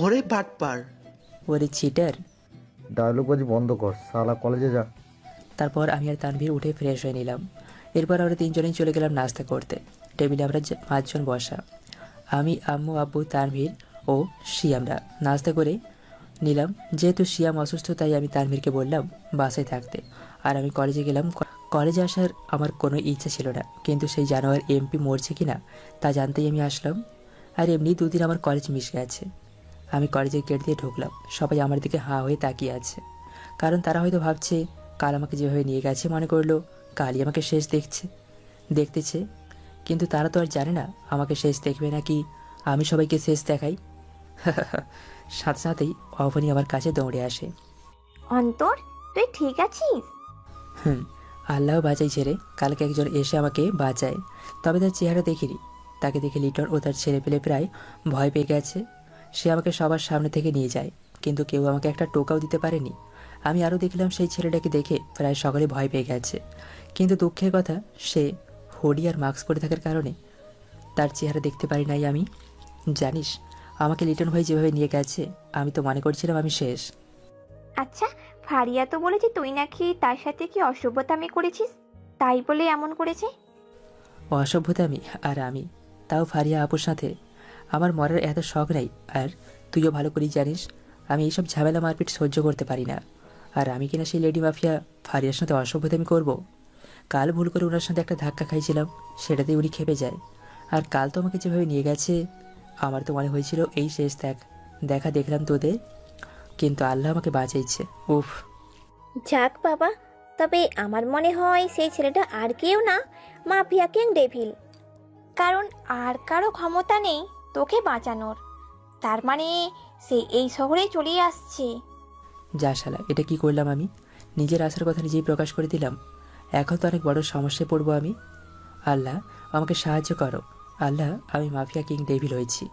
ওরে বাটপার! ওরে চিটার। ডায়লগবাজি বন্ধ কর, শালা কলেজে যা। তারপর আমি আর তানভীর উঠে ফ্রেশ হয়ে নিলাম। এরপর আমরা তিনজনেই চলে গেলাম নাস্তা করতে। টেবিলে আমরা পাঁচজন বসা। আমি, আম্মু, আব্বু, তানভীর ও শিয়ামরা নাস্তা করে নিলাম। যেহেতু শিয়াম অসুস্থ তাই আমি তানভীরকে বললাম বাসায় থাকতে, আর আমি কলেজে গেলাম। কলেজে আসার আমার কোনো ইচ্ছা ছিল না, কিন্তু সেই জানোয়ার এমপি মরছে কিনা তা জানতেই আমি আসলাম। আর এমনি দুদিন আমার কলেজ মিস গেছে। আমি কলেজের গেট দিয়ে ঢুকলাম। সবাই আমার দিকে হাঁ হয়ে তাকিয়ে আছে, কারণ তারা হয়তো ভাবছে কাল আমাকে যেভাবে নিয়ে গেছে মনে করলো কালই আমাকে শেষ দেখতেছে। কিন্তু তারা তো আর জানে না আমাকে শেষ দেখবে নাকি আমি সবাইকে শেষ দেখাই। সাথে সাথেই অবনী আমার কাছে দৌড়ে আসে। অন্তর, তুই ঠিক আছিস? হুম, আল্লাহ বাঁচাই ছেড়ে কালকে একজন এসে আমাকে বাঁচায়, তবে তার চেহারা দেখিনি। তাকে দেখে লিটন ও তার ছেলে পেলে প্রায় ভয় পেয়ে গেছে। সে আমাকে সবার সামনে থেকে নিয়ে যায়, কিন্তু কেউ আমাকে একটা টোকাও দিতে পারেনি। আমি আরও দেখলাম সেই ছেলেটাকে দেখে প্রায় সকলে ভয় পেয়ে গেছে, কিন্তু দুঃখের কথা সে হুডি আর মাস্ক পরে থাকার কারণে তার চেহারা দেখতে পারি নাই আমি। জানিস, আমাকে লিটন ভাই যেভাবে নিয়ে গেছে আমি তো মনে করছিলাম আমি শেষ। আচ্ছা, ফারিয়া তো বলেছে তুই নাকি তার সাথে কি অসভ্যতামি করেছিস, তাই বলে এমন করেছে। অসভ্যতামি আর আমি, তাও ফারিয়া আপুর সাথে। আমার মরার এত শখ নাই। আর তুইও ভালো করেই জানিস আমি এইসব ঝামেলা মারপিট সহ্য করতে পারি না। আর আমি কিনা সেই লেডি মাফিয়া ফারিয়ার সাথে অসভ্যতামি করব? কাল ভুল করে ওনার সাথে একটা ধাক্কা খাইছিলাম, সেটাতেই উনি খেপে যায়। আর কাল তো আমাকে যেভাবে নিয়ে গেছে আমার তো মনে হয়েছিল এই শেষ দেখা দেখলাম তোদের, কিন্তু আল্লাহ আমাকে বাঁচাইছে। উফ। যাক বাবা, তবে আমার মনে হয় সেই ছেলেটা আর কেউ না, মাফিয়া কিং ডেভিল। কারণ আর কারো ক্ষমতা নেই তোকে বাঁচানোর। তার মানে সে এই শহরে চলে আসছে। যা শালা, এটা কি করলাম আমি? নিজের আশার কথা নিজেই প্রকাশ করে দিলাম। এখন তো অনেক বড় সমস্যায় পড়বো আমি। আল্লাহ, আমাকে সাহায্য করো। আল্লাহ, আমি মাফিয়া কিং ডেভিল হয়েছি,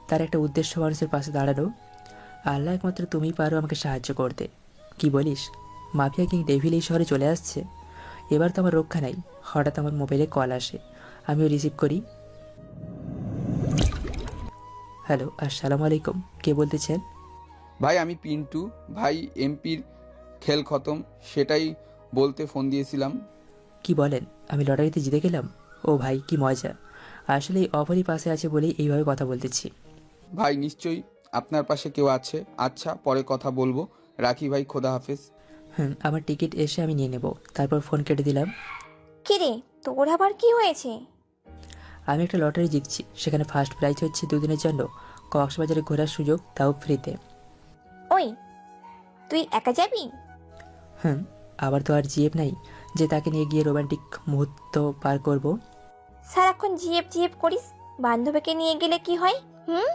তার একটা উদ্দেশ্য মানুষের পাশে দাঁড়ানো। আল্লাহ, একমাত্র তুমিই পারো আমাকে সাহায্য করতে। কি বলিস? মাফিয়া কিং ডেভিল এই শহরে চলে আসছে? এবার তো আমার রক্ষা নাই। হঠাৎ আমার মোবাইলে কল আসে, আমিও রিসিভ করি। হ্যালো, আসসালামু আলাইকুম। কে বলতেছেন? ভাই আমি পিন্টু ভাই, এমপির খেল খতম সেটাই বলতে ফোন দিয়েছিলাম। কি বলেন? আমি লটারিতে জিতে গেলাম? ও ভাই, কি মজা। আসলে এই অফারই পাশে আছে বলেই এইভাবে কথা বলতেছি। ভাই নিশ্চয়ই আপনার পাশে কেউ আছে। আচ্ছা, পরে কথা বলবো, রাখি ভাই, খোদা হাফেজ। হুম, আমার টিকিট এসে আমি নিয়ে নেব। তারপর ফোন কেটে দিলাম। কিরে, তোর আবার কি হয়েছে? আমি একটা লটারি জিতছি, সেখানে ফার্স্ট প্রাইজ হচ্ছে দুদিনের জন্য কক্সবাজারে ঘোরার সুযোগ, তাও ফ্রিতে। ওই, তুই একা যাবি? হুম, আবার তো আর জিএফ নাই যে তাকে নিয়ে গিয়ে রোমান্টিক মুহূর্ত পার করব। সারাক্ষণ জিএফ জিএফ করিস, বান্ধবীকে নিয়ে গেলে কি হয়? হুম,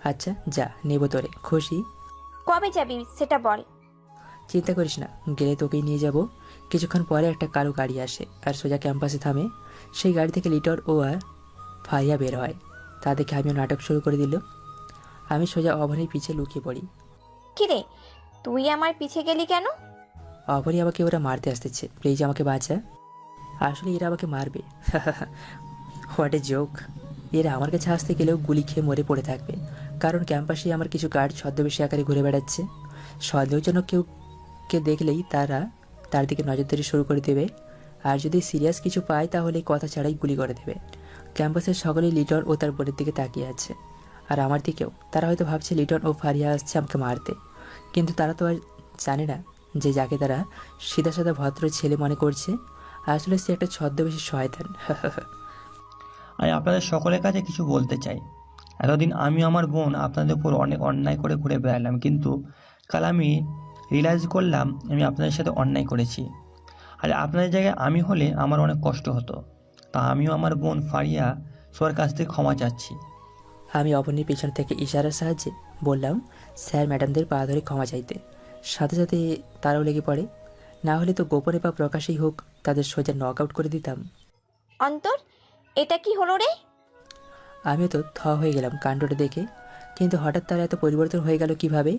আচ্ছা যা, নেব তোরে। খুশি? কবে যাবি সেটা বল। চিন্তা করিস না, গেলে তোকেই নিয়ে যাব। কিছুক্ষণ পরে একটা কালো গাড়ি আসে আর সোজা ক্যাম্পাসে থামে। সেই গাড়ি থেকে লিটন ও আর ফারিয়া বের হয়। তা দেখে আমিও নাটক শুরু করে দিল। আমি সোজা অভনের পিছে লুকিয়ে পড়ি। কিরে, তুই আমার পিছে গেলি কেন? অভনই আমাকে ওরা মারতে আসতেছে, প্লিজ আমাকে বাঁচা। আসলে এরা আমাকে মারবে। What a joke. এরা আমার কাছে আসতে গেলেও গুলি খেয়ে মরে পড়ে থাকবে, কারণ ক্যাম্পাসে আমার কিছু গার্ড ছদ্মবেশী আকারে ঘুরে বেড়াচ্ছে। সন্দেহজনক কেউ দেখলেই তারা তার দিকে নজরদারি শুরু করে দেবে, আর যদি সিরিয়াস কিছু পায় তাহলে কথা ছাড়াই গুলি করে দেবে। ক্যাম্পাসের সকলেই লিটন ও তার বোনের দিকে তাকিয়ে আছে, আর আমার দিকেও। তারা হয়তো ভাবছে লিটন ও ফারিয়া আসছে আমাকে মারতে, কিন্তু তারা তো আর জানে না যে যাকে তারা সিধা সাদা ভদ্র ছেলে মনে করছে আসলে সে একটা ছদ্মবেশী শয়তান। আমি আপনাদের সকলের কাছে কিছু বলতে চাই। এতদিন আমি আমার বোন আপনাদের উপর অনেক অন্যায় করে ঘুরে বেড়ালাম, কিন্তু কাল আমি রিয়েলাইজ করলাম আমি আপনাদের সাথে অন্যায় করেছি। আর আপনাদের জায়গায় আমি হলে আমার অনেক কষ্ট হতো। তা আমিও আমার বোন ফারিয়া সবার কাছ থেকে ক্ষমা চাচ্ছি। আমি অবনীর পেছন থেকে ইশারার সাহায্যে বললাম স্যার ম্যাডামদের পা ধরে ক্ষমা চাইতে। সাথে সাথে তারাও লেগে পড়ে। না হলে তো গোপনে বা প্রকাশেই হোক তাদের সোজা নক আউট করে দিতাম। অন্তর, এটা কি হলো রে? আমিও তো হয়ে গেলাম কাণ্ডটা দেখে, কিন্তু হঠাৎ তারা এত পরিবর্তন হয়ে গেল কিভাবে?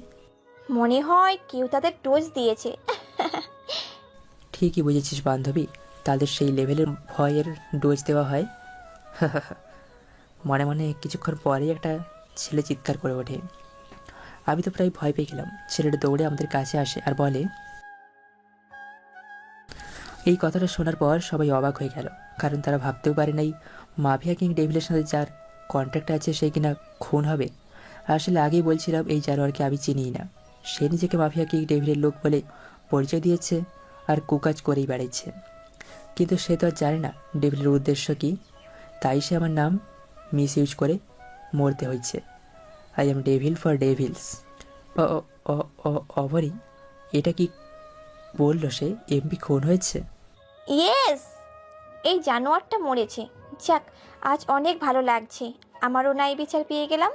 মনে হয় কেউ তাদের ডোজ দিয়েছে। ঠিকই বুঝেছিস বান্ধবী, তাদের সেই লেভেলের ভয়ের ডোজ দেওয়া হয়। মনে মনে কিছুক্ষণ পরেই একটা ছেলে চিৎকার করে ওঠে, আমি তো প্রায় ভয় পেয়ে গেলাম। ছেলেটা দৌড়ে আমাদের কাছে আসে আর বলে, এই কথাটা শোনার পর সবাই অবাক হয়ে গেল, কারণ তারা ভাবতেও পারে নাই মাফিয়া কিং ডেভিলের সাথে যার কন্ট্যাক্ট আছে সে কিনা খুন হবে। আসলে আগেই বলছিলাম এই জানোয়ারকে আমি চিনিই না। সে নিজেকে মাফিয়া কিং ডেভিলের লোক বলে পরিচয় দিয়েছে আর কুকাজ করেই বেড়াচ্ছে। কিন্তু সে তো আর জানে না ডেভিলের উদ্দেশ্য কী, তাই সে আমার নাম মিস ইউজ করে মরতে হয়েছে। I am devil for devils. অভরি, এটা কি বললো সে? এমপি খুন হয়েছে? ইয়েস, এই জানোয়ারটা মরেছে। যাক, আজ অনেক ভালো লাগছে, আমারও ন্যায় বিচার পেয়ে গেলাম।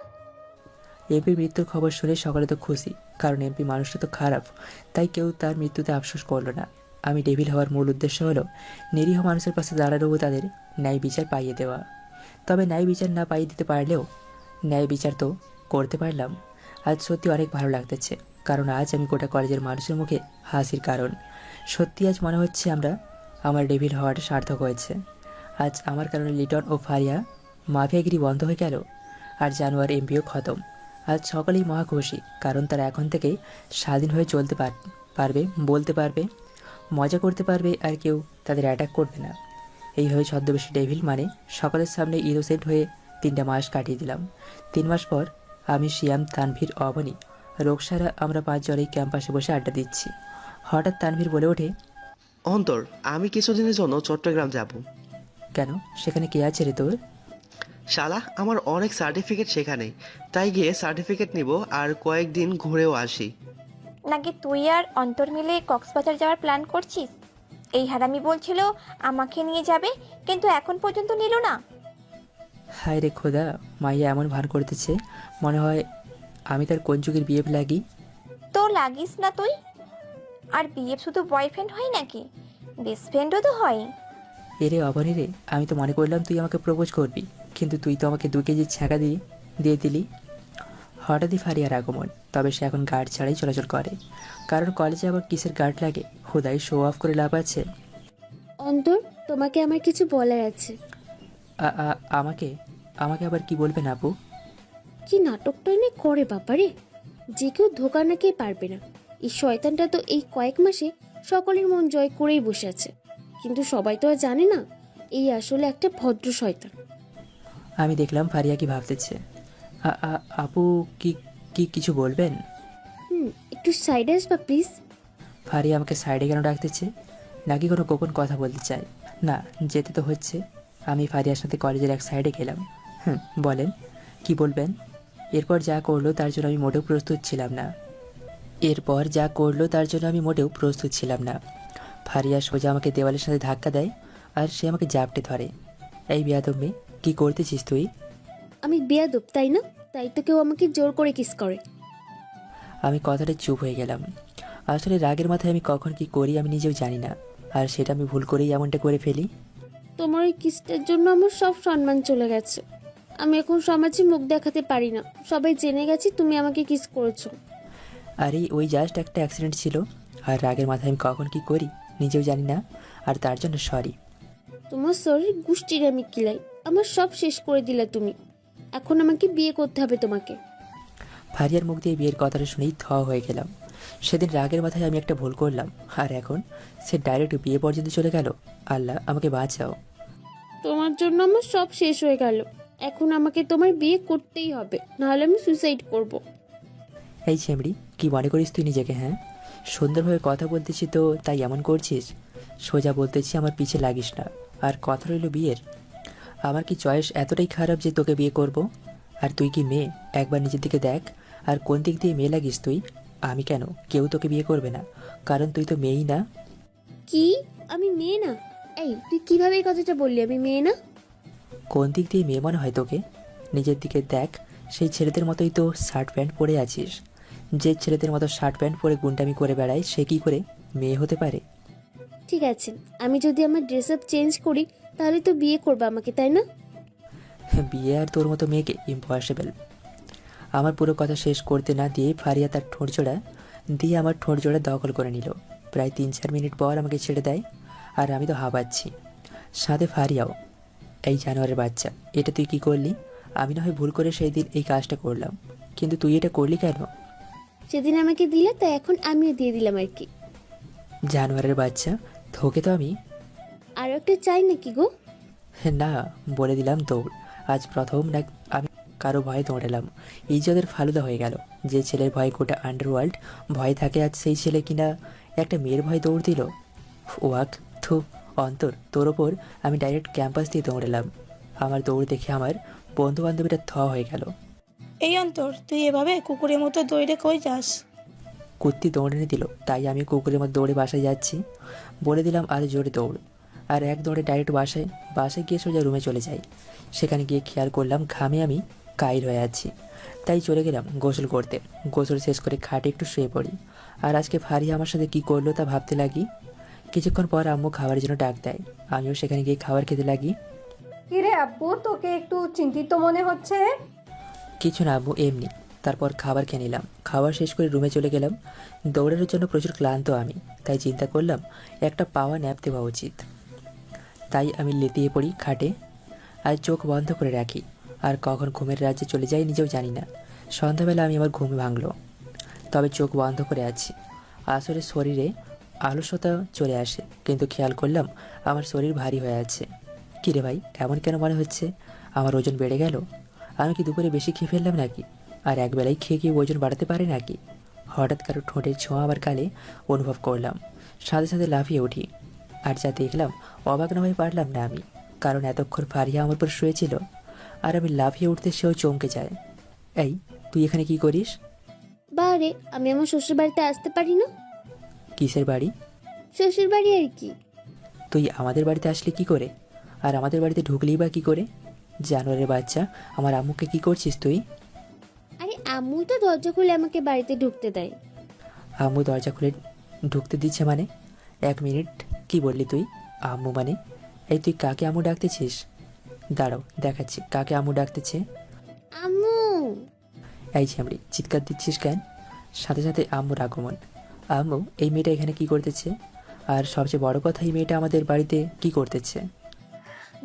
এমপির মৃত্যুর খবর শুনে সকলে তো খুশি, কারণ এমপি মানুষটা তো খারাপ, তাই কেউ তার মৃত্যুতে আফসোস করলো না। আমি ডেভিল হওয়ার মূল উদ্দেশ্য হলো নিরীহ মানুষের পাশে দাঁড়ানো ও তাদের ন্যায় বিচার পাইয়ে দেওয়া। তবে ন্যায় বিচার না পাইয়ে দিতে পারলেও ন্যায় বিচার তো করতে পারলাম। আজ সত্যি অনেক ভালো লাগতেছে, কারণ আজ আমি গোটা কলেজের মানুষের মুখে হাসির কারণ। সত্যি আজ মনে হচ্ছে আমার ডেভিল হওয়াটা সার্থক হয়েছে। আজ আমার কারণে লিটন ও ফারিয়া মাফিয়াগিরি বন্ধ হয়ে গেল, আর জানোয়ার এমপিও খতম। আজ সকলেই মহা খুশি, কারণ তারা এখন থেকে স্বাধীন হয়ে চলতে পারবে, বলতে পারবে, মজা করতে পারবে, আর কেউ তাদের অ্যাটাক করবে না। এইভাবে ছদ্মবেশী ডেভিল মানে সকলের সামনে ইনোসেন্ট হয়ে 3টা মাস কাটিয়ে দিলাম। 3 মাস পর আমি, শিয়াম, তানভীর, অবনী, রোকসারা আমরা 5 জনেই ক্যাম্পাসে বসে আড্ডা দিচ্ছি। হঠাৎ তানভীর বলে ওঠে, অন্তর, আমি কিছুদিনের জন্য চট্টগ্রাম যাব। কেন? সেখানে কে আছে রে তোর? শালা, আমার অনেক সার্টিফিকেট সেখানে, তাই গিয়ে সার্টিফিকেট নিব আর কয়েকদিন ঘুরেও আসি। নাকি তুই আর অন্তর মিলে কক্সবাজার যাওয়ার প্ল্যান করছিস? এই হারামি বলছিল আমাকে নিয়ে যাবে, কিন্তু এখন পর্যন্ত নিল না। হায় রে খোদা, মাইয়া এমন ভান করতেছে মনে হয় আমি তার কোন যুগের বিয়ে লাগি। তো লাগিস না তুই। আর বিয়ে শুধু বয়ফ্রেন্ড হয় নাকি, বেস্ট ফ্রেন্ডও তো হয়। এরে অবনী রে, আমি তো মনে করলাম তুই আমাকে প্রপোজ করবি, কিন্তু তুই তো আমাকে 2 কেজি ছ্যাঁকা দিয়ে দিলি। হঠাৎই ফারিয়ার আগমন, তবে সে এখন গার্ড ছাড়াই চলাচল করে, কারণ কলেজে আবার কিসের গার্ড লাগে? হুদাই শো অফ করে লাভ আছে। অন্তর, তোমাকে আমার কিছু বলার আছে। আমাকে আমাকে আবার কি বলবেন আপু? কি নাটকটা এনে করে বাবারে, যে কেউ ধোকা নাকি পারবে না। এই শয়তানটা তো এই কয়েক মাসে সকলের মন জয় করেই বসে আছে, কিন্তু সবাই তো আর জানে না এই আসলে একটা ভদ্র শয়তান। আমি দেখলাম ফারিয়া কি ভাবতেছে। আপু কি কি কিছু বলবেন? একটু সাইডে আসবা প্লিজ। ফারিয়া আমাকে সাইডে কেন ডাকতেছে? নাকি কোনো গোপন কথা বলতে চায়? না, যেতে তো হচ্ছে। আমি ফারিয়ার সাথে কলেজের এক সাইডে গেলাম। বলেন, কি বলবেন? এরপর যা করলো তার জন্য আমি মোটেও প্রস্তুত ছিলাম না। ফারিয়া সোজা আমাকে দেওয়ালের সাথে ধাক্কা দেয় আর সে আমাকে জাপটে ধরে। এই বেয়াদব মেয়ে, কি করতেছিস তুই? আমি বেয়াদব তাই না? তাই তো কেউ আমাকে জোর করে কিস করে। আমি কথাটা চুপ হয়ে গেলাম। আসলে রাগের মাথায় আমি কখন কি করি আমি নিজেও জানি না, আর সেটা আমি ভুল করেই এমনটা করে ফেলি। তোমার ওই কিসটার জন্য আমার সব সম্মান চলে গেছে। আমি এখন সমাজে মুখ দেখাতে পারি না, সবাই জেনে গেছে তুমি আমাকে কিস করেছো। আরে ওই জাস্ট একটা অ্যাক্সিডেন্ট ছিল, আর রাগের মাথায় আমি কখন কি করি নিজেও জানি না, আর তার জন্য সরি। তোমার শরীর গুষ্টির আমি কিলাই, আমার সব শেষ করে দিলে তুমি। এখন আমাকে বিয়ে করতে হবে তোমাকে। ফারিয়ার মুখ দিয়ে বিয়ের কথাটা শুনেই থ হয়ে গেলাম। সেদিন রাগের মাথায় আমি একটা ভুল করলাম, আর এখন সে ডাইরেক্ট বিয়ে পর্যন্ত চলে গেল। আল্লাহ আমাকে বাঁচাও। তোমার জন্য আমার সব শেষ হয়ে গেল, এখন আমাকে তোমার বিয়ে করতেই হবে, নাহলে আমি সুইসাইড করব। এই ছেমড়ি, কি মনে করিস তুই নিজেকে? হ্যাঁ, সুন্দরভাবে কথা বলতেছি তো তাই এমন করছিস? সোজা বলতেছি আমার পিছে লাগিস না। আর কথা রইল বিয়ের, আমার কি চয়েস এতটাই খারাপ যে তোকে বিয়ে করব? আর তুই কি মেয়ে? একবার নিজের দিকে দেখ, আর কোন দিক দিয়ে মেয়ে লাগিস তুই? আমি কেন? কেউ তোকে বিয়ে করবে না, কারণ তুই তো মেয়েই না। কি? আমি মেয়ে না? এই তুই কিভাবে এই কথাটা বললি আমি মেয়ে না? কোন দিক দিয়ে মেয়ে মনে হয় তোকে? নিজের দিকে দেখ, সেই ছেলেদের মতোই তো শার্ট প্যান্ট পরে আছিস। যে ছেলেদের মতো শার্ট প্যান্ট পরে গুন্ডামি করে বেড়ায় সে কি করে মেয়ে হতে পারে? ঠিক আছে, আমি যদি আমার ড্রেস আপ চেঞ্জ করি তাহলে তো বিয়ে করবে আমাকে, তাই না? বিয়ে আর তোর মতো মেয়েকে ইম্পসিবল। আমার পুরো কথা শেষ করতে না দিয়ে ফারিয়া তার ঠোঁটজোড়া দিয়ে আমার ঠোঁটজোড়া দখল করে নিল। প্রায় 3-4 মিনিট পর আমাকে ছেড়ে দেয়, আর আমি তো হাঁপাচ্ছি, সাথে ফারিয়াও। এই জানোয়ারের বাচ্চা, এটা তুই কি করলি? আমি না হয় ভুল করে সেই দিন এই কাজটা করলাম, কিন্তু তুই এটা করলি কেন? সেদিন আমাকে দিলে, তাই এখন আমিও দিয়ে দিলাম আর কি। জানোয়ারের বাচ্চা, তোকে তো আমি আরও একটা চাই নাকি গো? না বলে দিলাম দৌড়। আজ প্রথম না আমি কারো ভয়ে দৌড়ালাম। ইজ্জতের ফালুদা হয়ে গেল। যে ছেলের ভয়ে গোটা আন্ডারওয়ার্ল্ড ভয় থাকে, আজ সেই ছেলে কিনা একটা মেয়ের ভয়ে দৌড় দিল। ওয়াক থু অন্তর, তোর ওপর আমি ডাইরেক্ট ক্যাম্পাস দিয়ে দৌড়ালাম। আমার দৌড় দেখে আমার বন্ধু বান্ধবীরা হয়ে গেল। এই অন্তর, তুই এভাবে কুকুরের মতো দৌড়ে কই যাস? কুত্তি দৌড়ানি দিল, তাই আমি কুকুরের মতো দৌড়ে বাসায় যাচ্ছি। বলে দিলাম আর জোরে দৌড়। আর এক দৌড়ে ডাইরেক্ট বাসায় গিয়ে সোজা রুমে চলে যাই। সেখানে গিয়ে খেয়াল করলাম ঘামে আমি কাইল হয়ে আছি। তাই চলে গেলাম গোসল করতে। গোসল শেষ করে খাটে একটু শুয়ে পড়ি। আর আজকে ফারিয়া আমার সাথে কী করলো তা ভাবতে লাগি। কিছুক্ষণ পর আম্মু খাবারের জন্য ডাক দেয়। আমিও সেখানে গিয়ে খাবার খেতে লাগি। কিরে আব্বু, তোকে একটু চিন্তিত মনে হচ্ছে? কিছু না আম্মু, এমনি। তারপর খাবার খেয়ে নিলাম। খাবার শেষ করে রুমে চলে গেলাম। দৌড়ানোর জন্য প্রচুর ক্লান্ত আমি, তাই চিন্তা করলাম একটা পাওয়া ন্যাপ দেওয়া উচিত। তাই আমি লেতিয়ে পড়ি খাটে আর চোখ বন্ধ করে রাখি। আর কখন ঘুমের রাজ্যে চলে যাই নিজেও জানি না। সন্ধ্যাবেলা আমি আমার ঘুম ভাঙলো, তবে চোখ বন্ধ করে আছি। আসলে শরীরে আলস্যতা চলে আসে, কিন্তু খেয়াল করলাম আমার শরীর ভারী হয়ে আছে। কিরে ভাই, এমন কেন মনে হচ্ছে? আমার ওজন বেড়ে গেল? আমি কি দুপুরে বেশি খেয়ে ফেললাম নাকি? আর একবেলায় খেয়ে গিয়ে ওজন বাড়াতে পারে নাকি? হঠাৎ কারো ঠোঁটের ছোঁয়া আমার গালে অনুভব করলাম। সাথে সাথে লাফিয়ে উঠি। আর যা দেখলাম অবাক না হয়ে পারলাম না আমি, কারণ এতক্ষণ ফারিয়া আমার উপর শুয়েছিল। আর আমি লাফিয়ে উঠতে সেও চমকে যায়। এই, তুই এখানে কি করিস? বারে, আমি আমার শ্বশুর বাড়িতে আসতে পারি না? কিসের বাড়ি? শ্বশুর বাড়ি আর কি। তুই আমাদের বাড়িতে আসলি কি করে? আর আমাদের বাড়িতে ঢুকলি বা কি করে? জানোয়ারের বাচ্চা, আমার আম্মুকে কি করছিস তুই? আরে আম্মু তো দরজা খুলে আমাকে বাড়িতে ঢুকতে দেয়। আম্মু দরজা খুলে ঢুকতে দিচ্ছে মানে? এক মিনিট, কি বললি তুই? আম্মু মানে? এই তুই কাকে আম্মু ডাকতেছিস? দাঁড়াও দেখাচ্ছি কাকে আম্মু ডাকতেছে। আম্মু! এই ঝামড়ি, চিৎকার দিচ্ছিস কেন? সাথে সাথে আম্মুর আগমন। আম্মু, এই মেয়েটা এখানে কি করতেছে? আর সবচেয়ে বড় কথা, এই মেয়েটা আমাদের বাড়িতে কি করতেছে?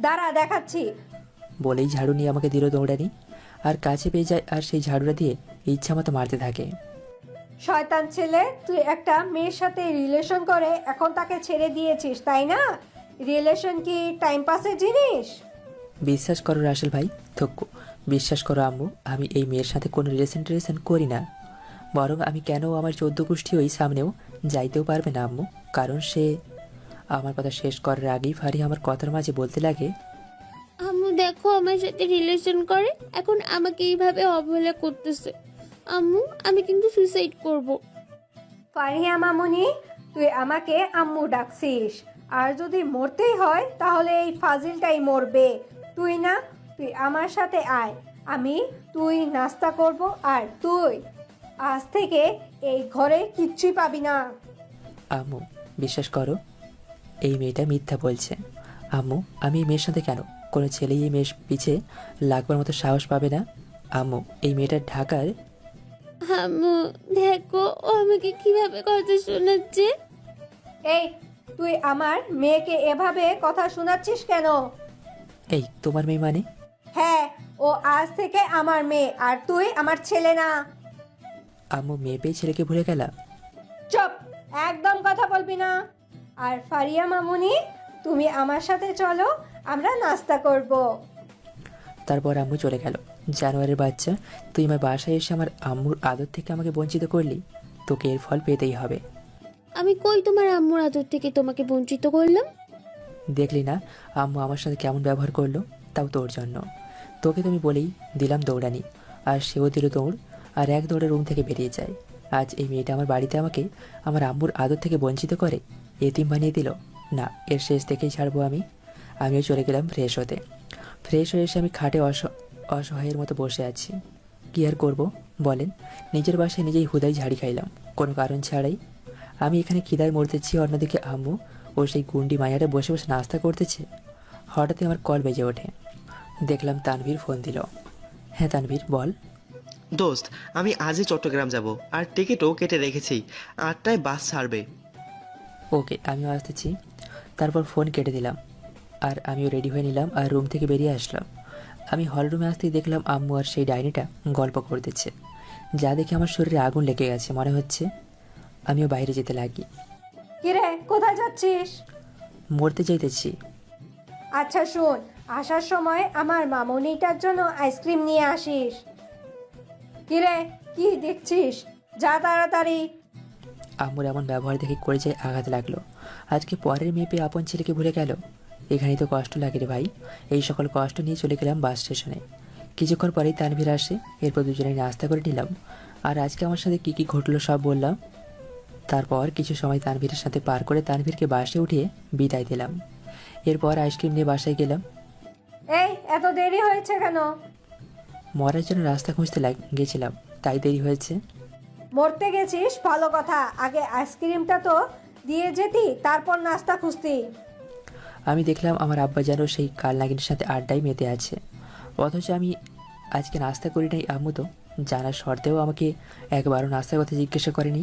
দাঁড়া, দেখাচ্ছি। বলেই ঝাড়ু নিয়ে আমাকে দিল দৌড়ানি। আর কাছে পেয়ে যায় আর সেই ঝাড়ুটা দিয়ে ইচ্ছা মতো মারতে থাকে। শয়তান ছেলে, তুই একটা মেয়ের সাথে রিলেশন করে এখন তাকে ছেড়ে দিয়েছিস, তাই না? রিলেশন কি টাইম পাসের জিনিস? বিশ্বাস করো রাসেল ভাই, থক্কু, বিশ্বাস করো আম্মু, আমি এই মেয়ের সাথে কোনো রিলেশন করি না। বরং আমি কেন আমার 14 গোষ্ঠী ওই সামনেও যাইতেও পারবে না আম্মু, কারণ সে। আমার কথা শেষ করার আগেই ফারি আমার কথার মাঝে বলতে লাগে, আম্মু দেখো, আমার সাথে রিলেশন করে এখন আমাকে এইভাবে অবহেলা করতেছে। আম্মু, আমি কিন্তু সুইসাইড করব। ফারিয়া মামুনি, তুই আমাকে আম্মু ডাকছিস, আর যদি মরতেই হয় তাহলে এই ফাজিলটাই মরবে, তুই না। তুই আমার সাথে আয়, তুই নাস্তা করব, আর তুই আজ থেকে এই ঘরে কিচ্ছুই পাবি না। আম্মু বিশ্বাস করো, এই মেয়েটা মিথ্যা বলছে। আম্মু, আমি এই মেয়ের সাথে কেন? কোনো ছেলেই এই মেয়ের পিছে লাগবার মতো সাহস পাবে না। আম্মু, এই মেয়েটা ঢাকার। আম্মু দেখো, ও আমাকে কিভাবে কথা শোনাচ্ছে। এই, তুই আমার মেয়েকে এভাবে কথা শোনাচ্ছিস কেন? এই তোমার মেয়ে মানে? হ্যাঁ, ও আজ থেকে আমার মেয়ে, আর তুই আমার ছেলে না। আম্মু, মেয়ে পেয়ে ছেলেকে ভুলে গেলা? চুপ, একদম কথা বলবি না। আর ফারিয়া মামুনি, তুমি আমার সাথে চলো, আমরা নাস্তা করব। তারপর আম্মু চলে গেল। জানোয়ারের বাচ্চা, তুই আমার বাসায় এসে আমার আম্মুর আদর থেকে আমাকে বঞ্চিত করলি, তোকে এর ফল পেতেই হবে। আমি কই তোমার আম্মুর আদর থেকে তোমাকে বঞ্চিত করলাম? দেখলি না আম্মু আমার সাথে কেমন ব্যবহার করলো, তাও তোর জন্য। তোকে তুমি বলেই দিলাম দৌড়ানি, আর সেও দিল দৌড়, আর এক দৌড়ে রুম থেকে বেরিয়ে যায়। আজ এই মেয়েটা আমার বাড়িতে আমাকে আমার আম্মুর আদর থেকে বঞ্চিত করে এতিম বানিয়ে দিল। না, এর শেষ থেকেই ছাড়বো আমি। আমিও চলে গেলাম ফ্রেশ হতে। ফ্রেশ হয়ে এসে আমি খাটে অসহায়ের মতো বসে আছি। কী আর করবো বলেন? নিজের বাসায় নিজেই হুদাই ঝাড়ি খাইলাম কোনো কারণ ছাড়াই। আমি এখানে খিদায় মরতেছি, অন্যদিকে আম্মু ও সেই গুন্ডি মায়াটা বসে বসে নাস্তা করতেছে। হঠাৎই আমার কল বেজে ওঠে। দেখলাম তানভীর ফোন দিল। হ্যাঁ তানভীর, বল। দোস্ত, আমি আজই চট্টগ্রাম যাব, আর টিকিটও কেটে রেখেছি। 8টায় বাস ছাড়বে। ওকে, আমিও আসতেছি। তারপর ফোন কেটে দিলাম, আর আমিও রেডি হয়ে নিলাম আর রুম থেকে বেরিয়ে আসলাম। আমি হল রুমে আসতেই দেখলাম আম্মু আর সেই ডাইনিটা গল্প করতেছে। যা দেখে আমার শরীরে আগুন লেগে গেছে, মনে হচ্ছে আমিও বাইরে যেতে লাগি। কিরে কোথায় যাচ্ছিস? মরতে যাইতেছি। আচ্ছা শোন, আসার সময় আমার মামুনিটার জন্য আইসক্রিম নিয়ে আসিস। কিরে কি দেখছিস, যা তাড়াতাড়ি। আম্মুর এমন ব্যবহার দেখে করে যায় আঘাত লাগলো। আজকে পরের মেয়ে পেয়ে আপন ছেলেকে ভুলে গেল। এখানেই তো কষ্ট লাগে রে ভাই। এই সকল কষ্ট নিয়ে চলে গেলাম বাস স্টেশনে। কিছুক্ষণ পরেই তানভীর আসে, এরপর দুজনে নাস্তা করে নিলাম। আর আজকে আমার সাথে কী কী ঘটলো সব বললাম। তারপর কিছু সময় তানভীরের সাথে পার করে তানভীরকে বাসে উঠিয়ে বিদায় দিলাম। এরপর আইসক্রিম নিয়ে বাসায় গেলাম। এই এত দেরি হয়েছে কেন? মরার জন্য রাস্তা খুঁজতে গেছিলাম, তাই দেরি হয়েছে। মরতে গেছিস ভালো কথা, আগে আইসক্রিমটা তো দিয়ে যেতি, তারপর নাস্তা খুঁজতি। আমি দেখলাম আমার আব্বা যেন সেই কাল নাগিনের সাথে আড্ডায় মেতে আছে, অথচ আমি আজকে নাস্তা করি নাই। আম্মু তো জানার শর্তেও আমাকে একবারও নাস্তার কথা জিজ্ঞাসা করেনি।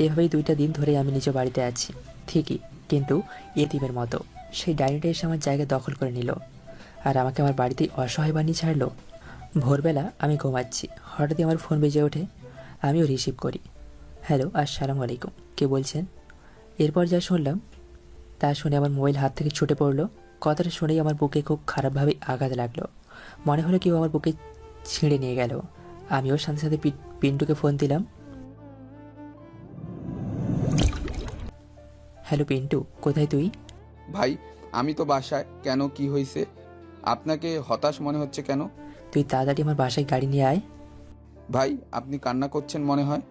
এভাবেই 2টা দিন ধরে আমি নিজ বাড়িতে আছি ঠিকই, কিন্তু এতিমের মতো। সেই ডাইনিটা এসে আমার জায়গা দখল করে নিল আর আমাকে আমার বাড়িতেই অসহায় বানিয়ে ছাড়লো। ভোরবেলা আমি ঘুমাচ্ছি, হঠাৎই আমার ফোন বেজে ওঠে। আমিও রিসিভ করি। হ্যালো, আসসালামু আলাইকুম, কে বলছেন? এরপর যা শুনলাম তা শুনে আমার মোবাইল হাত থেকে ছুটে পড়লো। কথাটা শুনেই আমার বুকে খুব খারাপভাবে আঘাত লাগলো। মনে হলো কেউ আমার বুকে ছিঁড়ে নিয়ে গেল। আমিও সাথে সাথে পিন্টুকে ফোন দিলাম। হ্যালো পিন্টু, কোথায় তুই? ভাই আমি তো বাসায়। কেন, কি হয়েছে? আপনাকে হতাশ মনে হচ্ছে কেন? তুই তাড়াতাড়ি আমার বাসায় গাড়ি নিয়ে আয়। ভাই আপনি কান্না করছেন মনে হয়।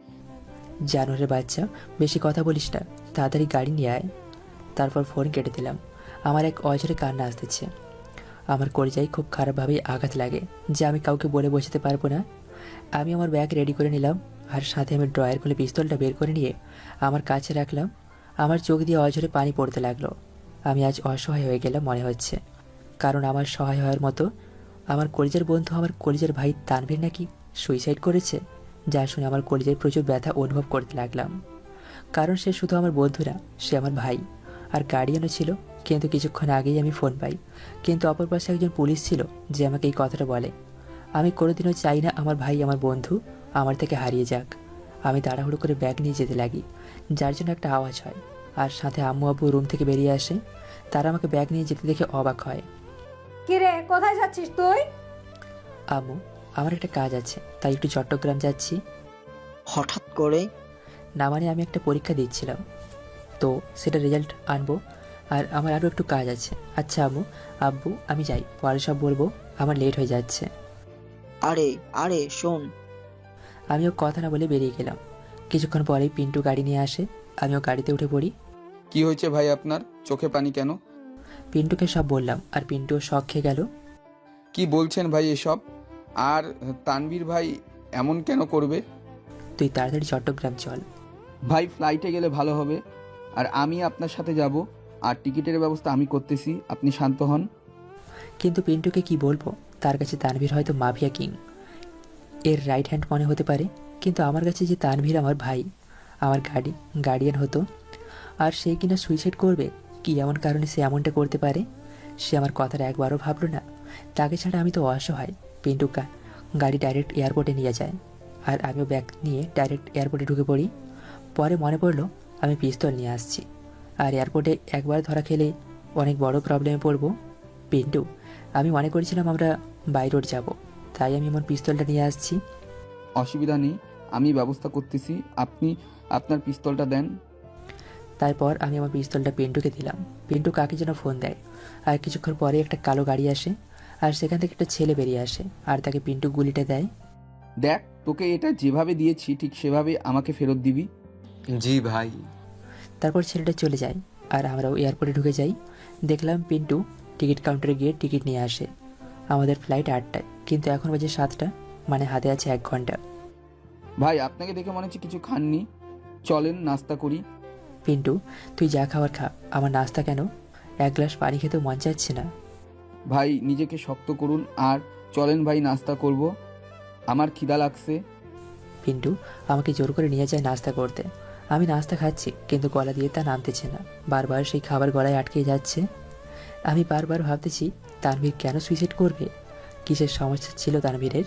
জানোয়ারের বাচ্চা, বেশি কথা বলিস না, তাড়াতাড়ি গাড়ি নিয়ে আয়। তারপর ফোন কেটে দিলাম। আমার এক অঝরে কান্না আসতেছে। আমার কলিজায় খুব খারাপভাবেই আঘাত লাগে, যা আমি কাউকে বলে বোঝাতে পারবো না। আমি আমার ব্যাগ রেডি করে নিলাম আর সাথে আমি ড্রয়ার খুলে পিস্তলটা বের করে নিয়ে আমার কাছে রাখলাম। আমার চোখ দিয়ে অঝরে পানি পড়তে লাগলো। আমি আজ অসহায় হয়ে গেলাম মনে হচ্ছে, কারণ আমার সহায় হওয়ার মতো আমার কলিজার বন্ধু, আমার কলিজার ভাই তানভীর নাকি সুইসাইড করেছে। যা শুনে আমার কলিজায় প্রচুর ব্যথা অনুভব করতে লাগলাম, কারণ সে শুধু আমার বন্ধু না, সে আমার ভাই আর গার্ডিয়ানও ছিল। কিন্তু কিছুক্ষণ আগেই আমি ফোন পাই, কিন্তু অপর পাশে একজন পুলিশ ছিল যে আমাকে এই কথাটা বলে। আমি কোনোদিনও চাই না আমার ভাই, আমার বন্ধু আমার থেকে হারিয়ে যাক। আমি তাড়াহুড়ো করে ব্যাগ নিয়ে যেতে লাগি, যার জন্য একটা আওয়াজ হয় আর সাথে আম্মু আব্বু রুম থেকে বেরিয়ে আসে। তারা আমাকে ব্যাগ নিয়ে যেতে দেখে অবাক হয়। কিরে কোথায় যাচ্ছিস তুই? আম্মু, আমার একটা কাজ আছে, তাই একটু চট্টগ্রাম যাচ্ছি। হঠাৎ করে? না মানে আমি একটা পরীক্ষা দিচ্ছিলাম, তো সেটা রেজাল্ট আনবো আর আমার আরও একটু কাজ আছে। আচ্ছা আম্মু আব্বু, আমি যাই, পরে সব বলবো, আমার লেট হয়ে যাচ্ছে। আরে আরে শোন। আমিও কথা না বলে বেরিয়ে গেলাম। কিছুক্ষণ পরেই পিন্টু গাড়ি নিয়ে আসে, আমিও গাড়িতে উঠে পড়ি। কি হয়েছে ভাই আপনার, চোখে পানি কেন? পিন্টুকে সব বললাম আর পিন্টুও শখ খেয়ে গেল। কি বলছেন ভাই এসব? আর তানভীর ভাই এমন কেন করবে? তুই তাড়াতাড়ি চট্টগ্রাম চল। ভাই ফ্লাইটে গেলে ভালো হবে, আর আমি আপনার সাথে যাব, আর টিকিটের ব্যবস্থা আমি করতেছি, আপনি শান্ত হন। কিন্তু পিন্টুকে কি বলবো, তার কাছে তানভীর হয়তো মাফিয়া কিং এর রাইট হ্যান্ড মনে হতে পারে, কিন্তু আমার কাছে যে তানভীর আমার ভাই, আমার গার্ডিয়ান হতো, আর সে কিনা সুইসাইড করবে, কি এমন কারণে সে এমনটা করতে পারে? সে আমার কথাটা একবারও ভাবলো না। তাকে ছাড়া আমি তো অসহায়। পিন্টু গাড়ি ডাইরেক্ট এয়ারপোর্টে নিয়ে যায় আর আমিও ব্যাগ নিয়ে ডাইরেক্ট এয়ারপোর্টে ঢুকে পড়ি। পরে মনে পড়লো আমি পিস্তল নিয়ে আসছি, আর এয়ারপোর্টে একবার ধরা খেলে অনেক বড় প্রবলেমে পড়বো। পিন্টু, আমি মনে করেছিলাম আমরা বাই রোড যাব, তাই আমি আমার পিস্তলটা নিয়ে আসছি। অসুবিধা নেই, আমি ব্যবস্থা করতেছি, আপনি আপনার পিস্তলটা দেন। তারপর আমি আমার পিস্তলটা পিন্টুকে দিলাম। পিন্টু কাকে যেন ফোন দেয়, আর কিছুক্ষণ পরে একটা কালো গাড়ি আসে আর সেখান থেকে একটা ছেলে বেরিয়ে আসে আর তাকে পিন্টু গুলিটা দেয়। দেখ, তোকে এটা যেভাবে দিয়েছি ঠিক সেভাবে আমাকে ফেরত দিবি। জি ভাই। তারপর ছেলেটা চলে যায় আর আমরাও এয়ারপোর্টে ঢুকে যাই। দেখলাম পিন্টু টিকিট কাউন্টারে গিয়ে টিকিট নিয়ে আসে। আমাদের ফ্লাইট 8টায়, কিন্তু এখন বাজে 7টা, মানে হাতে আছে 1 ঘন্টা। ভাই আপনাকে দেখে মনে হচ্ছে কিছু খাননি, চলেন নাস্তা করি। পিন্টু, তুই যা খাওয়ার খা, আমার নাস্তা কেন? 1 গ্লাস পানি খেতেও মন চাচ্ছে না। ভাই নিজেকে শক্ত করুন আর চলেন ভাই, নাস্তা করব, আমার খিদা লাগছে। পিন্টু আমাকে জোর করে নিয়ে যায় নাস্তা করতে। আমি নাস্তা খাচ্ছি, কিন্তু গলা দিয়ে তা নামতেছে না, বারবার সেই খাবার গলায় আটকে যাচ্ছে। আমি বারবার ভাবতেছি তানভীর কেন সুইসাইড করবে, কিসের সমস্যা ছিল তানভীরের।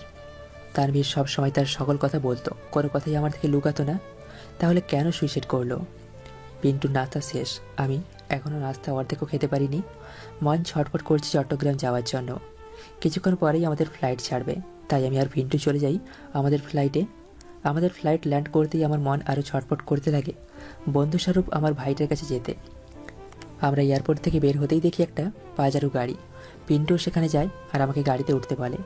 তানভীর সব সময় তার সকল কথা বলতো, কোনো কথাই আমার থেকে লুকাতো না। তাহলে কেন সুইসাইড করলো? পিন্টুর নাস্তা শেষ, আমি এখনও নাস্তা অর্ধেকও খেতে পারিনি। মন ছটফট করছে চট্টগ্রাম যাওয়ার জন্য। কিছুক্ষণ পরেই আমাদের ফ্লাইট ছাড়বে, তাই আমি আর পিন্টু চলে যাই আমাদের ফ্লাইটে। আমাদের ফ্লাইট ল্যান্ড করতেই আমার মন আরও ছটফট করতে লাগে বন্ধুস্বরূপ আমার ভাইটার কাছে যেতে। আমরা এয়ারপোর্ট থেকে বের হতেই দেখি একটা পাজারু গাড়ি। পিন্টুও সেখানে যায় আর আমাকে গাড়িতে উঠতে বলে।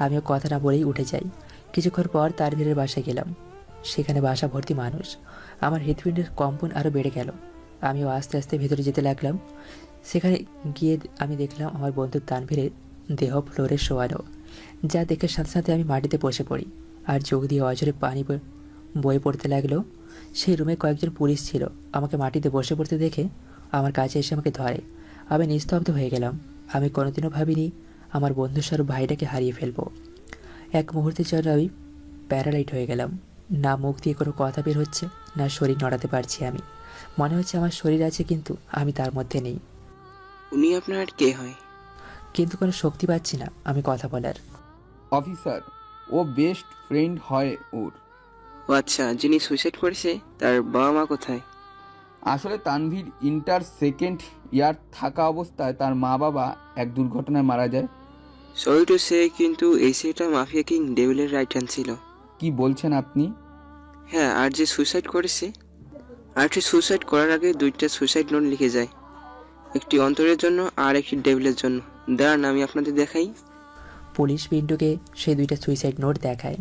আমিও কথা না বলেই উঠে যাই। কিছুক্ষণ পর তানভীরের বাসায় গেলাম। সেখানে বাসা ভর্তি মানুষ। আমার হৃৎপিণ্ডের কম্পন আরও বেড়ে গেল। আমিও আস্তে আস্তে ভেতরে যেতে লাগলাম। সেখানে গিয়ে আমি দেখলাম আমার বন্ধু তানভীরের দেহ ফ্লোরে শোয়ানো, যা দেখে সাথে সাথে আমি মাটিতে বসে পড়ি আর চোখ দিয়ে অঝরে পানি বয়ে পড়তে লাগলো। সেই রুমে কয়েকজন পুলিশ ছিল। আমাকে মাটিতে বসে পড়তে দেখে আমার কাছে এসে আমাকে ধরে। আমি নিস্তব্ধ হয়ে গেলাম। আমি কোনোদিনও ভাবিনি আমার বন্ধুস্বরূপ ভাইটাকে হারিয়ে ফেলবো। এক মুহূর্তের জন্য আমি প্যারালাইট হয়ে গেলাম। না মুখ দিয়ে কোনো কথা বের হচ্ছে, না শরীর নড়াতে পারছি আমি। মনে হচ্ছে আমার শরীর আছে কিন্তু আমি তার মধ্যে নেই। উনি আপনার কে হয়? কিন্তু কোনো শক্তি পাচ্ছি না আমি কথা বলার। অফিসার, ও বেস্ট ফ্রেন্ড হয় ওর। ও আচ্ছা, যিনি সুইসাইড করেছে তার বাবা মা কোথায়? আসলে তানভীর ইন্টার সেকেন্ড ইয়ার থাকা অবস্থায় তার মা বাবা এক দুর্ঘটনায় মারা যায়। সরি টু সে, কিন্তু এই ছেলেটা মাফিয়া কিং ডেভিলের রাইট হ্যান্ড ছিল। কি বলছেন আপনি? হ্যাঁ, আর যে সুইসাইড করেছে, আরটি সুইসাইড করার আগে 2টা সুইসাইড নোট লিখে যায়, একটি অন্তরের জন্য আর একটি ডেভিলের জন্য। দাঁড়ান আমি আপনাদের দেখাই। পুলিশ পিন্টুকে সেই 2টা সুইসাইড নোট দেখায়।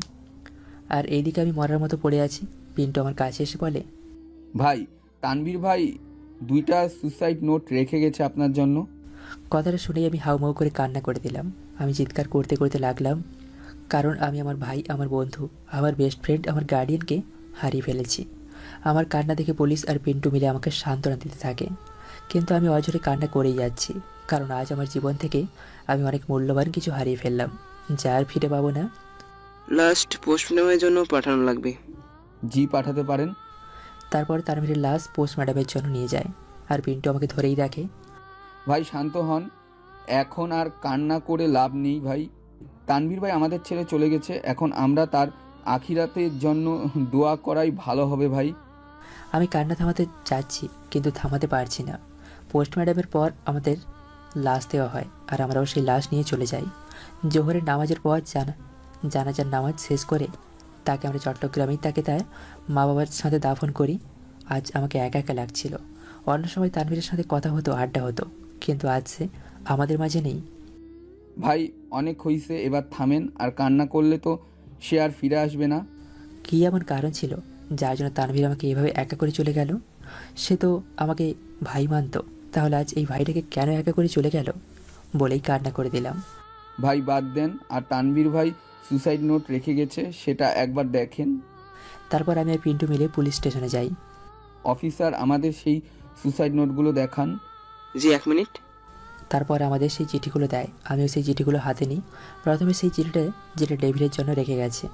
আর এইদিকে আমি মরার মতো পড়ে আছি। পিন্টু আমার কাছে এসে বলে, ভাই, তানভীর ভাই 2টা সুইসাইড নোট রেখে গেছে আপনার জন্য। কথাটা শুনেই আমি হাউমাউ করে কান্না করে দিলাম। আমি চিৎকার করতে করতে লাগলাম, কারণ আমি আমার ভাই, আমার বন্ধু, আমার বেস্ট ফ্রেন্ড, আমার গার্ডিয়ানকে হারিয়ে ফেলেছি। আমার কান্না দেখে পুলিশ আর পিন্টু মিলে আমাকে সান্ত্বনা দিতে থাকে। কিন্তু আমি অঝরে কান্না করেই যাচ্ছি, কারণ আজ আমার জীবন থেকে আমি অনেক মূল্যবান কিছু হারিয়ে ফেললাম, যা আর ফিরে পাবো না। লাস্ট পোস্টমর্টমের জন্য পাঠানো লাগবে। জি, পাঠাতে পারেন। তারপর তানভীরের লাশ পোস্টমর্টমের জন্য নিয়ে যায় আর পিন্টু আমাকে ধরেই রাখে। ভাই শান্ত হন, এখন আর কান্না করে লাভ নেই ভাই। তানভীর ভাই আমাদের ছেড়ে চলে গেছে, এখন আমরা তার আখিরাতের জন্য দোয়া করাই ভালো হবে ভাই। আমি কান্না থামাতে চাচ্ছি কিন্তু থামাতে পারছি না। পোস্টমর্টমের পর আমাদের লাশ দেওয়া হয় আর আমরাও সেই লাশ নিয়ে চলে যাই। জোহরের নামাজের পর জানাজার নামাজ শেষ করে তাকে আমরা চট্টগ্রামেই তাকে তার মা বাবার সাথে দাফন করি। আজ আমাকে একা একা লাগছিল। অন্য সময় তানভীরের সাথে কথা হতো, আড্ডা হতো, কিন্তু আজ সে আমাদের মাঝে নেই। ভাই অনেক হইছে, এবার থামেন। আর কান্না করলে তো সে আর ফিরে আসবে না। কী এমন কারণ ছিল যার জন্য তানভীর আমাকে এভাবে একা করে চলে গেল? সে তো আমাকে ভাই মানত, তাহলে আজ এই ভাইটাকে কেন একা করে চলে গেল? বলেই কান্না করে দিলাম। ভাই বাদ দেন, আর তানভীর ভাই সুসাইড নোট রেখে গেছে সেটা একবার দেখেন। তারপর আমি আর পিন্টু মিলে পুলিশ স্টেশনে যাই। অফিসার, আমাদের সেই সুসাইড নোটগুলো দেখান। জি, 1 মিনিট। তারপর আমাদের সেই চিঠিগুলো দেয়। আমিও সেই চিঠিগুলো হাতে নিই। প্রথমে সেই চিঠিটা, যেটা ডেভিলের জন্য রেখে গেছে।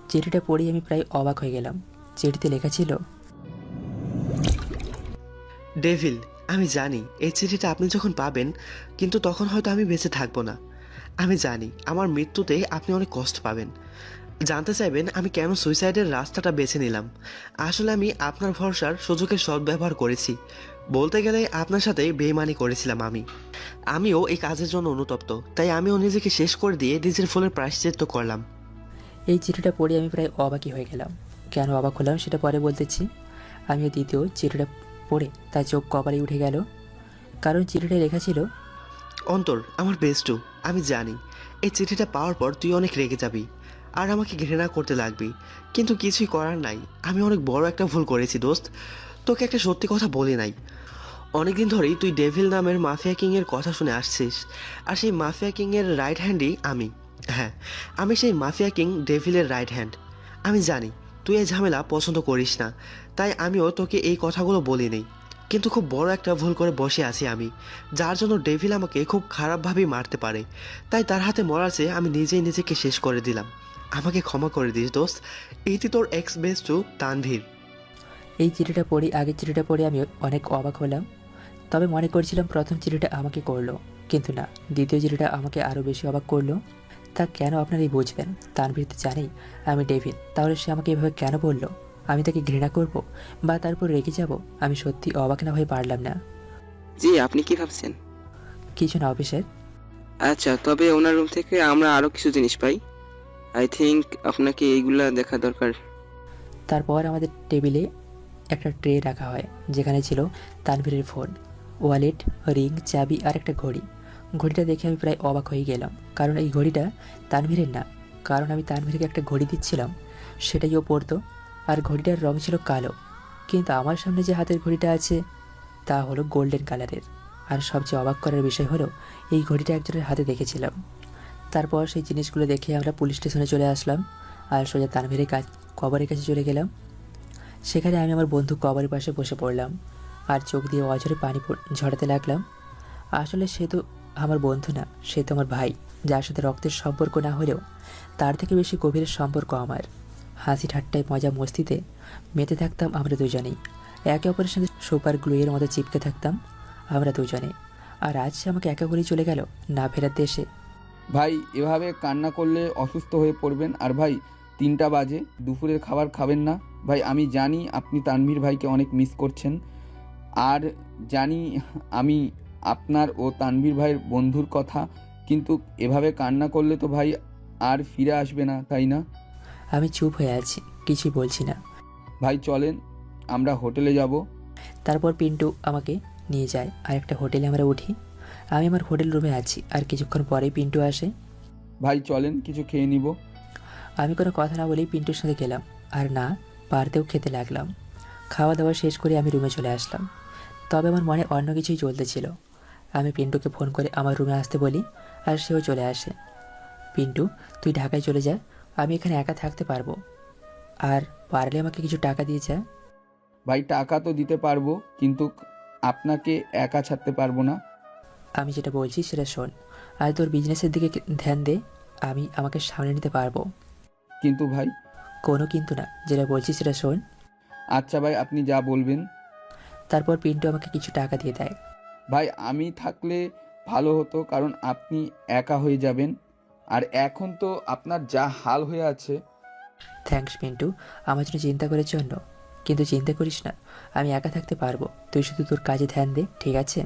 চিঠিটা পড়েই আমি প্রায় অবাক হয়ে গেলাম। চিঠিতে লেখা ছিল, ডেভিল, আমি জানি এই চিঠিটা আপনি যখন পাবেন, কিন্তু তখন হয়তো আমি বেঁচে থাকবো না। আমি জানি আমার মৃত্যুতে আপনি অনেক কষ্ট পাবেন। জানতে চাইবেন আমি কেন সুইসাইডের রাস্তাটা বেছে নিলাম। আসলে আমি আপনার ভরসার সুযোগের সদ্ব্যবহার করেছি। বলতে গেলে আপনার সাথে বেইমানি করেছিলাম আমিও এই কাজের জন্য অনুতপ্ত, তাই আমিও নিজেকে শেষ করে দিয়ে নিজের ফুলের প্রায়শ্চিত্ত করলাম। এই চিঠিটা পড়ে আমি প্রায় অবাকই হয়ে গেলাম। কেন অবাক হলাম সেটা পরে বলতেছি। আমিও দ্বিতীয় চিঠিটা পড়ে তার চোখ কপালে উঠে গেল, কারণ চিঠিটা লেখা ছিল, অন্তর, আমার বেস্টু, আমি জানি এই চিঠিটা পাওয়ার পর তুই অনেক রেগে যাবি আর আমাকে ঘৃণা করতে লাগবি, কিন্তু কিছুই করার নাই। আমি অনেক বড় একটা ভুল করেছি দোস্ত। তোকে একটা সত্যি কথা বলি নাই। অনেকদিন ধরেই তুই ডেভিল নামের মাফিয়া কিংয়ের কথা শুনে আসছিস, আর সেই মাফিয়া কিংয়ের রাইট হ্যান্ডই আমি। হ্যাঁ, আমি সেই মাফিয়া কিং ডেভিলের রাইট হ্যান্ড। আমি জানি তুই এই ঝামেলা পছন্দ করিস না, তাই আমিও তোকে এই কথাগুলো বলি নেই। কিন্তু খুব বড় একটা ভুল করে বসে আছি আমি, যার জন্য ডেভিল আমাকে খুব খারাপভাবেই মারতে পারে। তাই তার হাতে মরার চেয়ে আমি নিজেই নিজেকে শেষ করে দিলাম। আমাকে ক্ষমা করে দিস দোস্ত। এইটি তোর এক্স বেস্টু তানভীর। এই চিঠিটা পড়ি, আগের চিঠিটা পড়ে আমি অনেক অবাক হলাম। তবে মনে করছিলাম প্রথম চিঠিটা আমাকে করলো, কিন্তু না, দ্বিতীয় চিঠিটা আমাকে আরও বেশি অবাক করলো। তা কেন আপনারাই বুঝবেন? তানভীর তো জানেই আমি ডেভিল, তাহলে সে আমাকে এভাবে কেন বলল? আমি তাকে ঘৃণা করব বা তারপর রেগে যাব? আমি সত্যি অবাক না হয়ে পারলাম না। জি, আপনি কি ভাবছেন? কিছু না অফিসের। আচ্ছা, তবে ওনার রুম থেকে আমরা আরো কিছু জিনিস পাই। আই থিংক আপনাকে এইগুলা দেখা দরকার। তারপর আমাদের টেবিলে একটা ট্রে রাখা হয়, যেখানে ছিল তানভীরের ফোন, ওয়ালেট, রিং, চাবি আর একটা ঘড়ি। ঘড়িটা দেখে আমি প্রায় অবাক হয়ে গেলাম, কারণ এই ঘড়িটা তানভীরের না। কারণ আমি তানভীরকে একটা ঘড়ি দিচ্ছিলাম, সেটাই ও পরতো, আর ঘড়িটার রং ছিল কালো। কিন্তু আমার সামনে যে হাতের ঘড়িটা আছে তা হলো গোল্ডেন কালারের। আর সবচেয়ে অবাক করার বিষয় হলো এই ঘড়িটা একজনের হাতে দেখেছিলাম। তারপর সেই জিনিসগুলো দেখে আমরা পুলিশ স্টেশনে চলে আসলাম আর সোজা তানভীরের কবরের কাছে চলে গেলাম। সেখানে আমি আমার বন্ধু কবরের পাশে বসে পড়লাম আর চোখ দিয়ে অঝরে পানি ঝরাতে লাগলাম। আসলে সে তো আমার বন্ধু না, সে তো আমার ভাই, যার সাথে রক্তের সম্পর্ক না হলেও তার থেকে বেশি গভীরের সম্পর্ক আমার। হাসি ঠাট্টায় মজা মস্তিতে মেতে থাকতাম আমরা দুজনেই, একে অপরের সাথে সুপার গ্লুয়ের মতো চিপকে থাকতাম আমরা দুজনে। আর আজ সে আমাকে একা করেই চলে গেল না ফেরার দেশে। ভাই এভাবে কান্না করলে অসুস্থ হয়ে পড়বেন। আর ভাই 3টা বাজে, দুপুরের খাবার খাবেন না? ভাই আমি জানি আপনি তানভীর ভাইকে অনেক মিস করছেন, আর জানি আমি আপনার ও তানভীর ভাইয়ের বন্ধুর কথা, কিন্তু এভাবে কান্না করলে তো ভাই আর ফিরে আসবে না, তাই না? আমি চুপ হয়ে আছি, কিছুই বলছি না। ভাই চলেন আমরা হোটেলে যাব। তারপর পিন্টু আমাকে নিয়ে যায় আর একটা হোটেলে আমরা উঠি। আমি আমার হোটেল রুমে আছি আর কিছুক্ষণ পরেই পিন্টু আসে। ভাই চলেন কিছু খেয়ে নিব। আমি কোনো কথা না বলেই পিন্টুর সাথে গেলাম, আর না পারতেও খেতে লাগলাম। খাওয়া দাওয়া শেষ করে আমি রুমে চলে আসলাম, তবে আমার মনে অন্য কিছুই চলতেছিল। আমি পিন্টুকে ফোন করে আমার রুমে আসতে বলি আর সেও চলে আসে। পিন্টু, তুই ঢাকায় চলে যা, আমি এখানে একা থাকতে পারবো, আর পারলে আমাকে কিছু টাকা দিয়ে যা। ভাই টাকা তো দিতে পারবো, কিন্তু আপনাকে একা ছাড়তে পারবো না। আমি যেটা বলছি সেটা শোন, আর তোর বিজনেসের দিকে ধ্যান দে, আমি আমাকে সামলে নিতে পারবো। কিন্তু ভাই। কোনো কিন্তু না, যেটা বলছি সেটা শোন। আচ্ছা ভাই, আপনি যা বলবেন। তারপর পিন্টু আমাকে কিছু টাকা দিয়ে দেয়। ভাই আমি থাকলে ভালো হতো, কারণ আপনি একা হয়ে যাবেন, আর এখন তো আপনার যা হাল হয়ে আছে। থ্যাঙ্কস পিন্টু, আমার জন্য চিন্তা করার জন্য। কিন্তু চিন্তা করিস না, আমি একা থাকতে পারবো, তুই শুধু তোর কাজে ধ্যান দে, ঠিক আছে?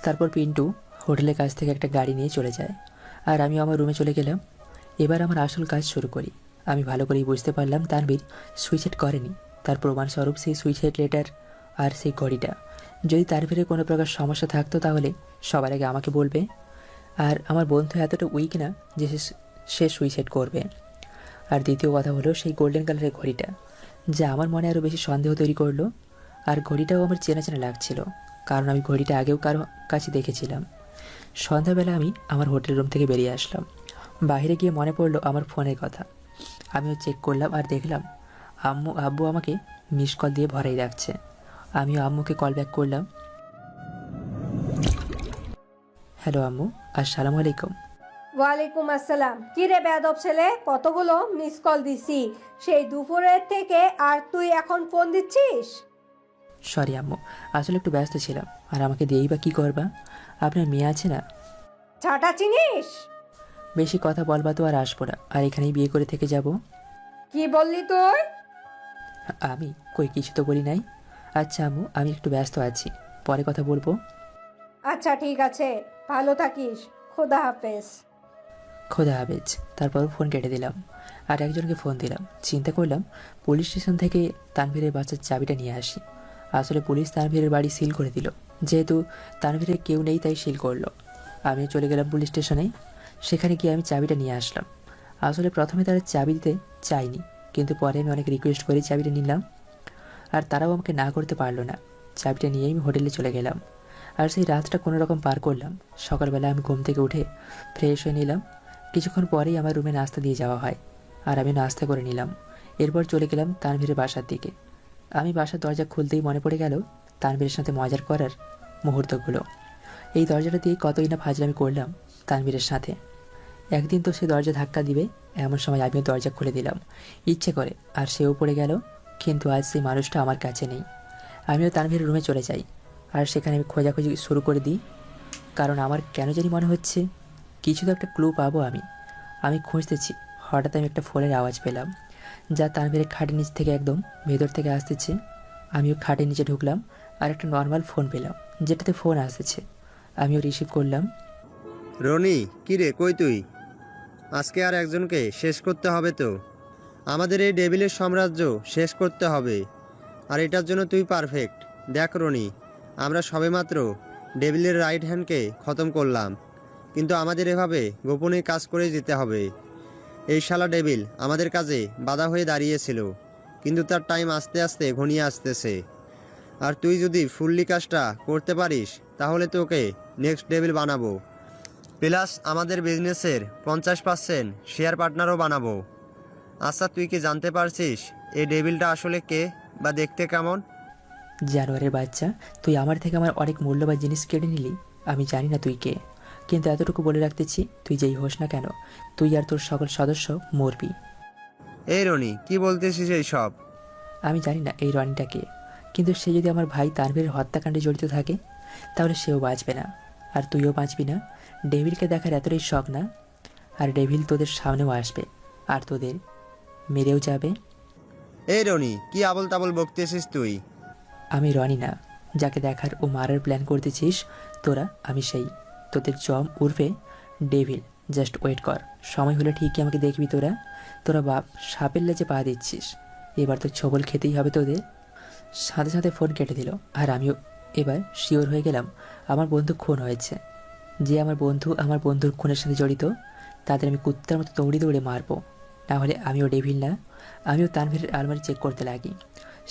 তারপর পিন্টু হোটেলের কাছ থেকে একটা গাড়ি নিয়ে চলে যায় আর আমি আমার রুমে চলে গেলাম। এবার আমার আসল কাজ শুরু করি। আমি ভালো করেই বুঝতে পারলাম তানভীর সুইসাইড করেনি, তার প্রমাণস্বরূপ সেই সুইসাইড লেটার আর সেই ঘড়িটা। যদি তানভীরের কোনো প্রকার সমস্যা থাকতো তাহলে সবার আগে আমাকে বলবে, আর আমার বন্ধু এতটা উইক না যে সে সুইসাইড করবে। আর দ্বিতীয় কথা হলো সেই গোল্ডেন কালারের ঘড়িটা, যা আমার মনে আরও বেশি সন্দেহ তৈরি করলো। আর ঘড়িটাও আমার চেনা চেনা লাগছিল, কারণ আমি ঘড়িটা আগেও কারো কাছে দেখেছিলাম। সন্ধ্যাবেলা আমি আমার হোটেল রুম থেকে বেরিয়ে আসলাম। বাইরে গিয়ে মনে পড়লো আমার ফোনের কথা। আমিও চেক করলাম আর দেখলাম আব্বু আমাকে মিস কল দিয়ে ভরাই রাখছে। আমিও আম্মুকে কল ব্যাক করলাম। হ্যালো আম্মু, আসসালামু আলাইকুম। ওয়ালাইকুম আসসালাম। কি রে বেয়াদব ছেলে, কতগুলো মিস কল দিছি সেই দুপুরের থেকে, আর তুই এখন ফোন দিচ্ছিস? সরি আম্মু, আসলে একটু ব্যস্ত ছিলাম। আর আমাকে দিয়েই বা কী করবা, আপনার মেয়ে আছে না? ছাটা চিনিস? বেশি কথা বলবা তো আর আসবো না, আর এখানেই বিয়ে করে থেকে যাব। কি বললি তুই? আমি কই কিছু তো বলি নাই। আচ্ছা আম্মু, আমি একটু ব্যস্ত আছি, পরে কথা বলবো। আচ্ছা ঠিক আছে, ভালো থাকিস, খোদা হাফেজ। খোদা হাফেজ। তারপর ফোন কেটে দিলাম আর একজনকে ফোন দিলাম। চিন্তা করলাম পুলিশ স্টেশন থেকে তানভীরের বাচ্চার চাবিটা নিয়ে আসি। আসলে পুলিশ তানভীরের বাড়ি সিল করে দিল, যেহেতু তানভীরের কেউ নেই তাই সিল করলো। আমিও চলে গেলাম পুলিশ স্টেশনে। সেখানে গিয়ে আমি চাবিটা নিয়ে আসলাম। আসলে প্রথমে তারা চাবি দিতে চাইনি, কিন্তু পরে আমি অনেক রিকোয়েস্ট করে চাবিটা নিলাম, আর তারাও আমাকে না করতে পারলো না। চাবিটা নিয়েই আমি হোটেলে চলে গেলাম আর সেই রাতটা কোনো রকম পার করলাম। সকালবেলা আমি ঘুম থেকে উঠে ফ্রেশ হয়ে নিলাম। কিছুক্ষণ পরেই আমার রুমে নাস্তা দিয়ে যাওয়া হয় আর আমি নাস্তা করে নিলাম। এরপর চলে গেলাম তানভীরের বাসার দিকে। আমি বাসার দরজা খুলতেই মনে পড়ে গেল তানভীরের সাথে মজার করার মুহূর্তগুলো। এই দরজাটা দিয়ে কতই না ফাজলামি করলাম তানভীরের সাথে। একদিন তো সে দরজা ধাক্কা দিবে, এমন সময় আমিও দরজা খুলে দিলাম ইচ্ছে করে, আর সেও পড়ে গেল। কিন্তু আজ সেই মানুষটা আমার কাছে নেই। আমিও তানভীরের রুমে চলে যাই আর সেখানে আমি খোঁজাখুঁজি শুরু করে দিই, কারণ আমার কেন জানি মনে হচ্ছে কিছু তো একটা ক্লু পাবো আমি। আমি খুঁজতেছি, হঠাৎ আমি একটা ফোনের আওয়াজ পেলাম, যা তানভীরের খাটের নিচ থেকে একদম ভেতর থেকে আসতেছে। আমিও খাটের নিচে ঢুকলাম আর একটা নর্মাল ফোন পেলাম, যেটাতে ফোন আসতেছে। আমিও রিসিভ করলাম। রনি, কী রে, কই তুই? আজকে আর একজনকে শেষ করতে হবে তো। আমাদের এই ডেভিলের সাম্রাজ্য শেষ করতে হবে, আর এটার জন্য তুই পারফেক্ট। দেখ রনি, আমরা সবেমাত্র ডেভিলের রাইট হ্যান্ডকে খতম করলাম, কিন্তু আমাদের এভাবে গোপনে কাজ করে যেতে হবে। এই শালা ডেভিল আমাদের কাজে বাধা হয়ে দাঁড়িয়েছিল, কিন্তু তার টাইম আস্তে আস্তে ঘনিয়ে আসতেছে। আর তুই যদি ফুললি কাজটা করতে পারিস তাহলে তোকে নেক্সট ডেভিল বানাবো, প্লাস আমাদের বিজনেসের 50% শেয়ার পার্টনারও বানাবো। আচ্ছা, তুই কি জানতে পারছিস এই ডেভিলটা আসলে কে বা দেখতে কেমন? জানোয়ারের বাচ্চা, তুই আমার থেকে আমার অনেক মূল্যবান জিনিস কেড়ে নিলি। আমি জানি না তুই কে, কিন্তু এতটুকু বলে রাখতেছি, তুই যেই হোস না কেন, তুই আর তোর সকল সদস্য মরবি। এই রনি, কি বলতেছিস এই সব? আমি জানি না এই রনিটা কে, কিন্তু সে যদি আমার ভাই তানভীরের হত্যাকাণ্ডে জড়িত থাকে তাহলে সেও বাঁচবে না, আর তুইও বাঁচবি না। ডেভিলকে দেখার এতটাই শখ না, আর ডেভিল তোদের সামনেও আসবে আর তোদের মেরেও যাবে। এই রনি, কি আবল তাবল বকতেছিস তুই? আমি রনি না, যাকে দেখার ও মারার প্ল্যান করতেছিস তোরা, আমি সেই তোদের জম উর্ফে ডেভিল। জাস্ট ওয়েট কর, সময় হলে ঠিকই আমাকে দেখবি তোরা। তোরা বাপ সাপের লেজে পা দিচ্ছিস, এবার তো ছবল খেতেই হবে তোদের। সাথে সাথে ফোন কেটে দিল, আর আমিও এবার শিওর হয়ে গেলাম আমার বন্ধু খুন হয়েছে। যে আমার বন্ধু আমার বন্ধুর খুনের সাথে জড়িত, তাদের আমি কুত্তার মতো দৌড়ে দৌড়ে মারবো। না হলে আমিও ডেভিল না। আমিও তানভীরের আলমারি চেক করতে লাগি,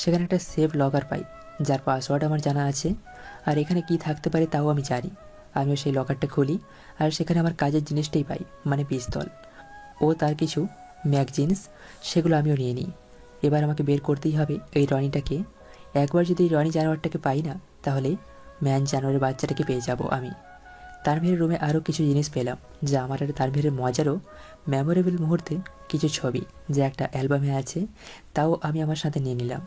সেখানে একটা সেফ লকার পাই, যার পাসওয়ার্ড আমার জানা আছে, আর এখানে কি থাকতে পারে তাও আমি জানি। আমিও সেই লকারটা খুলি, আর সেখানে আমার কাজের জিনিসটাই পাই, মানে পিস্তল ও তার কিছু ম্যাগজিনস, সেগুলো আমিও নিয়ে নিই। এবার আমাকে বের করতেই হবে এই রনিটাকে। একবার যদি এই রনি জানোয়ারটাকে পাই না, তাহলে ম্যান জানোয়ারের বাচ্চাটাকে পেয়ে যাব আমি। তানভীরের রুমে আরও কিছু জিনিস পেলাম, যা আমার আর তানভীরের মজারও মেমোরেবল মুহূর্তে কিছু ছবি, যা একটা অ্যালবামে আছে, তাও আমি আমার সাথে নিয়ে নিলাম।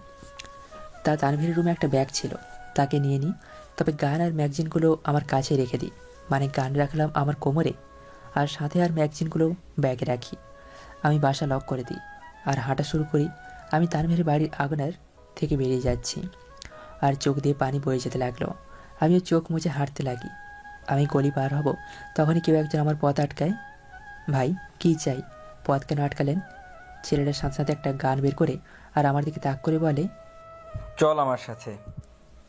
তানভীরের রুমে একটা ব্যাগ ছিল, তাকে নিয়ে নিই। তবে গান আর ম্যাগজিনগুলো আমার কাছে রেখে দিই, মানে গান রাখলাম আমার কোমরে, আর সাথে আর ম্যাগজিনগুলো ব্যাগে রাখি। আমি বাসা লক করে দিই আর হাঁটা শুরু করি। আমি তানভীরের বাড়ির আগুনের থেকে বেরিয়ে যাচ্ছি, আর চোখ দিয়ে পানি বয়ে যেতে লাগলো। আমিও চোখ মুছে হাঁটতে লাগি। আমি গলি পার হব, তখনই কেউ একজন আমার পথ আটকায়। ভাই, কী চাই? পথ কেন আটকালেন? ছেলেটার সাথে সাথে একটা গান বের করে আর আমার দিকে তাক করে বলে, চল আমার সাথে।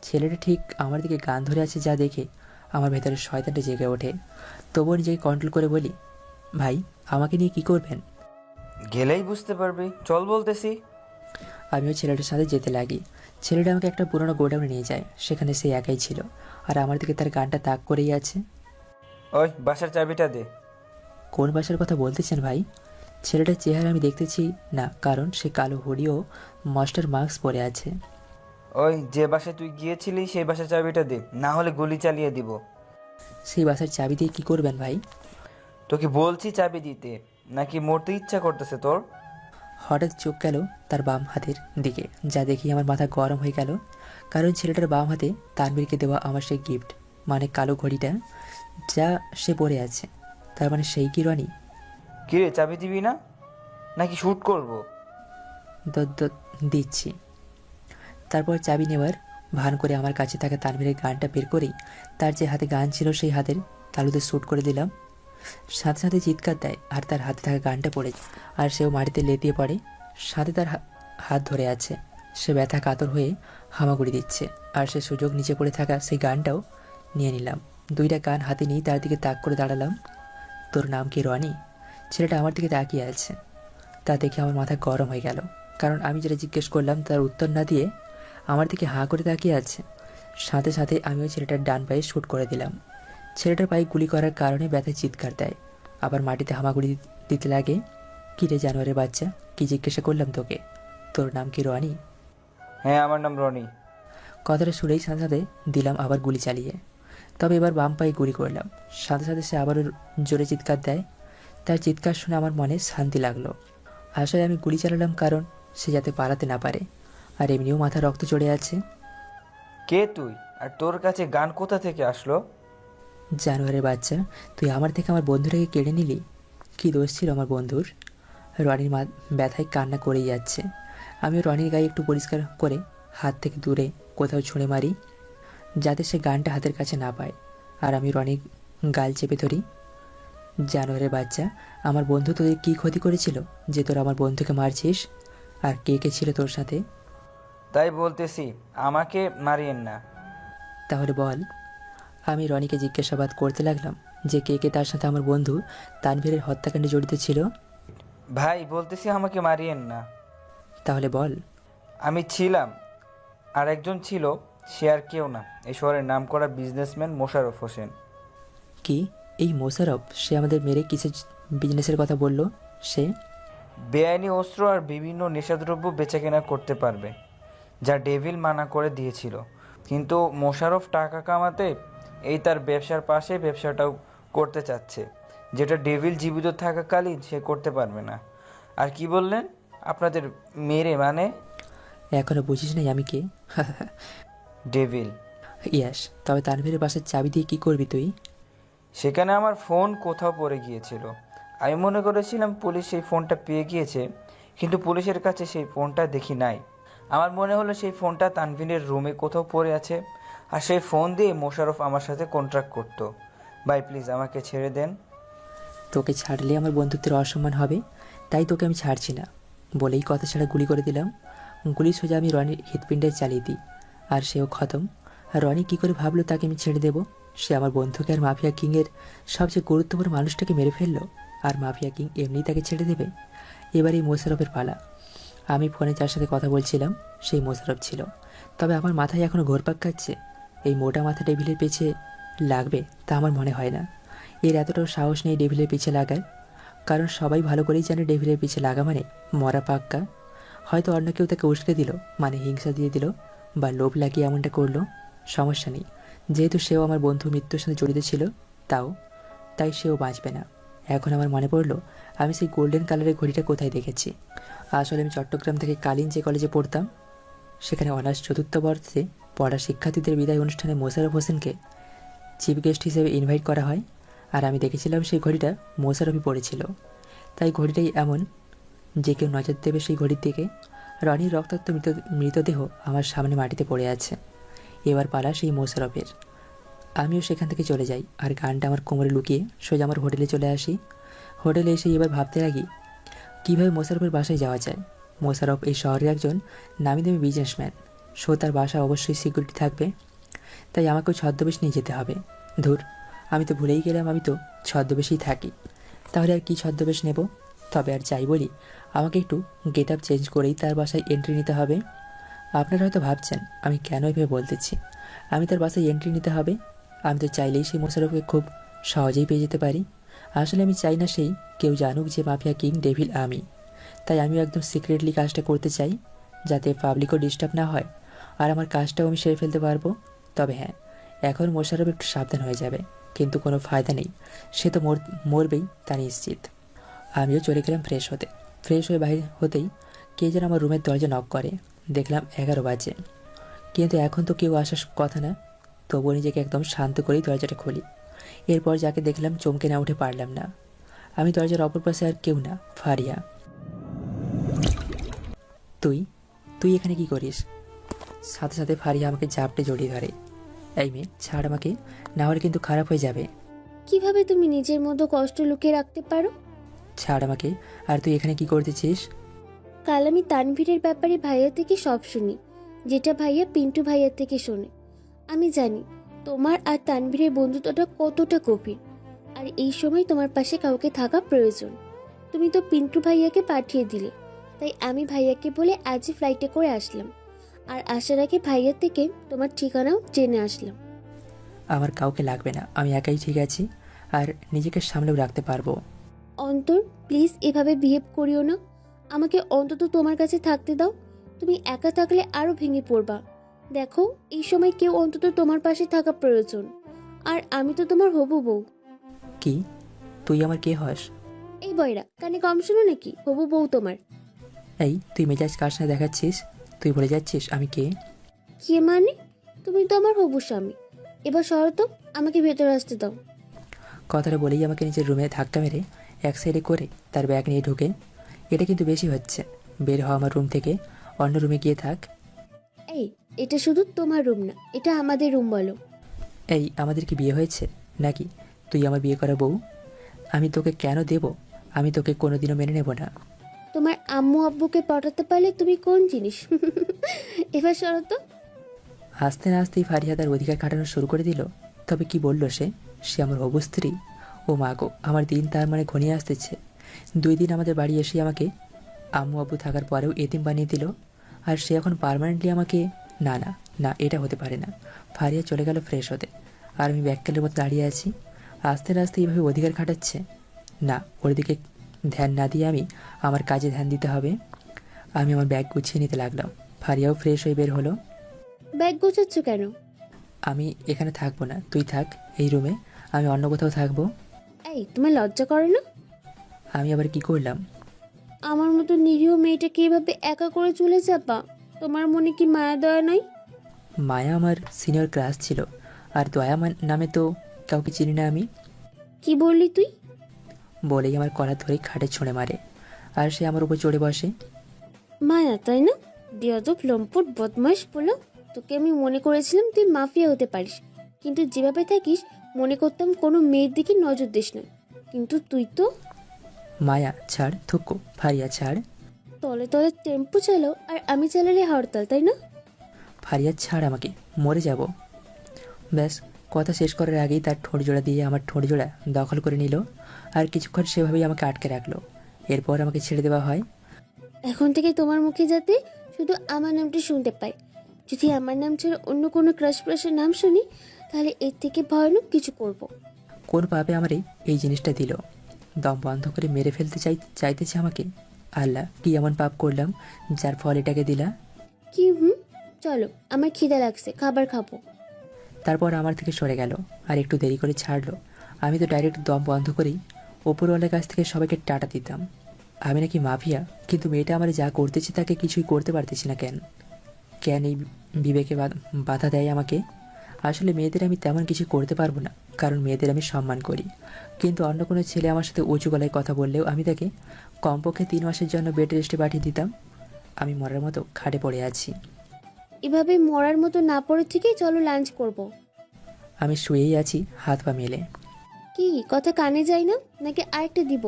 ছেলেটা ঠিক আমার দিকে গান ধরে আছে, যা দেখে আমার ভেতরে শয়তানটা জেগে ওঠে। তবুও নিজেকে কন্ট্রোল করে বলি, ভাই আমাকে নিয়ে কি করবেন? গেলেই বুঝতে পারবি, চল বলতেছি। আমিও ছেলেটার সাথে যেতে লাগি। ছেলেটা আমাকে একটা পুরোনো গোডাউনে নিয়ে যায়, সেখানে সে একাই ছিল, আর আমার দিকে তার গানটা তাক করেই আছে। ওই বাসার চাবিটা দে। কোন বাসার কথা বলতেছেন ভাই? ছেলেটার চেহারা আমি দেখতেছি না, কারণ সে কালো হুডি ও মাস্টার মাস্ক পরে আছে। ওই যে বাসায় তুই গিয়েছিলি সেই বাসার চাবিটা দে, না হলে গুলি চালিয়ে দিব। সেই বাসার চাবি দিয়ে কী করবেন ভাই? তোকে বলছি চাবি দিতে, নাকি মরতে ইচ্ছা করতেছে তোর? হঠাৎ চোখ গেল তার বাম হাতের দিকে, যা দেখি আমার মাথা গরম হয়ে গেল, কারণ ছেলেটার বাম হাতে তানভীরকে দেওয়া আমার সেই গিফট, মানে কালো ঘড়িটা, যা সে পরে আছে। তার মানে সেই কি রনি? কিরে, চাবি দিবি না নাকি শ্যুট করব? দিচ্ছি। তারপর চাবি নেওয়ার ভান করে আমার কাছে থাকা তানভীরের গানটা বের করেই তার যে হাতে গান ছিল সেই হাতের তালুতে শ্যুট করে দিলাম। সাথে সাথে চিৎকার দেয়, আর তার হাতে থাকা গানটা পড়ে, আর সেও মাটিতে লেতিয়ে পড়ে। সাথে তার হাত ধরে আছে, সে ব্যথা কাতর হয়ে হামাগুড়ি দিচ্ছে, আর সে সুযোগ নিচে পড়ে থাকা সেই গানটাও নিয়ে নিলাম। দুইটা গান হাতে নিয়ে তার দিকে তাক করে দাঁড়ালাম। তোর নাম কি রনি? ছেলেটা আমার দিকে তাকিয়ে আছে। তা দেখে আমার মাথা গরম হয়ে গেল, কারণ আমি যেটা জিজ্ঞেস করলাম তার উত্তর না দিয়ে আমার দিকে হাঁ করে তাকিয়ে আছে। সাথে সাথে আমিও ছেলেটার ডান পায়ে শ্যুট করে দিলাম। ছেলেটার পায়ে গুলি করার কারণে ব্যথায় চিৎকার দেয়, আবার মাটিতে হামাগুড়ি দিতে লাগে। কী রে জানোয়ারের বাচ্চা, কি জিজ্ঞাসা করলাম তোকে? তোর নাম কি রনি? হ্যাঁ, আমার নাম রনি। কথাটা শুনেই সাথে সাথে দিলাম আবার গুলি চালিয়ে। তবে এবার বাম পায়ে গুলি করলাম। সাথে সাথে সে আবারও জোরে চিৎকার দেয়। তার চিৎকার শুনে আমার মনে শান্তি লাগলো। আসলে আমি গুলি চালালাম কারণ সে যাতে পালাতে না পারে, আর এমনিও মাথা রক্ত চড়ে আছে। কে তুই, আর তোর কাছে গান কোথা থেকে আসলো? জানোয়ারের বাচ্চা, তুই আমার থেকে আমার বন্ধুটাকে কেড়ে নিলি। কী দোষ ছিল আমার বন্ধুর? রনির মা ব্যথায় কান্না করেই যাচ্ছে। আমিও রনির গায়ে একটু পরিষ্কার করে হাত থেকে দূরে কোথাও ছুঁড়ে মারি, যাতে সে গানটা হাতের কাছে না পায়। আর আমি রনির গাল চেপে ধরি। জানোয়ারের বাচ্চা, আমার বন্ধু তোদের কী ক্ষতি করেছিল যে তোরা আমার বন্ধুকে মারছিস? আর কে কে ছিল তোর সাথে? তাই বলতেছি, আমাকে মারিয়েন না। তাহলে বল। আমি রনিকে জিজ্ঞাসাবাদ করতে লাগলাম যে কে কে তার সাথে আমার বন্ধু তানভীরের হত্যাকাণ্ডে জড়িত ছিল। ভাই বলতেছি, আমাকে মারিয়েন না। তাহলে বল। আমি ছিলাম, আর একজন ছিল, সে আর কেউ না, এই শহরের নামকরা বিজনেসম্যান মোশাররফ হোসেন। কি এই মোশাররফ? সে আমাদের মেরে কিসের বিজনেসের কথা বলল? সে বেআইনি অস্ত্র আর বিভিন্ন নেশাদ্রব্য বেচাকেনা করতে পারবে, যা ডেভিল মানা করে দিয়েছিল। কিন্তু মোশাররফ টাকা কামাতে এই তার ব্যবসার পাশে ব্যবসাটাও করতে চাচ্ছে, যেটা ডেভিল জীবিত থাকাকালীন সে করতে পারবে না। আর কি বললেন আপনাদের মেরে? মানে এখনো বুঝিস নাই আমি কে? ডেভিল। ইয়াস। তবে তানভীরের বাসার চাবি দিয়ে কি করবি তুই? সেখানে আমার ফোন কোথাও পড়ে গিয়েছিল। আমি মনে করেছিলাম পুলিশ সেই ফোনটা পেয়ে গিয়েছে, কিন্তু পুলিশের কাছে সেই ফোনটা দেখি নাই। আমার মনে হলো সেই ফোনটা তানভীরের রুমে কোথাও পড়ে আছে, আর সেই ফোন দিয়ে মোশাররফ আমার সাথে কন্ট্রাক্ট করতো। ভাই প্লিজ আমাকে ছেড়ে দেন। তোকে ছাড়লে আমার বন্ধুত্বের অসম্মান হবে, তাই তোকে আমি ছাড়ছি না বলেই কথা ছাড়া গুলি করে দিলাম। গুলি সোজা আমি রনির হৃৎপিণ্ডে চালিয়ে দিই, আর সেও খতম। আর রনি কী করে ভাবলো তাকে আমি ছেড়ে দেব? সে আমার বন্ধুকে আর মাফিয়া কিংয়ের সবচেয়ে গুরুত্বপূর্ণ মানুষটাকে মেরে ফেললো, আর মাফিয়া কিং এমনিই তাকে ছেড়ে দেবে? এবার এই মোশাররফের পালা। আমি ফোনে যার সাথে কথা বলছিলাম সেই মোশাররফ ছিল। তবে আমার মাথায় এখনও ঘোরপাক খাচ্ছে, এই মোটা মাথা ডেভিলের পিছে লাগবে তা আমার মনে হয় না। এর এতটাও সাহস নেই ডেভিলের পিছে লাগার, কারণ সবাই ভালো করেই জানে ডেভিলের পিছে লাগা মানে মরা পাক্কা। হয়তো অন্য কেউ তাকে উস্কে দিল, মানে হিংসা দিয়ে দিল, বা লোভ লাগিয়ে এমনটা করলো। সমস্যা নেই, যেহেতু সেও আমার বন্ধু মৃত্যুর সাথে জড়িত ছিল, তাই সেও বাঁচবে না। এখন আমার মনে পড়লো আমি সেই গোল্ডেন কালারের ঘড়িটা কোথায় দেখেছি। আসলে আমি চট্টগ্রাম থেকে কালিন যে কলেজে পড়তাম, সেখানে অনার্স চতুর্থ বর্ষে পড়া শিক্ষার্থীদের বিদায় অনুষ্ঠানে মোশাররফ হোসেনকে চিফ গেস্ট হিসেবে ইনভাইট করা হয়। আর আমি দেখেছিলাম সেই ঘড়িটা মোশাররফই পড়েছিল। তাই ঘড়িটাই এমন যে কেউ নজর দেবে সেই ঘড়ির দিকে। রনির রক্তাক্ত মৃতদেহ আমার সামনে মাটিতে পড়ে আছে। এবার পালা সেই মোশাররফের। আমিও সেখান থেকে চলে যাই, আর গানটা আমার কোমরে লুকিয়ে সোজা আমার হোটেলে চলে আসি। হোটেলে এসে এবার ভাবতে লাগি কীভাবে মোশাররফের বাসায় যাওয়া যায়। মোশাররফ এই শহরের একজন নামি দামি বিজনেসম্যান, সো তার বাসা অবশ্যই সিকিউরিটি থাকবে, তাই আমাকেও ছদ্মবেশ নিয়ে যেতে হবে। ধুর, আমি তো ভুলেই গেলাম আমি তো ছদ্মবেশেই থাকি। তাহলে আর কি ছদ্মবেশ নেব? তবে আর যাই বলি, আমাকে একটু গেট আপ চেঞ্জ করেই তার বাসায় এন্ট্রি নিতে হবে। আপনারা হয়তো ভাবছেন আমি কেন এভাবে বলতেছি। আমি তার বাসায় এন্ট্রি নিতে হবে? আমি তো চাইলেই সেই মোশাররফকে খুব সহজেই পেয়ে যেতে পারি। আসলে আমি চাই না সেই কেউ জানুক যে মাফিয়া কিং ডেভিল আমি। তাই আমিও একদম সিক্রেটলি কাজটা করতে চাই, যাতে পাবলিকও ডিস্টার্ব না হয়, আর আমার কাজটাও আমি সেরে ফেলতে পারবো। তবে হ্যাঁ, এখন মোশাররফ একটু সাবধান হয়ে যাবে, কিন্তু কোনো ফায়দা নেই, সে তো মরবেই তা নিশ্চিত। আমিও চলে গেলাম ফ্রেশ হতে। ফ্রেশ হয়ে বাইরে হতেই কে যেন আমার রুমের দরজা নক করে। দেখলাম 11 বাজে, কিন্তু এখন তো কেউ আসার কথা না। তবুও নিজেকে একদম শান্ত করেই দরজাটা খুলি। এরপর যাকে দেখলাম চমকে না উঠে পারলাম না। আমি দরজার অপর পাশে আর কেউ না, ফারিয়া। তুই এখানে কি করিস? সাথে সাথে ফারিয়া আমাকে জাপটে জড়িয়ে ধরে। এই মেয়ে, ছাড় আমাকে, না হলে কিন্তু খারাপ হয়ে যাবে। কিভাবে তুমি নিজের মতো কষ্ট লুকিয়ে রাখতে পারো? ছাড় আমাকে। আর তুই এখানে কি করতেছিস? কাল আমি তানভীরের ব্যাপারে ভাইয়া থেকে সব শুনি, যেটা ভাইয়া পিন্টু ভাইয়ার থেকে শোনে। আমি জানি তোমার আর তানভীরের বন্ধুত্বটা কতটা গভীর, আর এই সময় তোমার পাশে কাউকে থাকা প্রয়োজন। তুমি তো পিন্টু ভাইয়াকে পাঠিয়ে দিলে, তাই আমি ভাইয়াকে বলে আজই ফ্লাইটে করে আসলাম, আর আসার আগে ভাইয়ার থেকে তোমার ঠিকানাও জেনে আসলাম। আমার কাউকে লাগবে না, আমি একাই ঠিক আছি, আর নিজেকে সামলেও রাখতে পারবো। অন্তর, প্লিজ এভাবে বিহেভ করিও না। আমাকে অন্তত তোমার কাছে থাকতে দাও। তুমি একা থাকলে আরো ভেঙে পড়বা। দেখো, এই সময় কেউ অন্তত তোমার পাশে থাকা প্রয়োজন, আর আমি তো তোমার হবু বউ। কি? তুই আমার কে হস? এই বয়রা, কানে কম শুনো নাকি? হবু বউ তোমার। এই, তুই মেজাজ কার সাথে দেখাচ্ছিস? তুই ভুলে যাচ্ছিস আমি কে? কে মানে? তুমি তো আমার হবু স্বামী। এবার সরো তো, আমাকে ভেতরে আসতে দাও। কথাটা বলেই আমাকে নিজের রুমে ধাক্কা মেরে এক সাইডে করে তার ব্যাগ নিয়ে ঢুকে, এটা কিন্তু বেশি হচ্ছে, বের হওয়া আমার রুম থেকে, অন্য রুমে গিয়ে থাক। এই, এটা শুধু তোমার রুম না, এটা আমাদের রুম বলো। এই, আমাদের কি বিয়ে হয়েছে নাকি? তুই আমার বিয়ে করা বউ? আমি তোকে কেন দেব? আমি তোকে কোনোদিনও মেনে নেব না। তোমার আম্মু আব্বুকে পটাতে পারলে তুমি কোন জিনিস? এবার সরো তো। হাসতে না হাসতেই ফারিয়া তার অধিকার খাটানো শুরু করে দিল। তবে কি বলল সে? সে আমার হবু স্ত্রী? ও মা গো, আমার দিন তার মানে ঘনিয়ে আসতেছে। 2 দিন আমাদের বাড়ি এসে আমাকে আম্মু আব্বু থাকার পরেও এতিম বানিয়ে দিল, আর সে এখন পার্মানেন্টলি আমাকে... না না না, এটা হতে পারে না। ফারিয়া চলে গেল ফ্রেশ হতে, আর আমি ব্যাককেলের মতো দাঁড়িয়ে আছি। আস্তে আস্তে এইভাবে অধিকার খাটাচ্ছে। না, ওর দিকে ধ্যান না দিয়ে আমি আমার কাজে ধ্যান দিতে হবে। আমি আমার ব্যাগ গুছিয়ে নিতে লাগলাম। ফারিয়াও ফ্রেশ হয়ে বের হলো। ব্যাগ গোছাচ্ছ কেন? আমি এখানে থাকবো না, তুই থাক এই রুমে, আমি অন্য কোথাও থাকবো। এই, তোমার লজ্জা করে না? আমি আবার কি করলাম? আমার মতো নিরীহ মেয়েটাকে এভাবে একা করে চলে যাবা? তোমার মনে কি মায়া দয়া নাই? মায়া আমার সিনিয়র ক্লাস ছিল, আর দয়া নামে তো কাউকে চিনি না আমি। কি বললি তুই? বলেই আমার কলা ধরে খাটে ছুঁড়ে মারে, আর সে আমার উপর চড়ে বসে। মায়া, তাই না? বেয়াদব লম্পট বদমাশ বলো। তোকে আমি মনে করেছিলাম তুই মাফিয়া হতে পারিস, কিন্তু যেভাবে থাকিস মনে করতাম কোনো মেয়ের দিকে নজর দিস না, কিন্তু তুই তো... মায়া ছাড়, থুকো। ফারিয়া ছাড়। তলে তলে টেম্পো চালাও, আর আমি চালালে হরতাল, তাই না? ফারিয়া ছাড়, আমাকে মরে যাব। ব্যাস, কথা শেষ করার আগেই তার ঠোঁট জোড়া দিয়ে আমার ঠোঁট জোড়া দখল করে নিল, আর কিছুক্ষণ সেভাবেই আমাকে আটকে রাখলো। এরপর আমাকে ছেড়ে দেওয়া হয়। এখন থেকে তোমার মুখে যাতে শুধু আমার নামটি শুনতে পাই। যদি আমার নাম ছাড়া অন্য কোনো ক্রাশ প্রাশের নাম শুনি, তাহলে এর থেকে ভয়ানক কিছু করব। কোন পাপে আমারে এই জিনিসটা দিল? দম বন্ধ করে মেরে ফেলতে চাইতেছে আমাকে। আল্লাহ, কি এমন পাপ করলাম যার ফল এটাকে দিলা? কি? চলো, আমার খিদা লাগছে, খাবার খাবো। তারপর আমার থেকে সরে গেল, আর একটু দেরি করে ছাড়লো। আমি তো ডাইরেক্ট দম বন্ধ করেই ওপরওয়ালার কাছ থেকে সবাইকে টাটা দিতাম। আমি নাকি মাফিয়া, কিন্তু মেয়েটা আমার যা করতেছি তাকে কিছুই করতে পারতেছি না। কেন কেন এই বিবেকে বাধা দেয় আমাকে? আসলে মেয়েদের আমি তেমন কিছু করতে পারবো না, কারণ মেয়েদের আমি সম্মান করি। কিন্তু অন্য কোনো ছেলে আমার সাথে উঁচু গলায় কথা বললেও আমি তাকে কমপক্ষে 3 মাসের জন্য বেড রেস্টে পাঠিয়ে দিতাম। আমি মরার মতো খাটে পড়ে আছি। এভাবে মরার মতো না পড়ে থেকেই চলো লাঞ্চ করব। আমি শুয়েই আছি, হাত পা মেলে। কি কথা কানে যায় না নাকি আরেকটা দিব?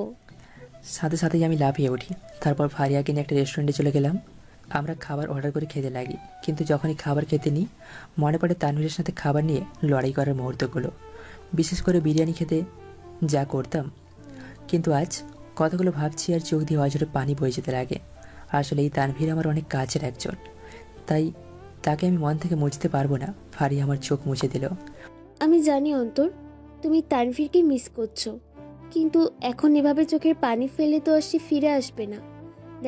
সাথে সাথেই আমি লাফিয়ে উঠি। তারপর ফারিয়াকে নিয়ে একটা রেস্টুরেন্টে চলে গেলাম। আমরা খাবার অর্ডার করে খেতে লাগি, কিন্তু যখনই খাবার খেতে নিই মনে পড়ে তানভীরের সাথে খাবার নিয়ে লড়াই করার মুহূর্তগুলো, বিশেষ করে বিরিয়ানি খেতে যা করতাম। কিন্তু আজ কথাগুলো ভাবছি আর চোখ দিয়ে অঝরে পানি বয়ে যেতে লাগে। আসলে এই তানভীর আমার অনেক কাছের একজন, তাই তাকে আমি মন থেকে মুছতে পারবো না। ফারিয়া আমার চোখ মুছে দিল। আমি জানি অন্তর, তুমি তানভীরকে মিস করছো, কিন্তু এখন এভাবে চোখের পানি ফেলে তো আর সে ফিরে আসবে না।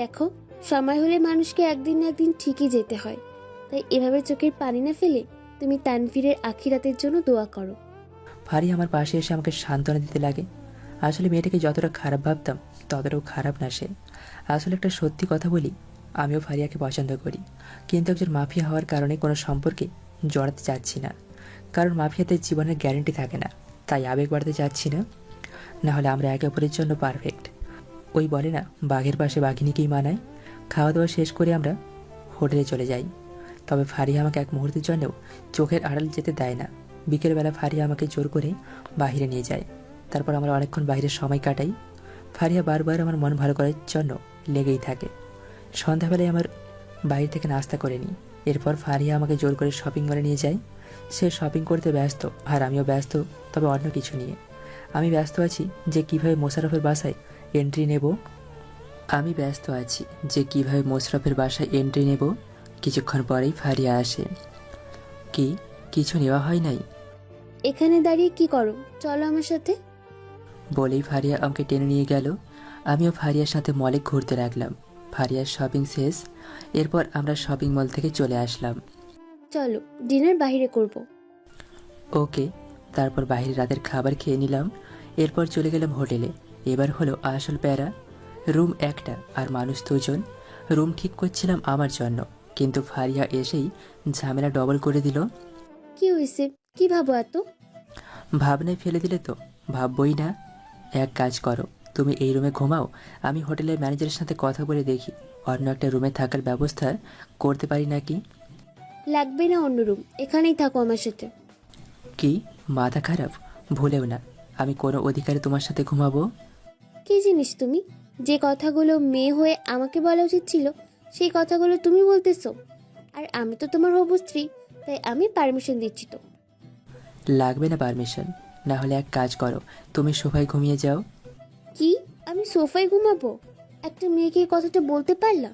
দেখো, সময় হলে মানুষকে একদিন না একদিন ঠিকই যেতে হয়, তাই এভাবে চোখের পানি না ফেলে তুমি তানভীরের আখিরাতের জন্য দোয়া করো। ফারিয়া আমার পাশে এসে আমাকে সান্ত্বনা দিতে লাগে। আসলে মেয়েটাকে যতটা খারাপ ভাবতাম ততটাও খারাপ না সে। আসলে একটা সত্যি কথা বলি, আমিও ফারিয়াকে পছন্দ করি, কিন্তু একজন মাফিয়া হওয়ার কারণে কোনো সম্পর্কে জড়াতে চাচ্ছি না। কারণ মাফিয়াদের জীবনের গ্যারেন্টি থাকে না, তাই আবেগ বাড়াতে চাচ্ছি না। নাহলে আমরা একে অপরের জন্য পারফেক্ট। ওই বলে না, বাঘের পাশে বাঘিনীকেই মানায়। খাওয়া দাওয়া শেষ করে আমরা হোটেলে চলে যাই। তবে ফারিয়া আমাকে এক মুহূর্তের জন্যও চোখের আড়াল যেতে দেয় না। বিকেলবেলা ফারিয়া আমাকে জোর করে বাইরে নিয়ে যায়। তারপর আমরা অনেকক্ষণ বাইরে সময় কাটাই। ফারিয়া বারবার আমার মন ভালো করার জন্য লেগেই থাকে। সন্ধ্যাবেলায় আমার বাইরে থেকে নাস্তা করে নিই। এরপর ফারিয়া আমাকে জোর করে শপিং মলে নিয়ে যায়। সে শপিং করতে ব্যস্ত, আর আমিও ব্যস্ত, তবে অন্য কিছু নিয়ে। আমি ব্যস্ত আছি যে কিভাবে মোশাররফের বাসায় এন্ট্রি নেব। কিছুক্ষণ পরেই ফারিয়া আসে। কি কিছু নেওয়া হয় নাই? এখানে দাঁড়িয়ে কি করো, চলো আমার সাথে। বলেই ফারিয়া আমাকে টেনে নিয়ে গেল। আমিও ফারিয়ার সাথে মলে ঘুরতে লাগলাম। ফারিয়ার শপিং শেষ, এরপর আমরা শপিং মল থেকে চলে আসলাম। চলো, ডিনার বাইরে করব। ওকে। তারপর বাইরে রাতের খাবার খেয়ে নিলাম। এরপর চলে গেলাম হোটেলে। এবার হলো আসল প্যারা। রুম একটা আর মানুষ 2 জন। রুম ঠিক করছিলাম আমার জন্য, কিন্তু ফারিয়া এসেই ঝামেলা ডবল করে দিল। কি হয়েছে? কি ভাবো এত? ভাবনায় ফেলে দিলে তো? ভাববই না। এক কাজ করো, তুমি এই রুমে ঘুমাও, আমি হোটেলের ম্যানেজারের সাথে কথা বলে দেখি অন্য একটা রুমে থাকার ব্যবস্থা করতে পারি নাকি। লাগবে না অন্য রুম, এখানেই থাকো আমার সাথে। কি মাথা খারাপ? ভুলেও না, আমি কোনো অধিকারে তোমার সাথে ঘুমাবো? কি জিনিস তুমি? যে কথাগুলো মেয়ে হয়ে আমাকে বলা উচিত ছিল সেই কথাগুলো তুমি বলতেছো। আর আমি তো তোমার হবু স্ত্রী, তাই আমি পারমিশন দিচ্ছি তো। লাগবে না পারমিশন, না হলে এক কাজ করো, তুমি সোফায় ঘুমিয়ে যাও। কি? আমি সোফায় ঘুমাবো? একটা মেয়েকে এই কথাটা বলতে পারলা?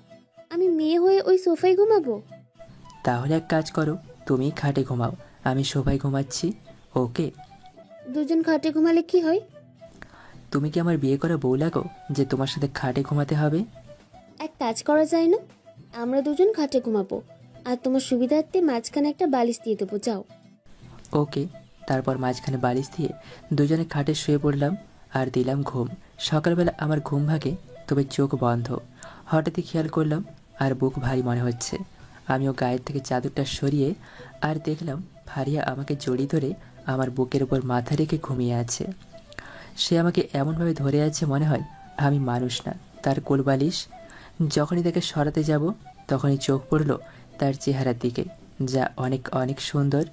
আমি মেয়ে হয়ে ওই সোফায় ঘুমাবো? তাহলে এক কাজ করো, তুমি খাটে ঘুমাও, আমি সোফায় ঘুমাচ্ছি। ওকে? দুজন খাটে ঘুমালে কি হয়? তুমি কি আমার বিয়ে করা বউ লাগো যে তোমার সাথে খাটে ঘুমাতে হবে? এক কাজ করা যায় না, আমরা দুজন খাটে ঘুমাবো, আর তোমার সুবিধার্থে মাঝখানে একটা বালিশ দিয়ে দেবো, যাও। ওকে। তারপর মাঝখানে বালিশ দিয়ে দুজনে খাটে শুয়ে পড়লাম আর দিলাম ঘুম। সকালবেলা আমার ঘুম ভাগে, তবে চোখ বন্ধ। হঠাৎই খেয়াল করলাম আর বুক ভারী মনে হচ্ছে। আমিও গায়ের থেকে চাদরটা সরিয়ে আর দেখলাম ফারিয়া আমাকে জড়িয়ে ধরে আমার বুকের উপর মাথা রেখে ঘুমিয়ে আছে। সে আমাকে এমনভাবে ধরে আছে মনে হয় আমি মানুষ না, তার কোলবালিশ। যখনই তাকে সরাতে যাব তখনই চোখ পড়ল তার চেহারার দিকে, যা অনেক অনেক সুন্দর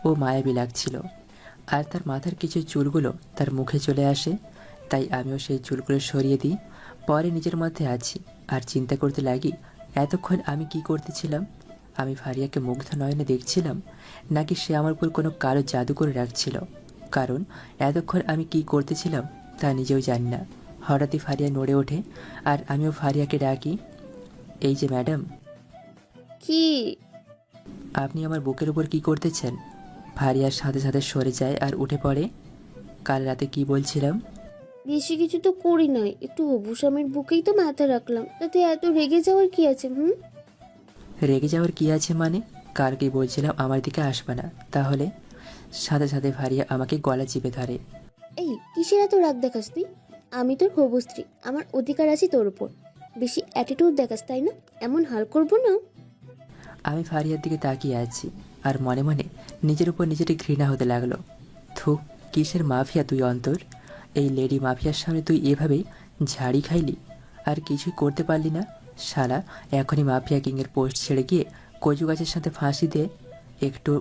ও মায়াবী লাগছিল। আর তার মাথার কিছু চুলগুলো তার মুখে চলে আসে, তাই আমিও সেই চুলগুলো সরিয়ে দিই। পরে নিজের মধ্যে আছি আর চিন্তা করতে লাগি এতক্ষণ আমি কি করতেছিলাম। আমি ফারিয়াকে মুগ্ধ নয়নে দেখছিলাম, নাকি সে আমার উপর কোনো কালো জাদু করে রাখছিল। কারণ এতক্ষণ আমি কি করতেছিলাম তা নিজেও জানি না। হঠাৎই ফারিয়া নড়ে ওঠে আর আমিও ফারিয়াকে ডাকি, এই যে ম্যাডাম। কি? আপনি আমার বুকের উপর কি করতেছেন? ফারিয়ার সাথে সাথে সরে যায় আর উঠে পড়ে। কাল রাতে কি বলছিলাম? বেশি কিছু তো করি নাই, একটু হবু স্বামীর বুকেই তো মাথা রাখলাম, তাতে এত রেগে যাওয়ার কি আছে? রেগে যাওয়ার কি আছে মানে? কালকে বলছিলাম আমার দিকে আসবে না, তাহলে? সাথে সাথে ফারিয়া আমাকে গলা চিপে ধরে। এই কিসের এত রাগ দেখাস তুই? আমি তোর হবু স্ত্রী, আমার অধিকার আছে তোর উপর। বেশি অ্যাটিটিউড দেখাস তাই না? এমন হাল করবো না। আমি ফারিয়ার দিকে তাকিয়ে আছি আর মনে মনে নিজের উপর নিজেরই ঘৃণা হতে লাগলো। থু, কিসের মাফিয়া তুই অন্তর? এই লেডি মাফিয়ার সামনে তুই এভাবেই ঝাড়ি খাইলি আর কিছুই করতে পারলি না? শালা, এখনই মাফিয়া কিংয়ের পোস্ট ছেড়ে গিয়ে কচু গাছের সাথে ফাঁসি দে, একটু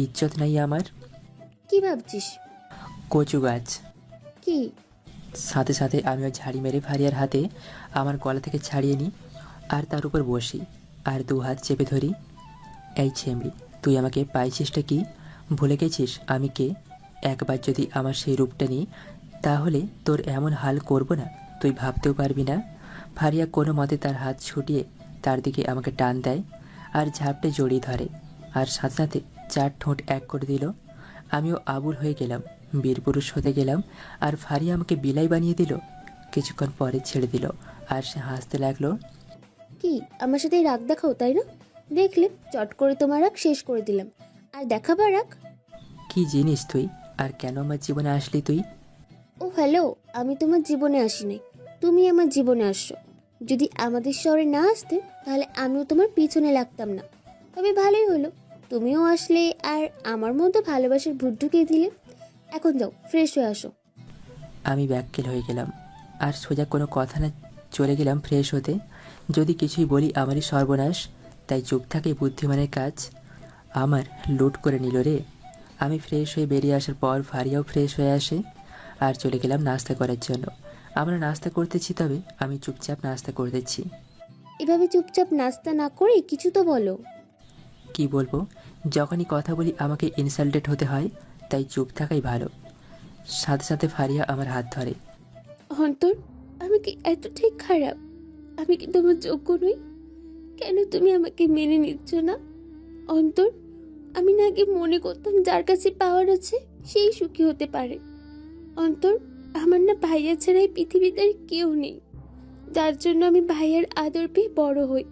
ইজ্জত নাই আমার। কি ভাবছিস? কচু গাছ। কি? সাথে সাথে আমিও ঝাড়ি মেরে ফারিয়ার হাতে আমার গলা থেকে ছাড়িয়ে নিই আর তার উপর বসি আর দু হাত চেপে ধরি। এই ছেমড়ি, তুই আমাকে পাইছিসটা কি? ভুলে গেছিস আমি কে? একবার যদি আমার সেই রূপটা নিই তাহলে তোর এমন হাল করব না তুই ভাবতেও পারবি না। ফারিয়া কোনো মতে তার হাত ছুটিয়ে তার দিকে আমাকে টান দেয় আর ঝাপটে জড়িয়ে ধরে আর সাথে সাথে চার ঠোঁট এক করে দিল। আমিও আবুল হয়ে গেলাম, বীরপুরুষ হতে গেলাম আর ফারিয়া আমাকে বিলাই বানিয়ে দিল। কিছুক্ষণ পরে ছেড়ে দিল আর সে হাসতে লাগলো। কি আমার সাথে রাগ দেখাও তাই না? দেখলে চট করে তোমার রাগ শেষ করে দিলাম। আর দেখাবার রাগ? কি জিনিস তুই? আর কেন আমার জীবনে আসলি তুই? ও হ্যালো, আমি তোমার জীবনে আসি নাই, তুমি আমার জীবনে আসছো। যদি আমাদের শহরে না আসতে তাহলে আমিও তোমার পিছনে লাগতাম না। তবে ভালোই হলো, তুমিও আসলে আর আমার মধ্যে ভালোবাসার ভূত ঢুকিয়ে দিলে। এখন যাও, ফ্রেশ হয়ে আসো। আমি ব্যাককেল হয়ে গেলাম আর সোজা কোনো কথা না চলে গেলাম ফ্রেশ হতে। যদি কিছুই বলি আমারই সর্বনাশ, তাই চুপ থাকে বুদ্ধিমানের কাজ। আমার লুট করে নিল রে। আমি ফ্রেশ হয়ে বেরিয়ে আসার পর ফারিয়াও ফ্রেশ হয়ে আসে আর চলে গেলাম নাস্তা করার জন্য। আমরা নাস্তা করতেছি, তবে আমি চুপচাপ নাস্তা করতেছি। এভাবে চুপচাপ নাস্তা না করে কিছু তো বলো। কি বলবো? যখনই কথা বলি আমাকে ইনসাল্টেড হতে হয়, তাই চুপ থাকাই ভালো। সাথে সাথে ফারিয়া আমার হাত ধরে। অন্তর, আমি কি এতটাই খারাপ? আমি কি তোমার যোগ্য নই? কেন তুমি আমাকে মেনে নিচ্ছ না? অন্তর, আমি না আগে মনে করতাম যার কাছে পাওয়ার আছে সেই সুখী হতে পারে। অন্তর, আমার না ভাইয়া ছাড়াই পৃথিবীতে আর কেউ নেই, যার জন্য আমি ভাইয়ার আদর পেয়ে বড় হই।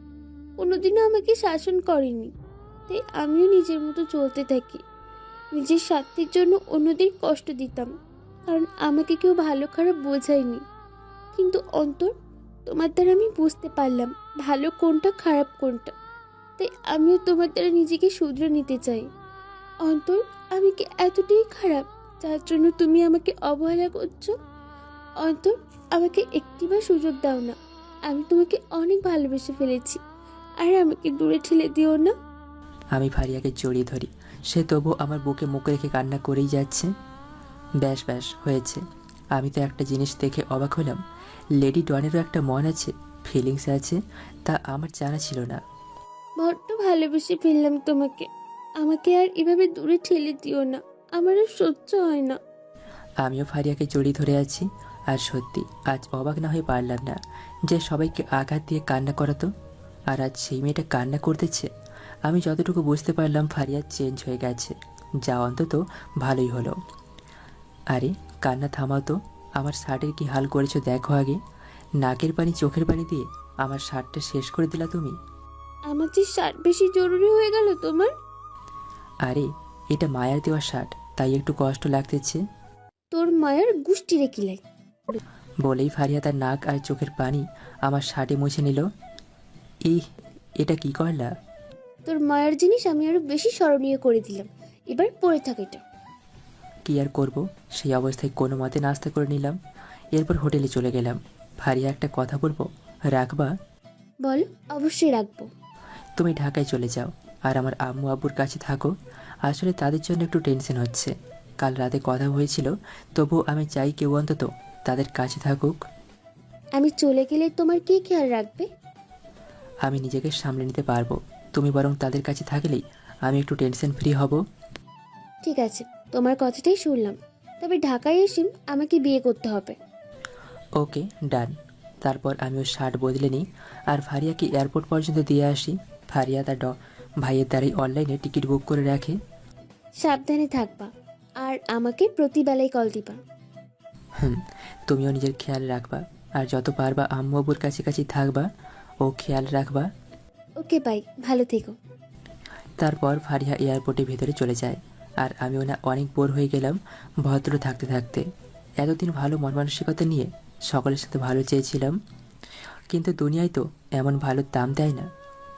কোনোদিনও আমাকে শাসন করেনি, তাই আমিও নিজের মতো চলতে থাকি। নিজের স্বার্থের জন্য অন্যদের কষ্ট দিতাম, কারণ আমাকে কেউ ভালো খারাপ বোঝায়নি। কিন্তু অন্তর, তোমার দ্বারা আমি বুঝতে পারলাম ভালো কোনটা খারাপ কোনটা, তাই আমিও তোমার দ্বারা নিজেকে শুধরে নিতে চাই। অন্তর, আমি কি এতটাই খারাপ যার জন্য তুমি আমাকে অবহেলা করছো? অন্তর, আমাকে একটিবার সুযোগ দাও না। আমি তোমাকে অনেক ভালোবেসে ফেলেছি, আর আমাকে দূরে ঠেলে দিও না। আমি ফারিয়াকে জড়িয়ে ধরি। সে তবু আমার বুকে মুখ রেখে কান্না করেই যাচ্ছে। ব্যাস ব্যাস হয়েছে। আমি তো একটা জিনিস দেখে অবাক হলাম, লেডি ডনেরও একটা মন আছে, ফিলিংস আছে, তা আমার জানা ছিল না। বড্ড ভালোবেসে ফেললাম তোমাকে। আমাকে আর এভাবে দূরে ঠেলে দিও না, আমার আর সহ্য হয় না। আমিও ফারিয়াকে জড়িয়ে ধরে আছি। আর সত্যি আজ অবাক না হয়ে পারলাম না যে সবাইকে আঘাত দিয়ে কান্না করাতো, আর আজ সেই মেয়েটা কান্না করতেছে। আমি যতটুকু বুঝতে পারলাম ফারিয়া চেঞ্জ হয়ে গেছে, যা অন্তত ভালোই হলো। আরে কান্না থামাও তো, আমার শার্টের কি হাল করেছো দেখো আগে। নাকের পানি চোখের পানি দিয়ে আমার শার্টটা শেষ করে দিলা তুমি। আমার যে শার্ট বেশি জরুরি হয়ে গেল তোমার? আরে এটা মায়ার দেওয়া শার্ট, তাই একটু কষ্ট লাগতেছে। তোর মায়ের গুষ্টি রেখে লাই। বলেই ফারিয়া তার নাক আর চোখের পানি আমার শার্টে মুছে নিল। ইহ, এটা কি করলা? তোর মায়ের জিনিস আমি আরো বেশি স্মরণীয় করে দিলাম। এবার পরে থাক এটা। কি আর করব, সেই অবস্থায় কোনো মতে নাস্তা করে নিলাম। এরপর হোটেলে চলে গেলাম। ফারিয়া একটা কথা বলবো, রাখবা? বল, অবশ্যই রাখবো। তুমি ঢাকায় চলে যাও আর আমার আম্মু আব্বুর কাছে থাকো। আসলে তাদের জন্য একটু টেনশন হচ্ছে। কাল রাতে কথা হয়েছিল, তবু আমি চাই কেউ অন্তত তাদের কাছে থাকুক। আমি চলে গেলে তোমার কে খেয়াল রাখবে? আমি নিজেকে সামলে নিতে পারবো। তুমি বরং তাদের কাছে থাকলেই আমি একটু টেনশন ফ্রি হব। ঠিক আছে, তোমার কথাটাই শুনলাম। তবে ঢাকায় এসে আমাকে বিয়ে করতে হবে। ওকে, ডান। তারপর আমিও শার্ট বদলে নিই আর ফারিয়াকে এয়ারপোর্ট পর্যন্ত দিয়ে আসি। ফারিয়া তার ভাইয়ের দ্বারাই অনলাইনে টিকিট বুক করে রাখে। সাবধানে থাকবা, আর আমাকে প্রতিবেলায় কল দিবা। তুমিও নিজের খেয়াল রাখবা, আর যত পারবা আম্মু আব্বুর কাছে থাকবা ও খেয়াল রাখবা। ওকে বাই, ভালো থেকো। তারপর ফারিয়া এয়ারপোর্টের ভেতরে চলে যায়, আর আমিও না অনেক বোর হয়ে গেলাম ভদ্র থাকতে থাকতে। এতদিন ভালো মন মানসিকতা নিয়ে সকলের সাথে ভালো চেয়েছিলাম, কিন্তু দুনিয়ায় তো এমন ভালো দাম দেয় না।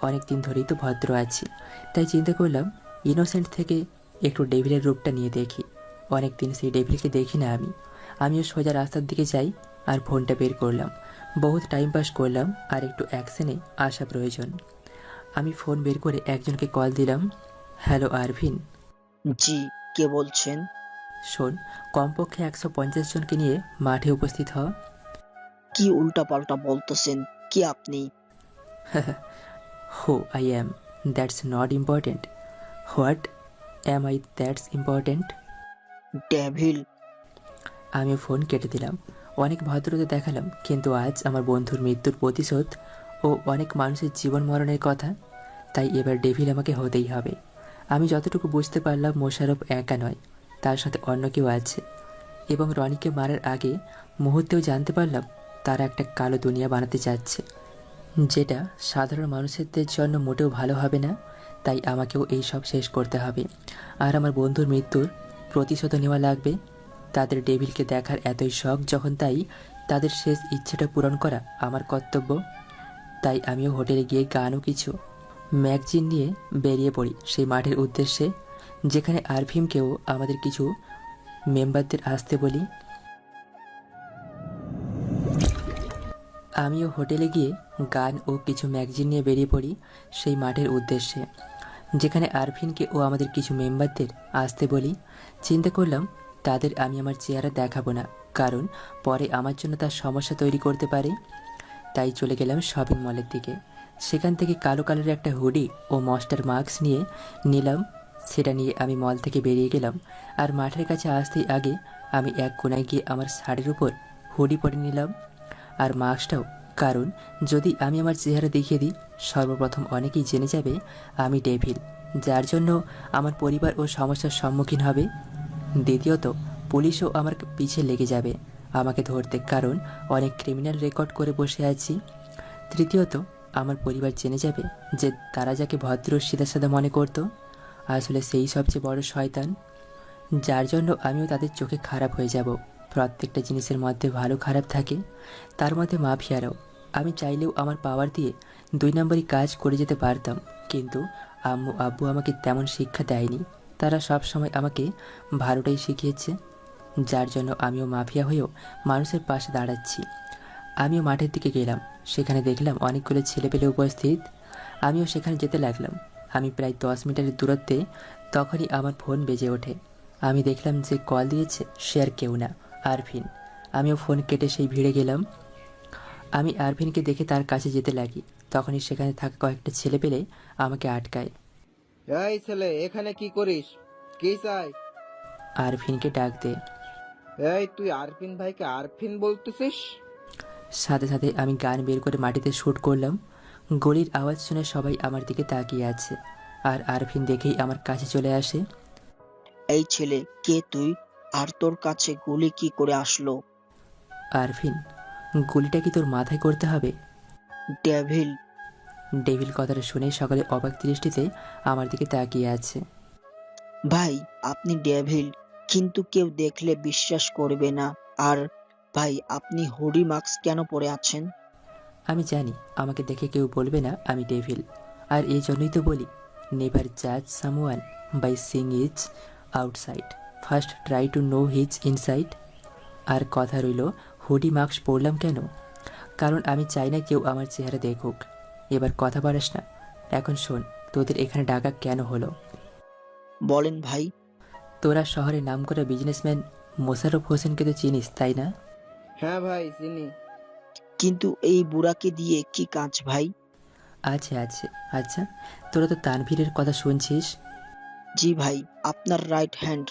অনেক দিন ধরেই তো ভদ্র আছি, তাই চিন্তা করলাম ইনোসেন্ট থেকে একটু ডেভিলের রূপটা নিয়ে দেখি। অনেক দিন সেই ডেভিলকে দেখি না আমিও সোজা রাস্তার দিকে যাই আর ফোনটা বের করলাম। বহুত টাইম পাস করলাম, আর একটু অ্যাকশনে আসা প্রয়োজন। আমি ফোন বের করে একজনকে কল দিলাম। Hello Ervine. জি, কে বলছেন? শোন, কমপক্ষে 150 জনকে নিয়ে মাঠে উপস্থিত হ। কি উল্টাপাল্টা বলতেছেন কি আপনি? হো I am, that's not important. What am I that's important? Devil. আমি ফোন কেটে দিলাম। অনেক ভদ্রতা দেখালাম, কিন্তু আজ আমার বন্ধুর মৃত্যুর প্রতিশোধ ও অনেক মানুষের জীবন মরণের কথা, তাই এবার ডেভিল আমাকে হতেই হবে। আমি যতটুকু বুঝতে পারলাম মোশাররফ একা নয়, তার সাথে অন্য কেউ আছে, এবং রনিকে মারার আগে মুহূর্তেও জানতে পারলাম তারা একটা কালো দুনিয়া বানাতে চাচ্ছে, যেটা সাধারণ মানুষদের জন্য মোটেও ভালো হবে না। তাই আমাকেও এই সব শেষ করতে হবে, আর আমার বন্ধুর মৃত্যুর প্রতিশোধ নেওয়া লাগবে। তাদের ডেভিলকে দেখার এতই শখ যখন, তাই তাদের শেষ ইচ্ছেটা পূরণ করা আমার কর্তব্য। তাই আমিও হোটেলে গিয়ে গান ও কিছু ম্যাগজিন নিয়ে বেরিয়ে পড়ি সেই মাঠের উদ্দেশ্যে, যেখানে আরভিমকেও আমাদের কিছু মেম্বারদের আসতে বলি। আমিও হোটেলে গিয়ে গান ও কিছু ম্যাগজিন নিয়ে বেরিয়ে পড়ি সেই মাঠের উদ্দেশ্যে, যেখানে আরভিনকে ও আমাদের কিছু মেম্বারদের আসতে বলি। চিন্তা করলাম তাদের আমি আমার চেহারা দেখাবো না, কারণ পরে আমার জন্য তার সমস্যা তৈরি করতে পারে। তাই চলে গেলাম শপিং মলের দিকে। সেখান থেকে কালো কালারের একটা হুডি ও মস্টার মাস্ক নিয়ে নিলাম। সেটা নিয়ে আমি মল থেকে বেরিয়ে গেলাম, আর মাঠের কাছে আসতেই আগে আমি এক কোনায় গিয়ে আমার শাড়ির উপর হুডি পরে নিলাম আর মাস্কটাও, কারণ যদি আমি আমার চেহারা দেখিয়ে দিই সর্বপ্রথম অনেকেই জেনে যাবে আমি ডেভিল, যার জন্য আমার পরিবার ও সমস্যার সম্মুখীন হবে। দ্বিতীয়ত, পুলিশও আমার পিছে লেগে যাবে আমাকে ধরতে, কারণ অনেক ক্রিমিনাল রেকর্ড করে বসে আছি। তৃতীয়ত, আমার পরিবার জেনে যাবে যে তারা যাকে ভদ্র সিধাসাধা মনে করতো আসলে সেই সবচেয়ে বড় শয়তান, যার জন্য আমিও তাদের চোখে খারাপ হয়ে যাব। প্রত্যেকটা জিনিসের মধ্যে ভালো খারাপ থাকে, তার মধ্যে মাফিয়ারাও। আমি চাইলেও আমার পাওয়ার দিয়ে 2 নম্বরই কাজ করে যেতে পারতাম, কিন্তু আম্মু আব্বু আমাকে তেমন শিক্ষা দেয়নি। তারা সব সময় আমাকে ভালোটাই শিখিয়েছে। যার জন্য আমিও মাফিয়া হয়েও মানুষের পাশে দাঁড়াচ্ছি। আমিও মাঠের দিকে গেলাম, সেখানে দেখলাম অনেকগুলো ছেলেপেলে উপস্থিত। আমিও সেখানে যেতে লাগলাম। আমি প্রায় 10 মিটারের দূরত্বে, তখনই আমার ফোন বেজে ওঠে। আমি দেখলাম যে কল দিয়েছে সে আর কেউ না, আরফিন। আমিও ফোন কেটে সেই ভিড়ে গেলাম। আমি আরফিনকে দেখে তার কাছে যেতে লাগি, তখনই সেখানে থাকা কয়েকটা ছেলে পেলে আমাকে আটকায়। এই ছেলে, এখানে কি করিস? কি চাই? আরফিনকে ডাক দে। এই তুই আরফিন ভাইকে আরফিন বলতেছিস? সাথে সাথে আমি গান বের করে মাটিতে শুট করলাম। গলির আওয়াজ শুনে সবাই আমার দিকে তাকিয়ে আছে, আর আরফিন দেখেই আমার কাছে চলে আসে। এই ছেলে কে তুই, আর তোর কাছে গুলি কি করে আসলো? আরফিন, গুলিটা কি তোর মাথায় করতে হবে? ডেভিল। ডেভিল কথাটা শুনে সকালে অবাক দৃষ্টিতে আমার দিকে তাকিয়ে আছে। ভাই আপনি ডেভিল, কিন্তু কেউ দেখলে বিশ্বাস করবে না। আর ভাই আপনি হুডি মাস্ক কেন পরে আছেন? আমি জানি আমাকে দেখে কেউ বলবে না আমি ডেভিল, আর এই জন্যই তো বলি নেভার জাজ someone by sing is outside, first try to know his inside. আর কথা রইল, হুডি মাস্ক পরলাম কেন? কারণ আমি চাই না কেউ আমার চেহারা দেখুক। এবার কথা বাড়াস না, এখন শোন তোদের এখানে ডাকা কেন হলো। বলেন ভাই। তোরা শহরে নামকরা বিজনেসম্যান মোশাররফ হোসেনকে তো চিনিস, তাই না? হ্যাঁ ভাই চিনি। কিন্তু এই বুড়াকে দিয়ে কি কাজ ভাই? আচ্ছা, তোরা তো তানভীরের কথা শুনছিস। জি ভাই, আপনার রাইট হ্যান্ড,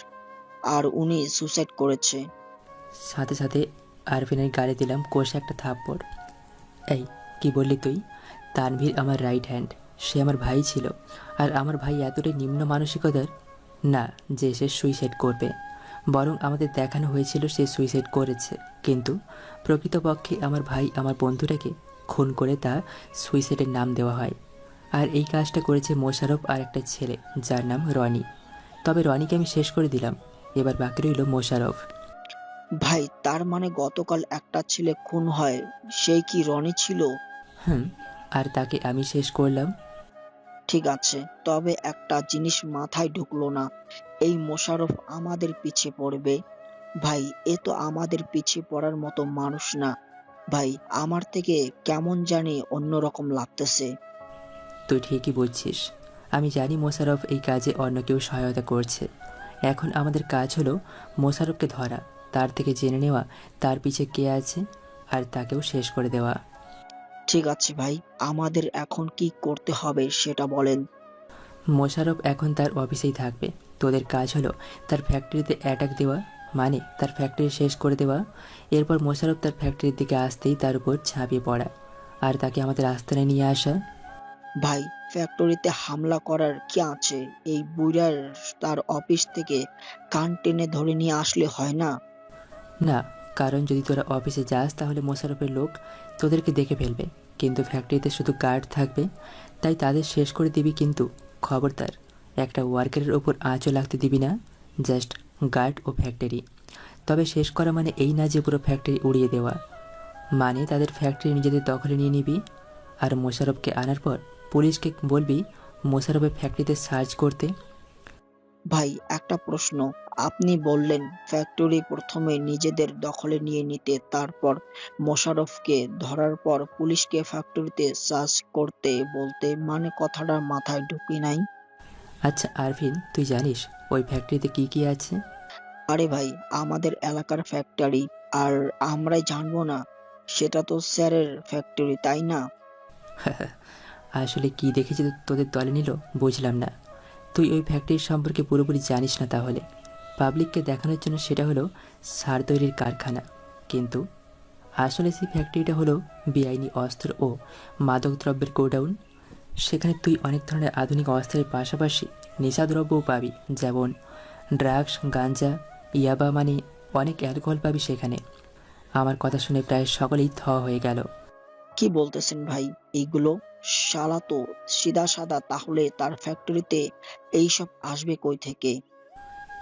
আর উনি সুসাইড করেছে। সাথে সাথে আরফিনের গালে দিলাম কষে একটা থাপ্পড়। এই কি বললি তুই? তানভীর আমার রাইট হ্যান্ড, সে আমার ভাই ছিল। আর আমার ভাই এতটাই নিম্ন মানসিকতার না যে সে সুইসাইড করবে, বরং আমাদের দেখানো হয়েছিল সে সুইসাইড করেছে, কিন্তু প্রকৃতপক্ষে আমার ভাই আমার বন্ধুটাকে খুন করে তার সুইসাইডের নাম দেওয়া হয়। আর এই কাজটা করেছে মোশাররফ আর একটা ছেলে যার নাম রনি। তবে রনিকে আমি শেষ করে দিলাম, এবার বাকি রইল মোশাররফ। ভাই তার মানে গতকাল একটা ছেলে খুন হয়, সেই কি রনি ছিল? আর তাকে আমি শেষ করলাম। ঠিক আছে, তবে একটা জিনিস মাথায় ঢুকলো না, এই মোশাররফ আমাদের পিছে পড়বে। ভাই এ তো আমাদের পিছে পড়ার মতো মানুষ না ভাই, আমার থেকে কেমন জানি অন্যরকম লাগতেছে। তুই ঠিকই বলছিস, আমি জানি মোশাররফ এই কাজে অন্য কেউ সহায়তা করছে। এখন আমাদের কাজ হলো মোশাররফকে ধরা, তার থেকে জেনে নেওয়া তার পিছে কে আছে, আর তাকেও শেষ করে দেওয়া। ঠিক আছে ভাই, আমাদের এখন কি করতে হবে সেটা বলেন। মোশাররফ এখন তার অফিসেই থাকবে। তোদের কাজ হলো তার ফ্যাক্টরিতে অ্যাটাক দেওয়া, মানে তার ফ্যাক্টরি শেষ করে দেওয়া। এরপর মোশাররফ তার ফ্যাক্টরির দিকে আসতেই তার উপর ঝাঁপিয়ে পড়া, আর তাকে আমাদের আস্তানায় নিয়ে আসা। ভাই ফ্যাক্টরিতে হামলা করার কি আছে? এই বুইড়ার তার অফিস থেকে কান টেনে ধরে নিয়ে আসলে হয় না? না, কারণ যদি তোরা অফিসে যাস তাহলে মোশাররফের লোক তোদেরকে দেখে ফেলবে, কিন্তু ফ্যাক্টরিতে শুধু গার্ড থাকবে, তাই তাদের শেষ করে দিবি। কিন্তু খবরদার একটা ওয়ার্কারের ওপর আঁচও লাগতে দিবি না, জাস্ট গার্ড ও ফ্যাক্টরি। তবে শেষ করা মানে এই না যে পুরো ফ্যাক্টরি উড়িয়ে দেওয়া, মানে তাদের ফ্যাক্টরি নিজেদের দখলে নিয়ে নিবি। আর মোশাররফকে আনার পর পুলিশকে বলবি মোশাররফের ফ্যাক্টরিতে সার্চ করতে। ভাই একটা প্রশ্ন, আপনি বললেন ফ্যাক্টরি প্রথমে নিজেদের দখলে নিয়ে নিতে, তারপর মোশাররফকে ধরার পর পুলিশকে ফ্যাক্টরিতে সার্চ করতে বলতে, মানে কথাটা মাথায় ঢুকি নাই। আচ্ছা আরফিন, তুই জানিস ওই ফ্যাক্টরিতে কি কি আছে? আরে ভাই আমাদের এলাকার ফ্যাক্টরি, আর আমরাই জানবো না? সেটা তো স্যারের ফ্যাক্টরি, তাই না? আসলে কি দেখেছি তোদের দলে নিল বুঝলাম না। তুই ওই ফ্যাক্টরির সম্পর্কে পুরোপুরি জানিস না তাহলে। পাবলিককে দেখানোর জন্য সেটা হলো সার তৈরির কারখানা, কিন্তু আসলে সেই ফ্যাক্টরিটা হলো বেআইনি অস্ত্র ও মাদকদ্রব্যের গোডাউন। সেখানে তুই অনেক ধরনের আধুনিক অস্ত্রের পাশাপাশি নেশাদ্রব্যও পাবি, যেমন ড্রাগস, গাঞ্জা, ইয়াবা, মানে অনেক অ্যালকোহল পাবি সেখানে। আমার কথা শুনে প্রায় সকলেই থ হয়ে গেল। কি বলতেছেন ভাই এইগুলো? শালা তো সিধা সাদা, তাহলে তার ফ্যাক্টরিতে এইসব আসবে কই থেকে?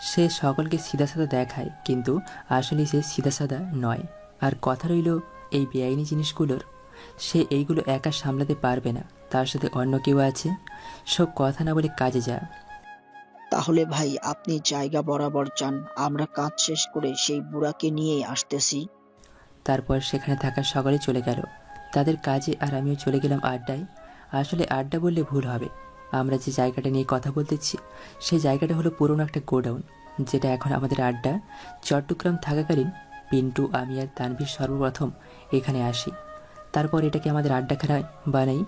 সে সকলকে সিধাসাদা দেখায়, কিন্তু আসলে সে সিধাসাদা নয়। আর কথা রইল এই বেআইনি জিনিসগুলোর, সে এইগুলো একা সামলাতে পারবে না, তার সাথে অন্য কেউ আছে। সব কথা না বলে কাজে যা। তাহলে ভাই আপনি জায়গা বরাবর যান, আমরা কাজ শেষ করে সেই বুড়াকে নিয়েই আসতেছি। তারপর সেখানে থাকা সকলে চলে গেল তাদের কাজে, আর আমিও চলে গেলাম আড্ডায়। আসলে আড্ডা বললে ভুল হবে, আমরা যে জায়গাটা নিয়ে কথা বলতেছি সেই জায়গাটা হলো পুরনো একটা গোডাউন, যেটা এখন আমাদের আড্ডা। চট্টগ্রাম থাকাকালীন পিন্টু, আমি আর তানভীর সর্বপ্রথম এখানে আসি। তারপর এটাকে আমাদের আড্ডাখানা বানাই,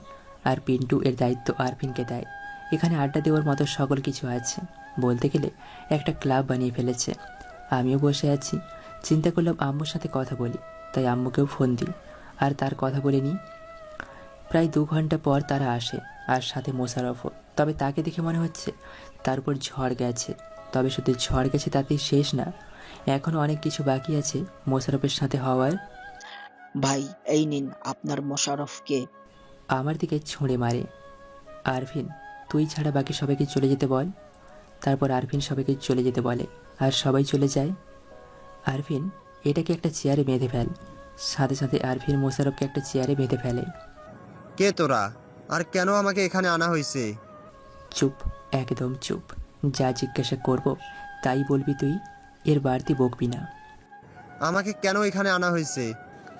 আর পিন্টু এর দায়িত্ব আরফিনকে দেয়। এখানে আড্ডা দেওয়ার মতো সকল কিছু আছে, বলতে গেলে একটা ক্লাব বানিয়ে ফেলেছে। আমিও বসে আছি, চিন্তা করলাম আম্মুর সাথে কথা বলি, তাই আম্মুকেও ফোন দিই আর তার কথা বলে নিই। প্রায় 2 ঘন্টা পর তারা আসে, আর সাথে মোশাররফও। তবে তাকে দেখে মনে হচ্ছে তার উপর ঝড় গেছে। তবে শুধু ঝড় গেছে তাতেই শেষ না, এখনও অনেক কিছু বাকি আছে মোশাররফের সাথে হওয়ার। ভাই এই নিন আপনার মোশাররফকে। আমার দিকে ছুঁড়ে মারে। আরফিন, তুই ছাড়া বাকি সবাইকে চলে যেতে বল। তারপর আরফিন সবাইকে চলে যেতে বলে, আর সবাই চলে যায়। আরফিন, এটাকে একটা চেয়ারে বেঁধে ফেল। সাথে সাথে আরফিন মোশাররফকে একটা চেয়ারে বেঁধে ফেলে। কে তোরা, আর কেন আমাকে এখানে আনা হয়েছে? চুপ, একদম চুপ। যা জিজ্ঞাসা করব তাই বলবি তুই, এর বাড়তি বকবি না। আমাকে কেন এখানে আনা হয়েছে?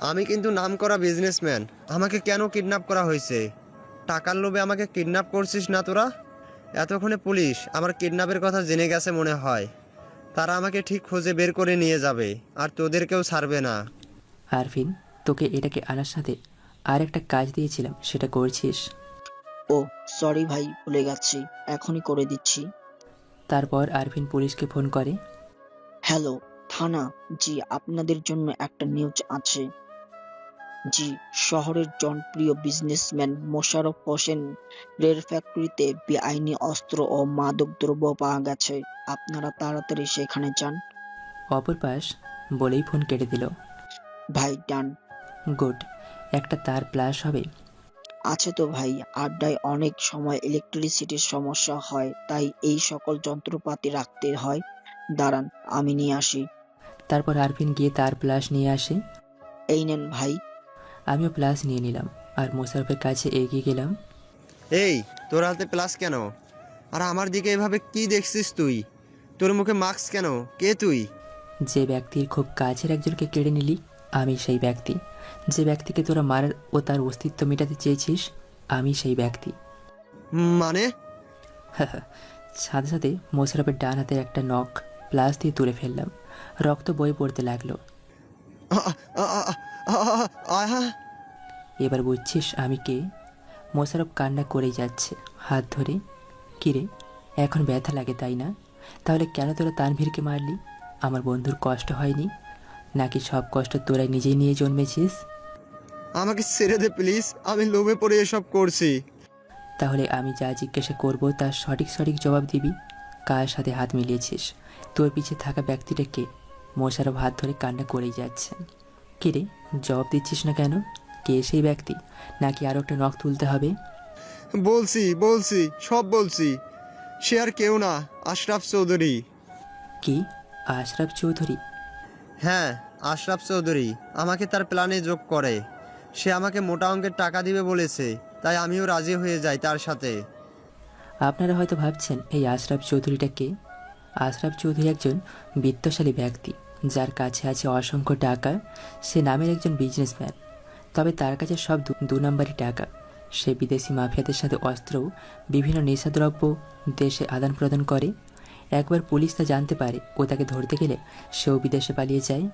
আমি কিন্তু নামকরা বিজনেসম্যান, আমাকে কেন কিডন্যাপ করা হয়েছে? টাকার লোভে আমাকে কিডন্যাপ করছিস না তোরা? এতক্ষণে পুলিশ আমার কিডন্যাপের কথা জেনে গেছে মনে হয়। তারা আমাকে ঠিক খুঁজে বের করে নিয়ে যাবে, আর তোদেরকেও ছাড়বে না। আরফিন, তোকে এটাকে আনার সাথে আর একটা কাজ দিয়েছিলাম, সেটা করছিস? ও সরি ভাই, ভুলে গেছি, এখনই করে দিচ্ছি। তারপর আরফিন পুলিশকে ফোন করে। হ্যালো থানা, জি আপনাদের জন্য একটা নিউজ আছে। জি, শহরের জনপ্রিয় বিজনেসম্যান মোশাররফ হোসেনের ফ্যাক্টরিতে বেআইনি অস্ত্র ও মাদকদ্রব্য পাওয়া গেছে, আপনারা তাড়াতাড়ি সেখানে যান। অপর পাশ বলেই ফোন কেটে দিল। ভাই ডান। গুড, একটা তার প্লাস হবে। আছে তো ভাই, আড্ডায় অনেক সময় ইলেকট্রিসিটির সমস্যা হয়, তাই এই সকল যন্ত্রপাতি রাখতে হয়। দাঁড়ান আমি নিয়ে আসি। তারপর আরফিন গিয়ে তার প্লাস নিয়ে আসে। এই নেন ভাই। আমিও প্লাস নিয়ে নিলাম আর মোশাররফের কাছে এগিয়ে গেলাম। এই, তোর হাতে প্লাস কেন? আর আমার দিকে এভাবে কি দেখছিস তুই? তোর মুখে মাস্ক কেন? কে তুই? যে ব্যক্তির খুব কাছের একজনকে কেড়ে নিলি, আমি সেই ব্যক্তি। যে ব্যক্তিকে তোরা মারার ও তার অস্তিত্ব মেটাতে চেয়েছিস, আমি সেই ব্যক্তি। মানে? সাথে সাথে মোশাররফের ডান হাতের একটা নখ প্লাস দিয়ে তুলে ফেললাম। রক্ত বয়ে পড়তে লাগলো। এবার বুঝছিস আমি কে? মোশাররফ কান্না করেই যাচ্ছে, হাত ধরে। কিরে, এখন ব্যথা লাগে তাই না? তাহলে কেন তোরা তানভীরকে মারলি? আমার বন্ধুর কষ্ট হয়নি নাকি? সব কষ্ট তোরাই নিজেই নিয়ে জন্মেছিস। আমাকে ছেড়ে দে প্লিজ, আমি লোভে পড়ে এসব করছি। তাহলে আমি যা জিজ্ঞাসা করব তার সঠিক সঠিক জবাব দিবি। কার সাথে হাত মিলিয়েছিস? তোর পিছে থাকা ব্যক্তিটা কে? মোশাররফ হাত ধরে কান্না করেই যাচ্ছে। কিরে, জবাব দিচ্ছিস না কেন? কে সেই ব্যক্তি? নাকি আরও একটা নখ তুলতে হবে? বলছি সব বলছি। সে আর কেউ না, আশরাফ চৌধুরী। কি, আশরাফ চৌধুরী? হ্যাঁ, আশরাফ চৌধুরী আমাকে তার প্ল্যানে যোগ করে। সে আমাকে মোটা অঙ্কের টাকা দিবে বলেছে, তাই আমিও রাজি হয়ে যাই তার সাথে। আপনারা হয়তো ভাবছেন এই আশরাফ চৌধুরীটা কে? আশরাফ চৌধুরী একজন বিত্তশালী ব্যক্তি, যার কাছে আছে অসংখ্য টাকা। সে নামের একজন বিজনেসম্যান, তবে তার কাছে সব 2 নম্বরই টাকা। সে বিদেশি মাফিয়াদের সাথে অস্ত্র, বিভিন্ন নেশাদ্রব্য দেশে আদান প্রদান করে। একবার পুলিশ তা জানতে পারে ও তাকে ধরতে গেলে সেও বিদেশে পালিয়ে যায়।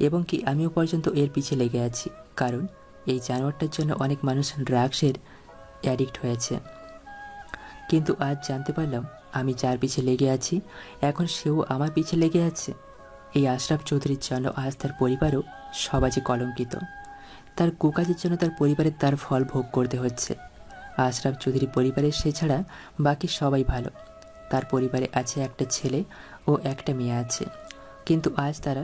এবং কি আমিও পর্যন্ত এর পিছে লেগে আছি, কারণ এই জানোয়ারটার জন্য অনেক মানুষ ড্রাগসের অ্যাডিক্ট হয়েছে। কিন্তু আজ জানতে পারলাম আমি যার পিছে লেগে আছি, এখন সেও আমার পিছে লেগে আছে। এই আশরাফ চৌধুরীর জন্য আজ তার পরিবারও সমাজে কলঙ্কিত। তার কুকাজের জন্য তার পরিবারের তার ফল ভোগ করতে হচ্ছে। আশরাফ চৌধুরী পরিবারের সে ছাড়া বাকি সবাই ভালো। তার পরিবারে আছে একটা ছেলে ও একটা মেয়ে আছে, কিন্তু আজ তারা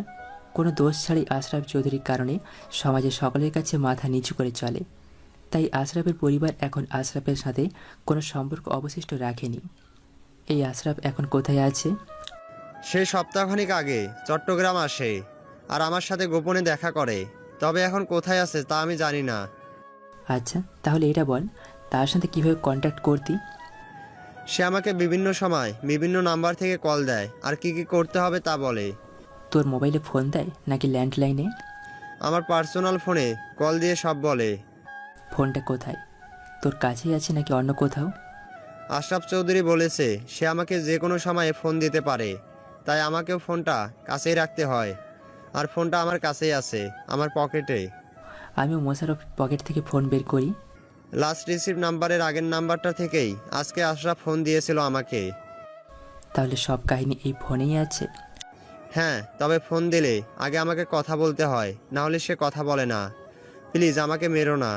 কোনো দোষ ছাড়াই আশরাফ চৌধুরীর কারণে সমাজে সকলের কাছে মাথা নিচু করে চলে। তাই আশরাফের পরিবার এখন আশরাফের সাথে কোনো সম্পর্ক অবশিষ্ট রাখেনি। এই আশরাফ এখন কোথায় আছে? সে সপ্তাহখানিক আগে চট্টগ্রাম আসে আর আমার সাথে গোপনে দেখা করে, তবে এখন কোথায় আছে তা আমি জানি না। আচ্ছা, তাহলে এটা বল, তার সাথে কীভাবে কন্ট্যাক্ট করতি? সে আমাকে বিভিন্ন সময় বিভিন্ন নাম্বার থেকে কল দেয় আর কি কি করতে হবে তা বলে। তোর মোবাইলে ফোন দেয় নাকি ল্যান্ডলাইনে? আমার পার্সোনাল ফোনে কল দিয়ে সব বলে। ফোনটা কোথায়? তোর কাছেই আছে নাকি অন্য কোথাও? আশরাফ চৌধুরী বলেছে সে আমাকে যে কোনো সময়ে ফোন দিতে পারে, তাই আমাকেও ফোনটা কাছেই রাখতে হয়। আর ফোনটা আমার কাছেই আছে, আমার পকেটে। আমিও মোশারফ পকেট থেকে ফোন বের করি। লাস্ট রিসিভ নাম্বারের আগের নাম্বারটা থেকেই আজকে আশরাফ ফোন দিয়েছিল আমাকে। তাহলে সব কাহিনী এই ফোনেই আছে? হ্যাঁ, তবে ফোন দিলে আগে আমাকে কথা বলতে হয়, না হলে সে কথা বলে না। প্লিজ আমাকে মেরো না,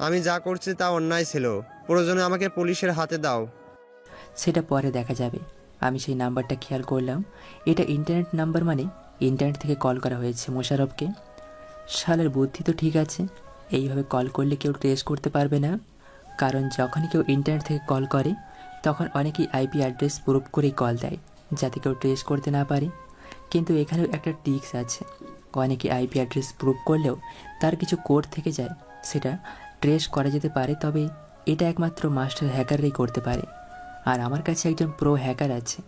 আমি যা করছি তা অন্যায় ছিল। প্রয়োজনে আমাকে পুলিশের হাতে দাও। সেটা পরে দেখা যাবে। আমি সেই নাম্বারটা খেয়াল করলাম, এটা ইন্টারনেট নাম্বার, মানে ইন্টারনেট থেকে কল করা হয়েছে মোশারফকে। শালের বুদ্ধি তো ঠিক আছে, এইভাবে কল করলে কেউ ট্রেস করতে পারবে না। কারণ যখনই কেউ ইন্টারনেট থেকে কল করে তখন অনেকেই আইপি অ্যাড্রেস প্রুফ করেই কল দেয়, যাতে কেউ ট্রেস করতে না পারে। কিন্তু এখানেও একটা ট্রিক্স আছে, অনেকে আইপি অ্যাড্রেস প্রুফ করলেও তার কিছু কোড থেকে যায়, সেটা ট্রেস করা যেতে পারে। তবে এটা একমাত্র মাস্টার হ্যাকাররাই করতে পারে, আর আমার কাছে একজন প্রো হ্যাকার আছে।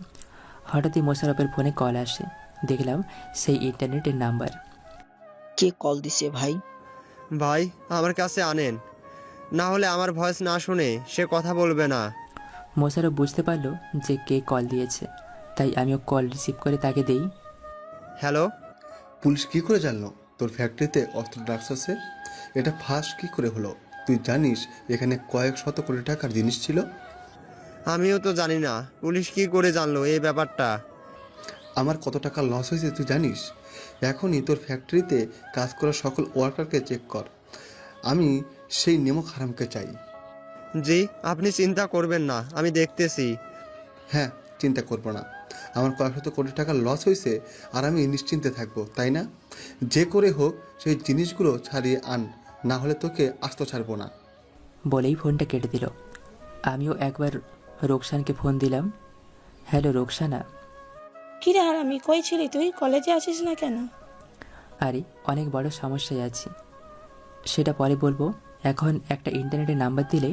হঠাৎই মোশারফের ফোনে কল আসে, দেখলাম সেই ইন্টারনেটের নাম্বার। কে কল দিছে ভাই? ভাই আমার কাছে আনেন, না হলে আমার ভয়েস না শুনে সে কথা বলবে না। মোশারফ বুঝতে পারলো যে কে কল দিয়েছে, তাই আমিও কল রিসিভ করে তাকে দেই। হ্যালো। পুলিশ কি করে জানলো তোর ফ্যাক্টরিতে অস্ত্র ড্রাগস আছে? এটা ফার্স্ট কি করে হলো? তুই জানিস এখানে কয়েক শত কোটি টাকার জিনিস ছিল? আমিও তো জানি না, পুলিশ কি করে জানলো এই ব্যাপারটা। আমার কত টাকা লস হয়েছে তুই জানিস? এখনই তোর ফ্যাক্টরিতে কাজ করা সকল ওয়ার্কারকে চেক কর। আমি সেই নেমক হারামকে চাই। জি, আপনি চিন্তা করবেন না, আমি দেখতেছি। হ্যাঁ, চিন্তা করবো না। আমার কয়েক শত কোটি টাকা লস হয়েছে আর আমি নিশ্চিন্তে থাকবো, তাই না? যে করে হোক সেই জিনিসগুলো ছাড়িয়ে আন, না হলে তোকে আস্ত ছাড়বো না। বলেই ফোনটা কেটে দিল। আমিও একবার রোকসানকে ফোন দিলাম। হ্যালো রোকসানা। কি রে হারামি, কই ছিলি তুই? কলেজে আসিস না কেন? আরে অনেক বড় সমস্যায় আছি, সেটা পরে বলবো। এখন একটা ইন্টারনেটের নাম্বার দিলে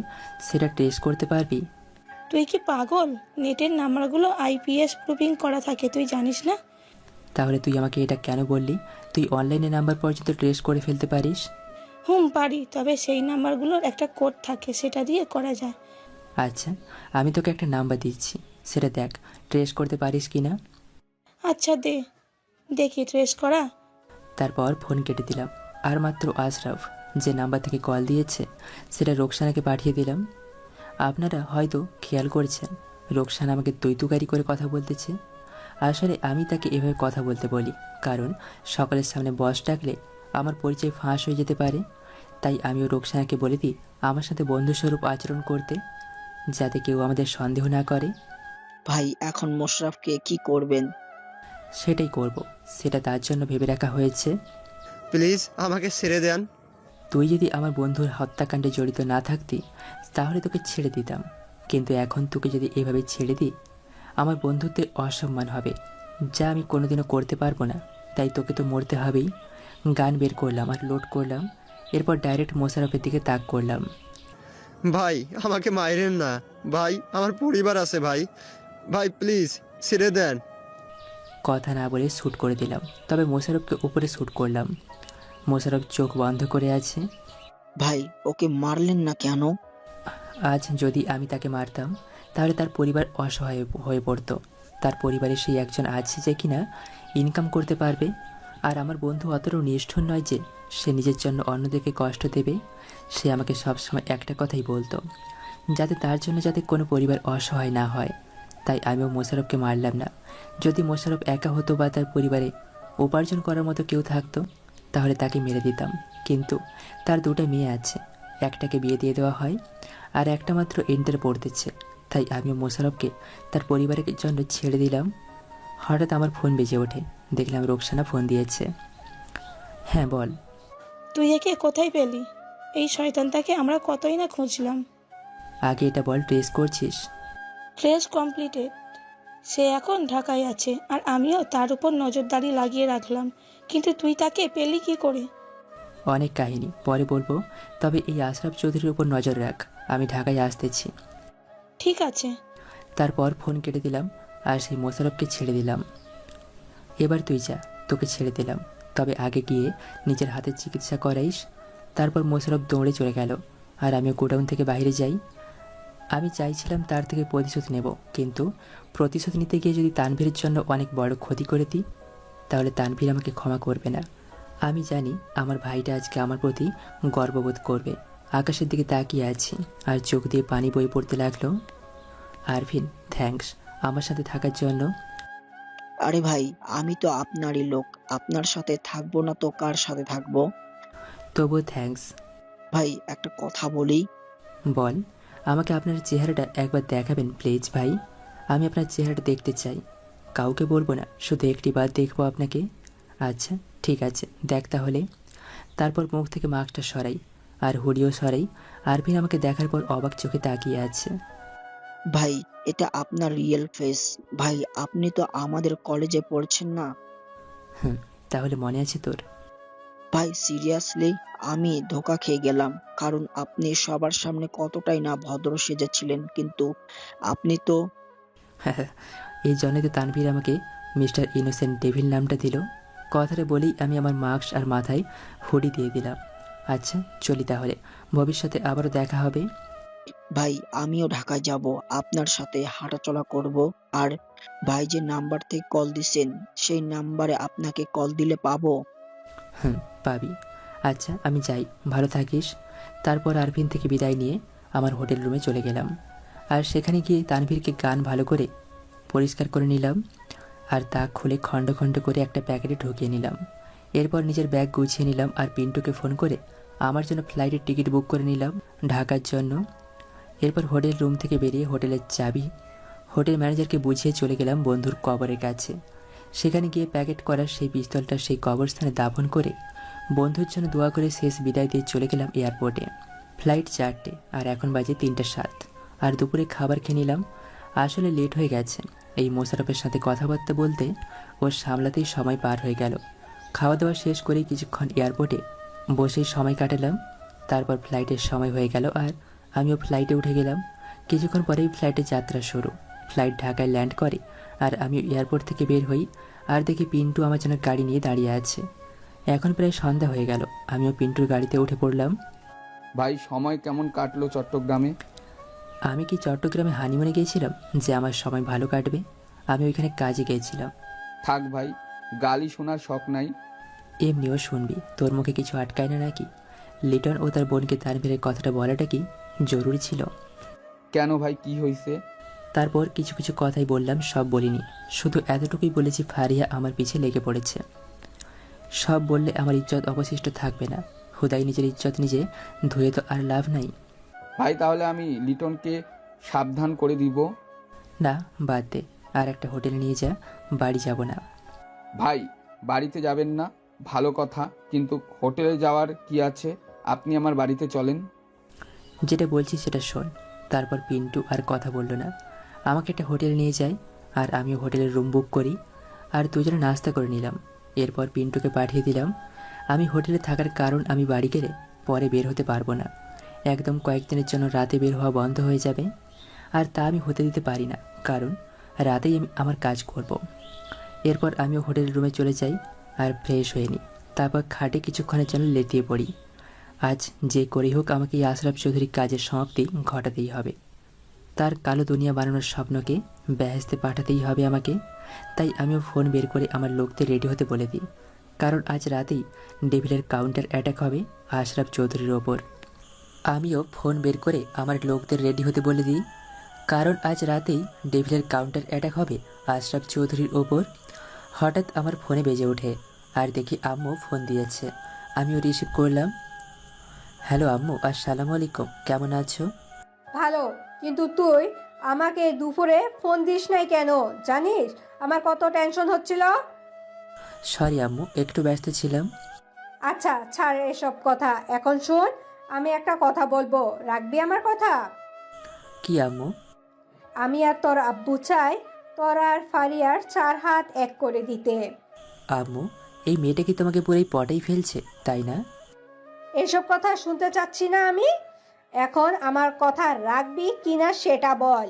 সেটা ট্রেস করতে পারবি। তুই কি পাগল? নেটের নাম্বারগুলো আইপিএস প্রুফিং করা থাকে, তুই জানিস না? তাহলে তুই আমাকে এটা কেন বললি? তুই অনলাইনে নাম্বার পর্যন্ত ট্রেস করে ফেলতে পারিস? পারি, তবে সেই নাম্বারগুলোর একটা কোড থাকে, সেটা দিয়ে করা যায়। আচ্ছা, আমি তোকে একটা নাম্বার দিচ্ছি, সেটা দেখ ট্রেস করতে পারিস কি না। আচ্ছা দে, দেখি ট্রেস করা। তারপর ফোন কেটে দিলাম। আর মাত্র আশরাফ যে নাম্বার থেকে কল দিয়েছে সেটা রোকসানাকে পাঠিয়ে দিলাম। আপনারা হয়তো খেয়াল করেছেন রোকসানা আমাকে দ্বৈতুকারি করে কথা বলতেছে। আসলে আমি তাকে এভাবে কথা বলতে বলি কারণ সকালের সামনে বস ডাকলে আমার পরিচয় ফাঁস হয়ে যেতে পারে। তাই আমিও রোকসানাকে বলে দিই আমার সাথে বন্ধুস্বরূপ আচরণ করতে, যাতে কেউ আমাদের সন্দেহ না করে। ভাই এখন মোশারফকে কি করবেন? সেটাই করব, সেটা তার জন্য ভেবে রাখা হয়েছে। প্লিজ আমাকে ছেড়ে দেন। তুই যদি আমার বন্ধুর হত্যাকাণ্ডে জড়িত না থাকতি তাহলে তোকে ছেড়ে দিতাম, কিন্তু এখন তোকে যদি এভাবে ছেড়ে দিই আমার বন্ধুত্বের অসম্মান হবে, যা আমি কোনোদিনও করতে পারবো না। তাই তোকে তো মরতে হবেই। গান বের করলাম আর লোড করলাম, এরপর ডাইরেক্ট মোশারফের দিকে তাক করলাম। ভাই আমাকে মাইরেন না ভাই, আমার পরিবার আছে ভাই, ভাই প্লিজ ছেড়ে দেন। কথা না বলে শ্যুট করে দিলাম, তবে মোশারফকে উপরে শ্যুট করলাম। মোশারফ চোখ বন্ধ করে আছে। ভাই ওকে মারলেন না কেন? আজ যদি আমি তাকে মারতাম তাহলে তার পরিবার অসহায় হয়ে পড়তো। তার পরিবারে সেই একজন আছে যে কিনা ইনকাম করতে পারবে, আর আমার বন্ধু অতটাও নিষ্ঠুর নয় যে সে নিজের জন্য অন্যদেরকে কষ্ট দেবে। সে আমাকে সবসময় একটা কথাই বলতো, যাতে তার জন্য যাতে কোনো পরিবার অসহায় না হয়। তাই আমিও মোশারফকে মারলাম না। যদি মোশারফ একা হতো বা তার পরিবারে উপার্জন করার মতো কেউ থাকতো তাহলে তাকে মেরে দিতাম, কিন্তু তার দুটো মেয়ে আছে, একটাকে বিয়ে দিয়ে দেওয়া হয় আর একটা মাত্র ইন্টার পড়তেছে। তাই আমিও মোশারফকে তার পরিবারের জন্য ছেড়ে দিলাম। হঠাৎ আমার ফোন বেজে ওঠে, দেখলাম রোকসানা ফোন দিয়েছে। হ্যাঁ বল। তুই একে কোথায় পেলি? এই শয়তানটাকে আমরা কতই না খুঁজলাম। আগে এটা বল, ট্রেস করছিস? Trace completed. সে এখন ঢাকায় আছে আর আমিও তার উপর নজরদারি লাগিয়ে রাখলাম, কিন্তু তুই তাকে পেলি কি করে? অনেক কাহিনী পরে বলবো, তবে এই আশরাফ চৌধুরীর উপর নজর রাখ, আমি ঢাকায় আসতেছি। ঠিক আছে। তারপর ফোন কেটে দিলাম আর সেই মোশারফকে ছেড়ে দিলাম। এবার তুই যা, তোকে ছেড়ে দিলাম, তবে আগে গিয়ে নিজের হাতের চিকিৎসা করাইস। তারপর মোশারফ দৌড়ে চলে গেল আর আমিও গোডাউন থেকে বাইরে যাই। আমি চাইছিলাম তার থেকে প্রতিশোধ নেব, কিন্তু প্রতিশোধ নিতে গিয়ে যদি তানভীরের জন্য অনেক বড় ক্ষতি করে দিই তাহলে তানভীর আমাকে ক্ষমা করবে না। আমি জানি আমার ভাইটা আজকে আমার প্রতি গর্ববোধ করবে। আকাশের দিকে তাকিয়ে আছি আর চোখ দিয়ে পানি বয়ে পড়তে লাগলো। আরভিন, থ্যাঙ্কস আমার সাথে থাকার জন্য। আরে ভাই, আমি তো আপনারই লোক, আপনার সাথে থাকবো না তো কার সাথে থাকবো? তবুও থ্যাঙ্কস। ভাই একটা কথা বলি। বল। আমাকে আপনার চেহারাটা একবার দেখাবেন প্লিজ ভাই? আমি আপনার চেহারাটা দেখতে চাই। কাউকে বলবো না, শুধু একটি বার দেখবো আপনাকে। আচ্ছা ঠিক আছে, দেখ তাহলে। তারপর মুখ থেকে মাস্কটা সরাই আর হুডিও সরাই। আরভিন আমাকে দেখার পর অবাক চোখে তাকিয়ে আছে। ভাই এটা আপনার রিয়েল ফেস। ভাই আপনি তো আমাদের কলেজে পড়ছেন না? তাহলে মনে আছে তোর? ভাই সিরিয়াসলি আমি ধোকা খেয়ে গেলাম, কারণ আপনি সবার সামনে কতটাই না ভদ্র সেজেছিলেন, কিন্তু আপনি তো এই জন্যই তো তানভীর আমাকে মিস্টার ইনোসেন্ট ডেভিল নামটা দিল। কথাটা বলেই আমি আমার মাস্ক আর মাথায় হুডি দিয়ে দিলাম। আচ্ছা চলি তাহলে, ভবিষ্যতে আবারও দেখা হবে। ভাই আমিও ঢাকায় যাব, আপনার সাথে হাঁটাচলা করব। আর ভাই যে নাম্বার থেকে কল দিছেন সেই নাম্বারে আপনাকে কল দিলে পাবো? পাবি। আচ্ছা আমি যাই, ভালো থাকিস। তারপর আরভিন থেকে বিদায় নিয়ে আমার হোটেল রুমে চলে গেলাম আর সেখানে গিয়ে তানভীরকে গান ভালো করে পরিষ্কার করে নিলাম আর তা খুলে খণ্ড খণ্ড করে একটা প্যাকেটে ঢুকিয়ে নিলাম। এরপর নিজের ব্যাগ গুছিয়ে নিলাম আর পিন্টুকে ফোন করে আমার জন্য ফ্লাইটের টিকিট বুক করে নিলাম ঢাকার জন্য। এরপর হোটেল রুম থেকে বেরিয়ে হোটেলের চাবি হোটেল ম্যানেজারকে বুঝিয়ে চলে গেলাম বন্ধুর কবরের কাছে। সেখানে গিয়ে প্যাকেট করার সেই পিস্তলটা সেই কবরস্থানে দাফন করে বন্ধুর জন্য দোয়া করে শেষ বিদায় দিয়ে চলে গেলাম এয়ারপোর্টে। ফ্লাইট 4টে আর এখন বাজে 3:07 আর দুপুরে খাবার খেয়ে নিলাম। আসলে লেট হয়ে গেছে, এই মোশারফের সাথে কথাবার্তা বলতে ওর সামলাতেই সময় পার হয়ে গেল। খাওয়া দাওয়া শেষ করেই কিছুক্ষণ এয়ারপোর্টে বসেই সময় কাটালাম। তারপর ফ্লাইটের সময় হয়ে গেল আর আমিও ফ্লাইটে উঠে গেলাম। কিছুক্ষণ পরেই ফ্লাইটের যাত্রা শুরু। ফ্লাইট ঢাকায় ল্যান্ড করে আর আমিও এয়ারপোর্ট থেকে বের হই আর দেখি পিন্টু আমার জন্য গাড়ি নিয়ে দাঁড়িয়ে আছে। এখন প্রায় সন্ধ্যা হয়ে গেল, আমিও পিন্টুর গাড়িতে উঠে পড়লাম। ভাই সময় কেমন কাটলো চট্টগ্রামে? আমি কি চট্টগ্রামে হানিমুনে গিয়েছিলাম যে আমার সময় ভালো কাটবে? আমি ওইখানে কাজে গিয়েছিলাম। থাক ভাই, গালি শোনার শখ নাই। এমনিও শুনবি, তোর মুখে কিছু আটকায় না নাকি? লিটন ও তার বোনকে তানভীরের কথাটা বলাটা কি জরুরি ছিল? কেন ভাই, কি হয়েছে? তারপর কিছু কিছু কথাই বললাম, সব বলিনি। শুধু এতটুকুই বলেছি ফারিয়া আমার পিছে লেগে পড়েছে। সব বললে আমার ইজ্জত অবশিষ্ট থাকবে না। হুদাই নিজের ইজ্জত নিজে ধুয়ে তো আর লাভ নাই। ভাই তাহলে আমি লিটনকে সাবধান করে দিব। না বাদ দে, আর একটা হোটেলে নিয়ে যা, বাড়ি যাব না। ভাই বাড়িতে যাবেন না ভালো কথা, কিন্তু হোটেলে যাওয়ার কি আছে? আপনি আমার বাড়িতে চলেন। যেটা বলছি সেটা শোন। তারপর পিন্টু আর কথা বলল না, আমাকে একটা হোটেলে নিয়ে যায় আর আমিও হোটেলের রুম বুক করি আর দুজনে নাস্তা করে নিলাম। এরপর পিন্টুকে পাঠিয়ে দিলাম। আমি হোটেলে থাকার কারণ আমি বাড়ি গেলে পরে বের হতে পারবো না, একদম কয়েকদিনের জন্য রাতে বের হওয়া বন্ধ হয়ে যাবে। আর তা আমি হতে দিতে পারি না, কারণ রাতেই আমি আমার কাজ করব। এরপর আমিও হোটেলের রুমে চলে যাই আর ফ্রেশ হয়ে নিই। তারপর খাটে কিছুক্ষণের জন্য লেটিয়ে পড়ি। আজ যে করেই হোক আমাকে এই আশরাফ চৌধুরীর কাজের সমাপ্তি ঘটাতেই হবে। তার কালো দুনিয়া বানানোর স্বপ্নকে বেহেশতে পাঠাতেই হবে আমাকে। তাই আমিও ফোন বের করে আমার লোকদের রেডি হতে বলে দিই, কারণ আজ রাতেই ডেভিলের কাউন্টার অ্যাটাক হবে আশরাফ চৌধুরীর ওপর। আমিও ফোন বের করে আমার লোকদের রেডি হতে বলে দিই, কারণ আজ রাতেই ডেভিলের কাউন্টার অ্যাটাক হবে আশরাফ চৌধুরীর ওপর। হঠাৎ আমার ফোনে বেজে ওঠে আর দেখি আম্মু ফোন দিয়েছে। আমিও রিসিভ করলাম। হ্যালো আম্মু, আসসালামু আলাইকুম, কেমন আছো? ভালো, কিন্তু তুই আমাকে দুপুরে ফোন দিস নাই কেন? জানিস আমার কত টেনশন হচ্ছিল? সরি আম্মু, একটু ব্যস্ত ছিলাম। আচ্ছা ছাড় এসব কথা, এখন শোন, আমি একটা কথা বলবো, রাখবি আমার কথা? কি আম্মু? আমি আর তোর আব্বু চাই তোর আর ফারিয়ার 4 হাত এক করে দিতে। আম্মু, এই মেয়েটা কি তোমাকে পুরোই পটাই ফেলছে, তাই না? এসব কথা শুনতে চাচ্ছি না আমি। এখন আমার কথা রাখবি কিনা সেটা বল।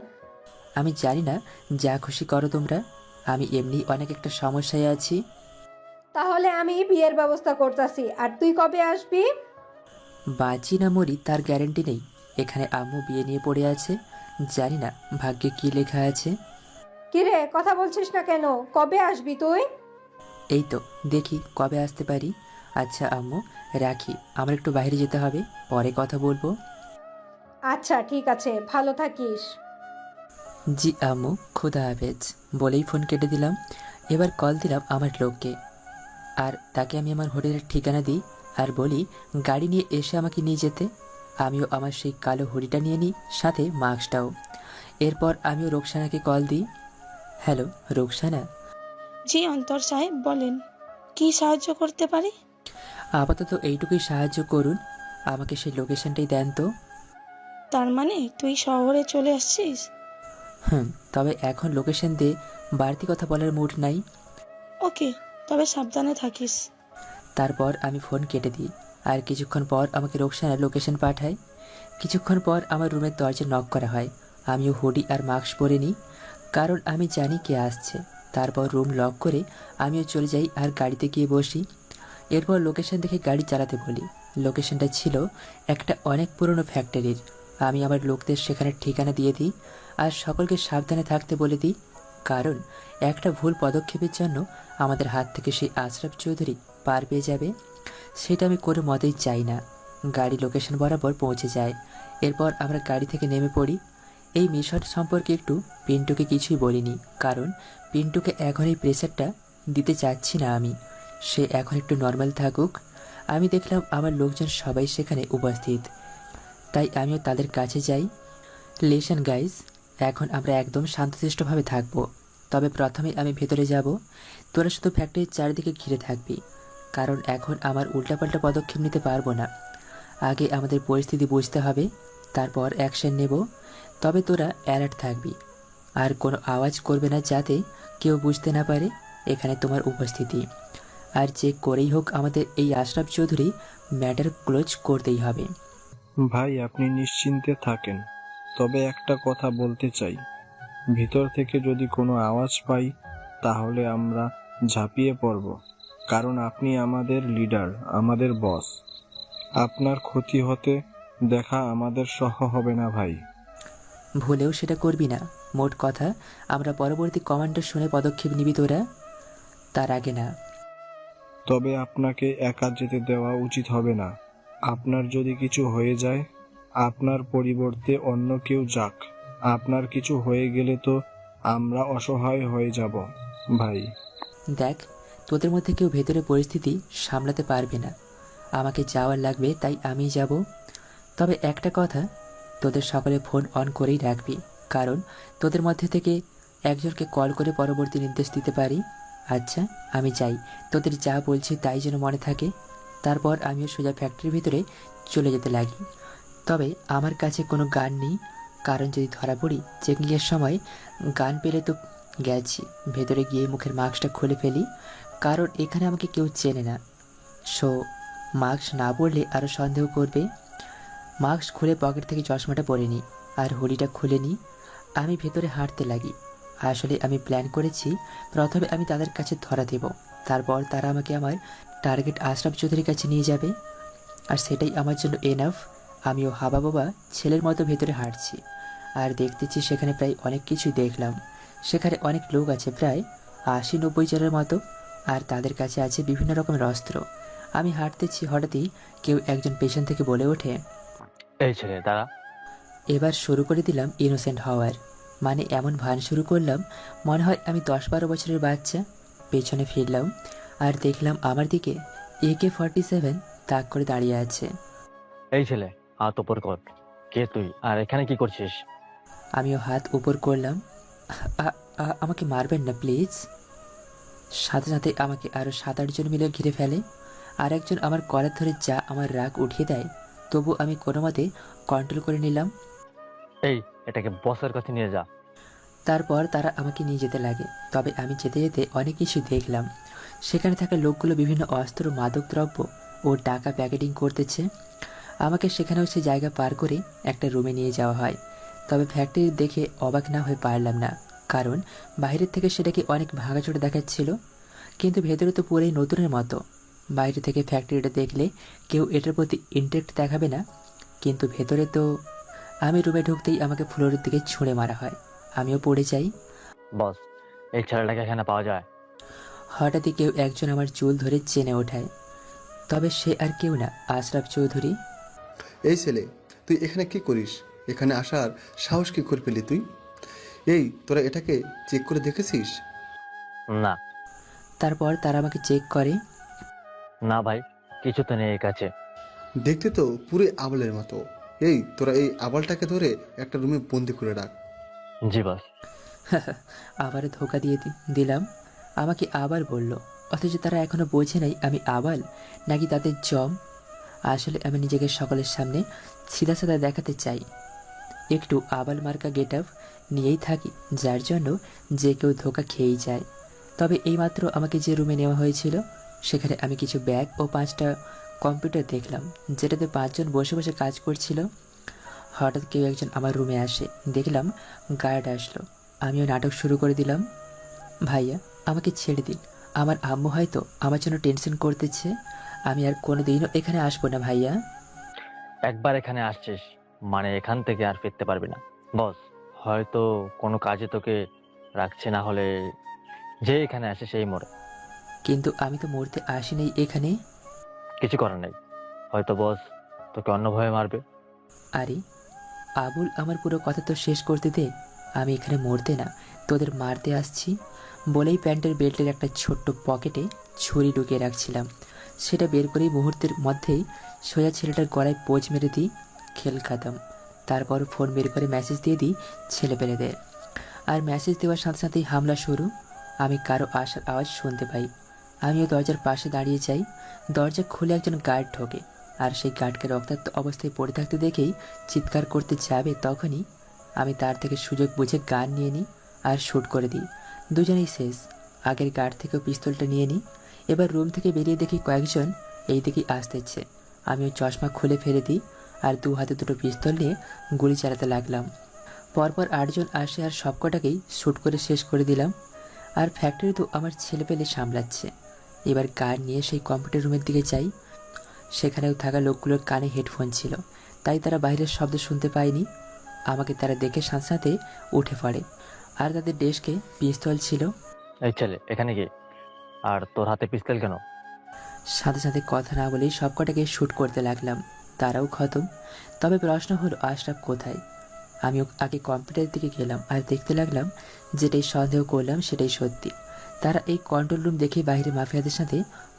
আমি জানি না, যা খুশি করো তোমরা। আমি এমনি অনেক একটা সমস্যায় আছি। তাহলে আমি বিয়ের ব্যবস্থা করতেছি, আর তুই কবে আসবি? বাঁচি না মরি তার গ্যারেন্টি নেই। এখানে আম্মু বিয়ে নিয়ে পড়ে আছে, জানি না ভাগ্যে কি লেখা আছে। কিরে, কথা বলছিস না কেন? কবে আসবি তুই? এই তো দেখি কবে আসতে পারি। আচ্ছা আম্মু, রাখি, আমার একটু বাইরে যেতে হবে, পরে কথা বলবো। আচ্ছা ঠিক আছে, ভালো থাকিস। জি আম্মু, খুদা হাফেজ বলেই ফোন কেটে দিলাম। এবার কল দিলাম আমার লোককে, আর তাকে আমি আমার হোটেলের ঠিকানা দিই আর বলি গাড়ি নিয়ে এসে আমাকে নিয়ে যেতে। আমিও আমার সেই কালো হুডিটা নিয়ে নিই, সাথে মাস্কটাও। এরপর আমিও রোকসানাকে কল দিই। হ্যালো রোকসানা। জি অন্তর সাহেব, বলেন কি সাহায্য করতে পারি? আপাতত এইটুকুই সাহায্য করুন, আমাকে সেই লোকেশনটাই দেন তো। তার মানে তুই শহরে চলে আসছিস? তবে এখন লোকেশন দিয়ে বাড়তি কথা বলার মুড নাই। ওকে, তবে সাবধানে থাকিস। তারপর আমি ফোন কেটে দিই, আর কিছুক্ষণ পর আমাকে রোকসানার লোকেশন পাঠায়। কিছুক্ষণ পর আমার রুমের দরজা নক করা হয়। আমিও হুডি আর মাস্ক পরে নিই, কারণ আমি জানি কে আসছে। তারপর রুম লক করে আমিও চলে যাই আর গাড়িতে গিয়ে বসি। এরপর লোকেশন দেখে গাড়ি চালাতে বলি। লোকেশনটা ছিল একটা অনেক পুরনো ফ্যাক্টরির। আমি আমার লোকদের সেখানে ঠিকানা দিয়ে দিই আর সকলকে সাবধানে থাকতে বলে দিই, কারণ একটা ভুল পদক্ষেপের জন্য আমাদের হাত থেকে সেই আশরাফ চৌধুরী পার পেয়ে যাবে। সেটা আমি কোনো মতেই চাই না। গাড়ি লোকেশন বরাবর পৌঁছে যায়। এরপর আমরা গাড়ি থেকে নেমে পড়ি। এই মিশন সম্পর্কে একটু পিন্টুকে কিছুই বলিনি, কারণ পিন্টুকে এখন এই প্রেশারটা দিতে চাচ্ছি না আমি। সে এখন একটু নর্মাল থাকুক। আমি দেখলাম আমার লোকজন সবাই সেখানে উপস্থিত, তাই আমিও তাদের কাছে যাই। লিসেন গাইজ, এখন আমরা একদম শান্তশিষ্টভাবে থাকবো। তবে প্রথমে আমি ভেতরে যাব, তোরা শুধু ফ্যাক্টরির চারিদিকে ঘিরে থাকবি, কারণ এখন আমার উল্টাপাল্টা পদক্ষেপ নিতে পারবো না। আগে আমাদের পরিস্থিতি বুঝতে হবে, তারপর অ্যাকশন নেব। তবে তোরা অ্যালার্ট থাকবি আর কোনো আওয়াজ করবে না, যাতে কেউ বুঝতে না পারে এখানে তোমার উপস্থিতি। আর যে করেই হোক আমাদের এই আশরাফ চৌধুরী ম্যাটার ক্লোজ করতেই হবে। ভাই আপনি নিশ্চিন্তে থাকেন, তবে একটা কথা বলতে চাই, ভিতর থেকে যদি কোনো আওয়াজ পাই তাহলে আমরা ঝাঁপিয়ে পড়ব, কারণ আপনি আমাদের লিডার, আমাদের বস। আপনার ক্ষতি হতে দেখা আমাদের সহ হবে না ভাই। ভুলেও সেটা করবি না। মোট কথা, আমরা পরবর্তী কমান্ডার শুনে পদক্ষেপ নিবি তোরা, তার আগে না। তবে আপনাকে একা যেতে দেওয়া উচিত হবে না। আপনার যদি কিছু হয়ে যায়, আপনার পরিবর্তে অন্য কেউ যাক। আপনার কিছু হয়ে গেলে তো আমরা অসহায় হয়ে যাব ভাই। দেখ, তোদের মধ্যে কেউ ভেতরে পরিস্থিতি সামলাতে পারবে না। আমাকে যাওয়ার লাগবে, তাই আমি যাব। তবে একটা কথা, তোদের সকলে ফোন অন করেই রাখবি, কারণ তোদের মধ্যে থেকে একজনকে কল করে পরবর্তী নির্দেশ দিতে পারি। আচ্ছা আমি যাই, তোদের যা বলছি তাই যেন মনে থাকে। তারপর আমিও সোজা ফ্যাক্টরির ভিতরে চলে যেতে লাগি। তবে আমার কাছে কোনো গান নেই, কারণ যদি ধরা পড়ি চেকিংয়ের সময়, গান পেলে তো গেছি। ভেতরে গিয়ে মুখের মাস্কটা খুলে ফেলি, কারণ এখানে আমাকে কেউ চেনে না। সো মাস্ক না পরলে আরও সন্দেহ করবে। মাস্ক খুলে পকেট থেকে চশমাটা পরে নিই আর হুডিটা খুলে নিই। আমি ভেতরে হাঁটতে লাগি। আসলে আমি প্ল্যান করেছি, প্রথমে আমি তাদের কাছে ধরা দেব, তারপর তারা আমাকে আমার টার্গেট আশরাফ চৌধুরীর কাছে নিয়ে যাবে, আর সেটাই আমার জন্য এনাফ। আমিও হাবা বাবা ছেলের মতো ভেতরে হাঁটছি আর দেখতেছি সেখানে প্রায় অনেক কিছুই দেখলাম। সেখানে অনেক লোক আছে, প্রায় 80-90 জনের মতো, আর তাদের কাছে আছে বিভিন্ন রকমের অস্ত্র। আমি হাঁটতেছি, হঠাৎই কেউ একজন পেছন থেকে বলে ওঠে, এই ছেলে দাঁড়া। এবার শুরু করে দিলাম ইনোসেন্ট হওয়ার, মানে এমন ভান শুরু করলাম মনে হয় আমি 10-12 বছরের বাচ্চা। পেছনে ফিরলাম আর দেখলাম আমার দিকে AK-47 তাক করে দাঁড়িয়ে আছে। এই ছেলে হাত উপর কর। কে তুই আর এখানে কি করছিস? আমিও হাত উপর করলাম। আমাকে মারবেন না প্লিজ। সাথে সাথে আমাকে আরও 7-8 জন মিলে ঘিরে ফেলে। আর একজন আমার কলার ধরে যা আমার রাগ উঠিয়ে দেয়, তবু আমি কোনো মতে কন্ট্রোল করে নিলাম। এই এটাকে বসের কাছে নিয়ে যা। তারপর তারা আমাকে নিয়ে যেতে লাগে। তবে আমি যেতে যেতে অনেক কিছু দেখলাম। সেখানে থাকা লোকগুলো বিভিন্ন অস্ত্র, মাদক দ্রব্য ও টাকা প্যাকেটিং করতেছে। আমাকে সেখানেও সে জায়গা পার করে একটা রুমে নিয়ে যাওয়া হয়। তবে ফ্যাক্টরি দেখে অবাক না হয়ে পারলাম না, কারণ বাইরের থেকে সেটাকে অনেক ভাঙাচোরা দেখাচ্ছিল, কিন্তু ভেতরে তো পুরোই নতুনের মতো। বাইরে থেকে ফ্যাক্টরিটা দেখলে কেউ এটার প্রতি ইন্টারেস্ট দেখাবে না, কিন্তু ভেতরে তো। আমি রুমে ঢুকতেই আমাকে ফ্লোরের দিকে ছুঁড়ে মারা হয়, আমিও পড়ে যাই। বস, এই ছেলেটাকে এখানে পাওয়া যায়? হঠাৎই কেউ একজন আমার চুল ধরে চেনে ওঠায়, তবে সে আর কেউ না, আশরাফ চৌধুরী। এই ছেলে, তুই এখানে কি করিস? এখানে আসার সাহস কি করে পেলি তুই? এই, তোরা এটাকে চেক করে দেখেছিস? না। তারপর তারা আমাকে চেক করে। না ভাই, কিছু তো নেই এর কাছে। দেখতে তো পুরো আবলের মতো। এই, তোরা এই আবালটাকে ধরে একটা রুমে বন্দি করে রাখ। জি বস। আবার ধোকা দিয়ে দিলাম, আমাকে আবার বলল, অথচ তারা এখনো বোঝে নাই আমি আবাল নাকি তাদের জম। আসলে আমি নিজেকে সকলের সামনে সিধা সাদা দেখাতে চাই, একটু আবাল মার্কা গেট আপ নিয়েই থাকি, যার জন্য যে কেউ ধোকা খেয়েই যায়। তবে এইমাত্র আমাকে যে রুমে নেওয়া হয়েছিল সেখানে আমি কিছু ব্যাগ ও 5টা কম্পিউটার দেখলাম, যেটাতে 5 জন বসে বসে কাজ করছিল। হঠাৎ কেউ একজন আমার রুমে আসে, দেখলাম গার্ড আসলো। আমিও নাটক শুরু করে দিলাম, ভাইয়া আমাকে ছেড়ে দিন, আমার আম্মু হয়তো আমার জন্য টেনশন করতেছে, আমি আর কোনোদিনও এখানে আসবো না ভাইয়া। একবার এখানে আসছিস মানে এখান থেকে আর ফিরতে পারবি না। বস হয়তো কোনো কাজে তোকে রাখছে, না হলে যে এখানে আসে সেই মরে। কিন্তু আমি তো মরতে আসিনি এখানে। কিছু করার নেই, হয়তো বস তোকে অন্যভাবে মারবে। আরে আবুল, আমার পুরো কথা তো শেষ করতে দে। আমি এখানে মরতে না, তোদের মারতে আসছি। বলেই প্যান্টের বেল্টের একটা ছোট্ট পকেটে ছুরি ঢুকিয়ে রাখছিলাম, সেটা বের করেই মুহূর্তের মধ্যেই সোজা ছেলেটার গলায় পোজ মেরে দিই, খেল খাতাম। তারপর ফোন বের করে মেসেজ দিয়ে দিই ছেলেপেলেদের, আর মেসেজ দেওয়ার সাথে সাথেই হামলা শুরু। আমি কারো আসার আওয়াজ শুনতে পাই, আমিও দরজার পাশে দাঁড়িয়ে যাই। দরজা খুলে একজন গার্ড ঢোকে, আর সেই গার্ডকে রক্তাক্ত অবস্থায় পড়ে থাকতে দেখেই চিৎকার করতে যাবে, তখনই আমি তার থেকে সুযোগ বুঝে গান নিয়ে নিই আর শ্যুট করে দিই। দুজনেই শেষ। আগের গার্ড থেকেও পিস্তলটা নিয়ে নিই। এবার রুম থেকে বেরিয়ে দেখি কয়েকজন এই দিকেই আসতেছে। আমিও চশমা খুলে ফেলে দিই আর 2 হাতে 2টো পিস্তল নিয়ে গুলি চালাতে লাগলাম। পরপর 8 জন আসে আর সবকটাকেই শ্যুট করে শেষ করে দিলাম। আর ফ্যাক্টরি তো আমার ছেলেপেলে সামলাচ্ছে। এবার গান নিয়ে সেই কম্পিউটার রুমের দিকে যাই। সেখানেও থাকা লোকগুলোর কানে হেডফোন ছিল, তাই তারা বাইরের শব্দ শুনতে পায়নি। আমাকে তারা দেখে সাথে সাথে উঠে পড়ে, আর তাদের ডেস্কে পিস্তল ছিল। এই ছেলে এখানে কি, আর তোর হাতে পিস্তল কেন? সাথে সাথে কথা না বলেই সবকটাকে শ্যুট করতে লাগলাম, তারাও খতম। তবে প্রশ্ন হলো আশরাফ কোথায়? আমিও আগে কম্পিউটারের দিকে গেলাম আর দেখতে লাগলাম যেটাই সন্দেহ করলাম সেটাই সত্যি। তারা এই কন্ট্রোল রুম দেখে বাইরে মাফিয়াদের সাথে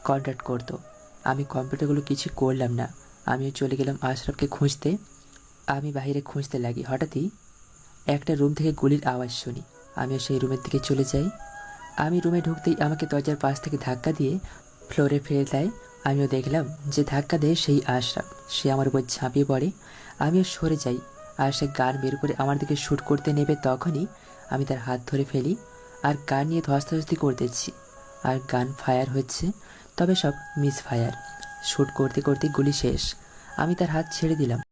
কন্ট্যাক্ট করত। আমি কম্পিউটারগুলো কিছু করলাম না, আমিও চলে গেলাম আশরাফকে খুঁজতে। আমি বাইরে খুঁজতে লাগি, হঠাৎই একটা রুম থেকে গুলির আওয়াজ শুনি। আমিও সেই রুমের দিকে চলে যাই। আমি রুমে ঢুকতেই আমাকে দরজার পাশ থেকে ধাক্কা দিয়ে ফ্লোরে ফেলে দেয়। আমিও দেখলাম যে ধাক্কা দেয় সেই আশরাফ, সে আমার উপর ঝাঁপিয়ে পড়ে। আমিও সরে যাই আর সে গান বের করে আমার দিকে শ্যুট করতে নেবে, তখনই আমি তার হাত ধরে ফেলি আর গান নিয়ে ধস্তাধস্তি করতেছি। আর গান ফায়ার হচ্ছে, তবে সব মিস ফায়ার। শ্যুট করতে করতে গুলি শেষ। আমি তার হাত ছেড়ে দিলাম।